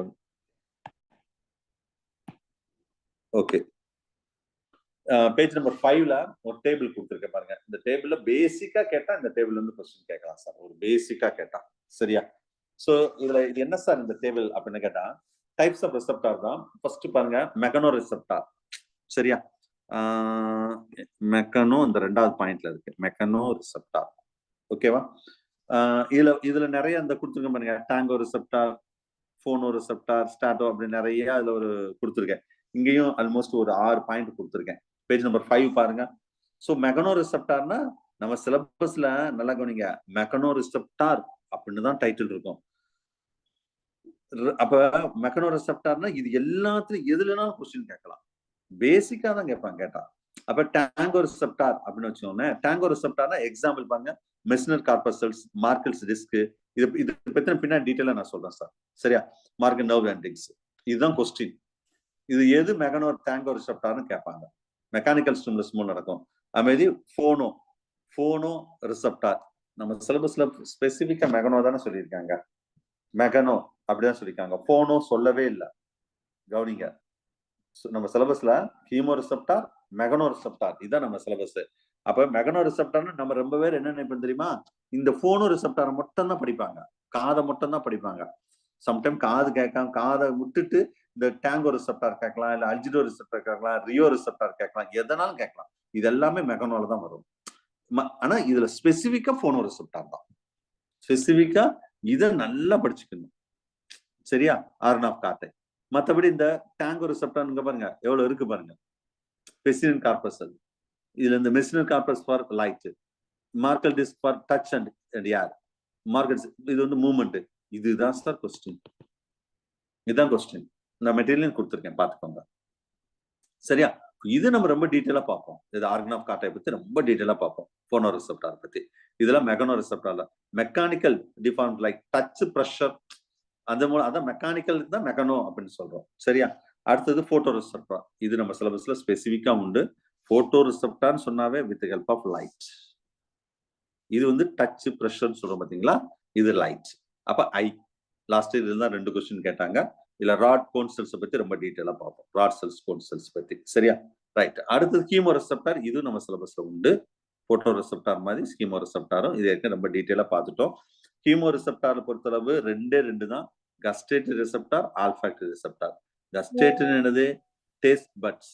Speaker 1: Okay. Page number 5ல ஒரு டேபிள் கொடுத்துருக்கேன் பாருங்க. இந்த டேபிள்ல பேசிக்கா கேட்டா இந்த டேபிள் வந்து கொஸ்டின் கேட்கலாம் சார், ஒரு பேசிக்கா கேட்டா. சரியா? சோ இதுல இது என்ன சார் இந்த டேபிள் அப்படின்னு கேட்டா டைப்ஸ் ஆஃப் ரிசெப்டார் தான். ஃபர்ஸ்ட் பாருங்க மெக்கனோ ரிசெப்டார். சரியா? மெக்கனோ இந்த 2வது பாயிண்ட்ல இருக்கு, மெக்கனோ ரிசெப்டார். ஓகேவா? இதுல நிறைய இந்த கொடுத்துருக்கேன் பாருங்க, டாங்கோ ரிசெப்டார், போனோ ரிசெப்டார், ஸ்டாட்டோ, அப்படி நிறைய அதுல ஒரு கொடுத்துருக்கேன். இங்கேயும் ஆல்மோஸ்ட் ஒரு 6 பாயிண்ட் கொடுத்துருக்கேன். பேஜ் நம்பர் 5 பாருங்க. சோ மெக்கனோ ரிசெப்டார்னா நம்ம சிலபஸ்ல நல்லா கவனிங்க, மெக்கனோ ரிசெப்டார் அப்படின்னு தான் டைட்டில் இருக்கும். அப்ப மெக்கனோ ரிசெப்டார்னா இது எல்லாத்துலயும் எதுலனாலும் கொஸ்டின் கேட்கலாம், பேசிக்கா தான் கேட்பாங்க கேட்டா. அப்ப டாங்கோ ரிசெப்டார் அப்படின்னு வச்சுக்கோங்க. டாங்கோ ரிசெப்டார்னா எக்ஸாம்பிள் பாருங்க, மெஸ்னர் கார்பசல்ஸ், மார்க்கல்ஸ் டிஸ்க். இது பத்தின பின்னாடி டீட்டெயிலா நான் சொல்றேன் சார். சரியா? மார்க்கல் நர்வ் எண்டிங்ஸ், இதுதான் கொஸ்டின். இது எது மெக்கனோ டாங்கோ ரிசெப்டார்னு கேட்பாங்க. மெக்கானிக்கல் ஸ்டிமுலஸ் மூலம் நடக்கும். அதுமாதிரி போனோ ரிசெப்டார் நம்ம சிலபஸ்ல ஸ்பெசிபிக்கா மெக்கனோ தானே சொல்லியிருக்காங்க, மெக்கனோ அப்படிதான் சொல்லியிருக்காங்க, போனோ சொல்லவே இல்லை. கவனிங்க, நம்ம சிலபஸ்ல ஹீமோ ரிசெப்டார், மெக்கனோ ரிசெப்டார், இதுதான் நம்ம சிலபஸ். அப்ப மெக்கனோ ரிசெப்டார்னு நம்ம ரொம்ப பேர் என்ன நினைப்போம் தெரியுமா, இந்த போனோ ரிசெப்டாரை மட்டும் தான் படிப்பாங்க, காதை மட்டும் தான் படிப்பாங்க. சம்டைம் காது கேட்காம காதை விட்டுட்டு இந்த டாங்கோ ரிசெப்டார் கேட்கலாம், இல்ல அல்ஜிடோ ரிசெப்டார் கேட்கலாம், ரியோ ரிசெப்டார் கேட்கலாம், எதனாலும் கேட்கலாம். இது எல்லாமே மெக்கனோல தான் வரும். ஆனா இதுல ஸ்பெசிபிக்கா போனோ ரிசெப்டார் தான். ஸ்பெசிபிக்கா இதை நல்லா படிச்சுக்கணும். சரியா? ஆர்ன் ஆஃப் கார்டை. மற்றபடி இந்த டாங்கோ ரிசெப்டார் பாருங்க எவ்வளவு இருக்கு பாருங்க. பெசிலின் கார்பஸல், இதுல இந்த மெசிலின் corpus for light, Merkel disc for touch and air, Merkel இது வந்து மூவ்மெண்ட். இதுதான் சார் கொஸ்டின், இதுதான் கொஸ்டின். இந்த மெட்டீரியல் கொடுத்துருக்கேன், பாத்துக்கோங்க. சரியா? இது நம்ம ரொம்ப டீட்டெயிலா பார்ப்போம். இது ஆர்கன் ஆஃப் கார்டை பத்தி ரொம்ப டீட்டெயிலா பார்ப்போம். போனோ ரிசெப்டார் பத்தி. இதெல்லாம் மெக்கனோ ரிசெப்டார்ல mechanical deform like touch, pressure, அந்த மூலம் அதான் மெக்கானிக்கல் தான் மெக்கனோ அப்படின்னு சொல்றோம். சரியா? அடுத்தது போட்டோ ரிசெப்டார். இது நம்ம சிலபஸ்ல ஸ்பெசிபிக்கா உண்டு. போட்டோ ரிசெப்டார்னு சொன்னாவே வித் ஹெல்ப் ஆஃப் லைட். இது வந்து டச், பிரஷர் சொல்றோம் பாத்தீங்களா, இது லைட். அப்ப ஐ லாஸ்ட் இதுல தான் 2 கொஸ்டின் கேட்டாங்க. இல்ல ராட் கோன் செல்ஸ் பத்தி ரொம்ப டீட்டெயிலா பார்ப்போம், ராட் செல்ஸ், கோன் செல்ஸ் பத்தி. சரியா? ரைட். அடுத்தது ஹீமோ ரிசெப்டார். இது நம்ம சிலபஸ்ல உண்டு. போட்டோ ரிசெப்டார் மாதிரி ஹீமோ ரிசெப்டாரும் இது ஏற்கனவே ரொம்ப டீட்டெயிலா பார்த்துட்டோம். ஹீமோ ரிசெப்டார் பொறுத்தளவு 2 தான், gustatory receptor, olfactory receptor. Gustatory என்னது? Taste buds.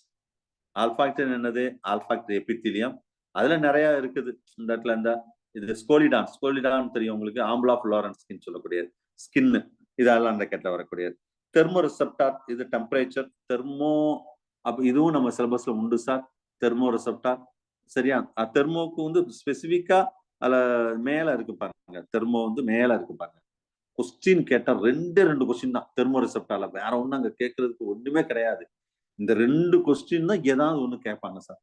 Speaker 1: ஆல்ஃபாக்டரி என்னது? Olfactory epithelium. அதுல நிறைய இருக்குது. இந்த இடத்துல இந்த இது ஸ்கோலிடான் தெரியும் உங்களுக்கு, ஆம்புலா ஃப்ளோரன்ஸ் ஸ்கின் சொல்லக்கூடியது, ஸ்கின். இதெல்லாம் அந்த கேட்ட வரக்கூடியது. தெர்மோ ரிசெப்டார், இது டெம்பரேச்சர், தெர்மோ. அப்ப இதுவும் நம்ம சிலபஸ்ல உண்டு சார், தெர்மோ ரிசெப்டார். சரியா? தெர்மோக்கு வந்து ஸ்பெசிஃபிக்கா அதுல மேல இருக்கு பாருங்க. தெர்மோ வந்து மேல இருக்கு பாருங்க. கொஸ்டின் கேட்டா 2 கொஸ்டின் தான் தெர்மோ ரிசெப்டார்ல. வேற ஒண்ணும் அங்க கேட்கறதுக்கு ஒண்ணுமே கிடையாது. இந்த 2 கொஸ்டின் தான் ஏதாவது ஒண்ணு கேட்பாங்க சார்.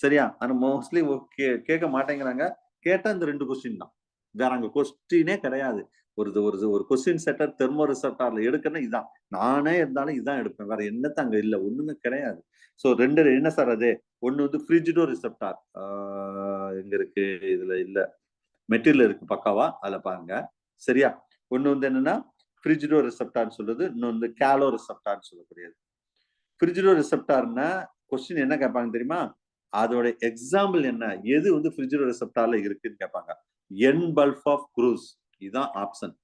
Speaker 1: சரியா? ஆனா மோஸ்ட்லி கேட்க மாட்டேங்கிறாங்க. கேட்டா இந்த 2 கொஸ்டின் தான். வேற அங்க கொஸ்டினே கிடையாது. ஒரு கொஸ்டின் செட்டர் தெர்மோ ரிசெப்டார்ல எடுக்கணும் இதான். நானே இருந்தாலும் இதான் எடுப்பேன். வேற என்னத்த அங்க இல்ல. ஒண்ணுமே கிடையாது. சோ 2 என்ன சார் அது? ஒண்ணு வந்து ஃப்ரிஜிடோ ரிசெப்டார். எங்க இருக்கு? இதுல இல்ல. மெட்டீரியல் இருக்கு பக்காவா. அதுல பாருங்க. சரியா? ஒண்ணு வந்து என்னன்னா, ஃப்ரிஜிடோ ரிசெப்டார்ன்னு சொல்றது. இன்னொன்னு வந்து காலோ ரிசெப்டார்ன்னு சொல்லக்கூடியது. ஃப்ரிஜிடோ ரிசெப்டார்னா கொஸ்டின் என்ன கேட்பாங்க தெரியுமா? அதோட எக்ஸாம்பிள் என்ன? எது வந்து ஃப்ரிஜிடோ ரிசெப்டார்ல இருக்குன்னு கேட்பாங்க. என் பல்ப் ஆஃப் குரூஸ். இதான் ஆப்ஷன்.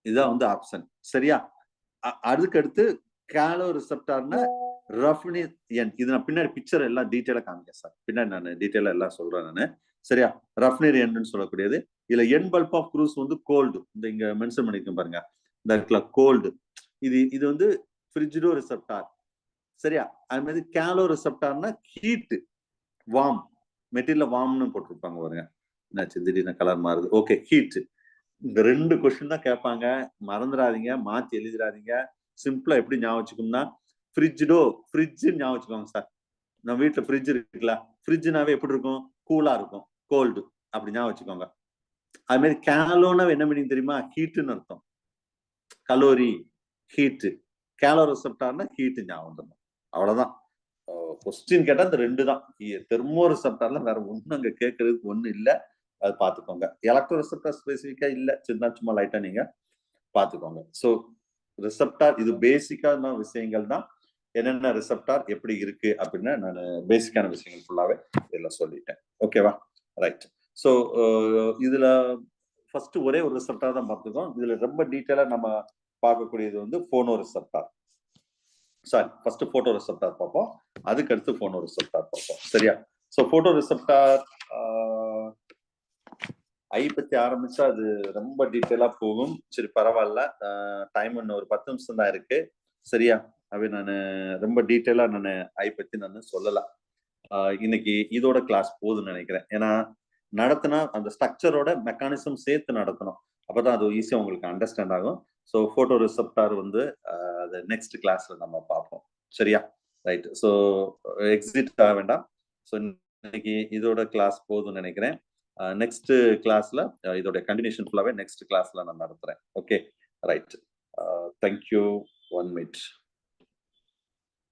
Speaker 1: இதான் வந்து ஆப்ஷன். சரியா? அதுக்கு அடுத்து காலோ ரிசெப்டார்னா ரஃப்னிஸ் என். இது நான் பின்னாடி பிக்சர் எல்லாம் டீடைலா காமிக்கிறேன் சார். பின்னாடி நான் டீடைலா எல்லாம் சொல்றேன் நானு. சரியா? ரஃப்னிர் எண்ட்னு சொல்லக்கூடியது. இதுல என் பல்ப் ஆஃப் குரூஸ் வந்து கோல்டு. இந்த இங்க மென்ஷன் பண்ணிருக்கேன் பாருங்க. இந்த இடத்துல கோல்டு. இது வந்து ஃப்ரிஜிடோ ரிசெப்டார். சரியா? அது மாதிரி காலோ ரிசெப்டார்னா ஹீட், வார்ம். மெட்டீரியல் வார்ம்னு போட்டிருப்பாங்க பாருங்க. என்னாச்சு திடீர்னு கலர் மாறுது. Okay, heat. இந்த 2 கொஸ்டின் தான் கேட்பாங்க. மறந்துடாதீங்க, மாத்தி எழுதிடாதீங்க. சிம்பிளா எப்படி ஞாபகம் வச்சுக்கணும்னா, ஃப்ரிட்ஜ்டோ, ஃப்ரிட்ஜ் ஞாபகம் வச்சுக்கோங்க சார். நம்ம வீட்டுல ஃப்ரிட்ஜ் இருக்குல்ல, ஃப்ரிட்ஜ்னாவே எப்படி இருக்கும்? கூலா இருக்கும். கோல்டு. அப்படி ஞாபகம் வச்சுக்கோங்க. அது மாதிரி கேலோனா என்ன மீனிங் தெரியுமா? ஹீட்னு அர்த்தம். Calorie, heat. கேலோ ரிசெப்டார்னா ஹீட் ஞாபகம் வந்துடும். அவ்வளவுதான். கொஸ்டின் கேட்டா இந்த 2 தான். தெர்மோ ரிசெப்டார்ல வேற ஒண்ணும் அங்க கேட்கறதுக்கு ஒண்ணு இல்ல. அது பாத்துக்கோங்க. எலக்ட்ரோ ரிசெப்டார் ஸ்பெசிஃபிக்கா இல்ல. சும்மா லைட்டா நீங்க பாத்துக்கோங்க. சோ ரிசெப்டார் இது பேசிக்கான விஷயங்கள் தான். என்னென்ன ரிசெப்டார் எப்படி இருக்கு அப்படின்னு நான் பேசிக்கான விஷயங்கள் ஃபுல்லாவே இதுல சொல்லிட்டேன். ஓகேவா? ரைட். சோ இதுல ஃபர்ஸ்ட் ஒரே ஒரு ரிசெப்டார் தான் பார்த்துக்கோம். இதுல ரொம்ப டீடைலா நம்ம பார்க்கக்கூடியது வந்து போனோ receptor. Sorry, first photo receptor பார்ப்போம். அதுக்கு அடுத்து போனோ ரிசெப்டார் பார்ப்போம். சரியா? சோ போட்டோ ரிசெப்டார் ஐ பத்தி ஆரம்பிச்சா அது ரொம்ப டீட்டெயிலா போகும். சரி, பரவாயில்ல. டைம் இன்னும் ஒரு 10 நிமிஷம் தான் இருக்கு. சரியா? அவை நான் ரொம்ப டீட்டெயிலா நான் ஐ பத்தி நான் சொல்லல. இன்னைக்கு இதோட கிளாஸ் போதும்னு நினைக்கிறேன். ஏன்னா நடத்தினா அந்த ஸ்ட்ரக்சரோட மெக்கானிசம் சேர்த்து நடத்தணும். அப்பதான் அது ஈஸியா உங்களுக்கு அண்டர்ஸ்டாண்ட் ஆகும். ஸோ போட்டோ ரிசெப்டார் வந்து அது நெக்ஸ்ட் கிளாஸ்ல நம்ம பார்ப்போம். சரியா? ரைட். ஸோ எக்ஸிட் ஆக வேண்டாம். ஸோ இன்னைக்கு இதோட கிளாஸ் போதும்னு நினைக்கிறேன். நெக்ஸ்ட் கிளாஸ்ல இதோட கண்டினியூஷன் ஃபுல்லாவே நெக்ஸ்ட் கிளாஸ்ல நான் நடத்துறேன். Okay, right. தேங்க்யூ. 1 minute.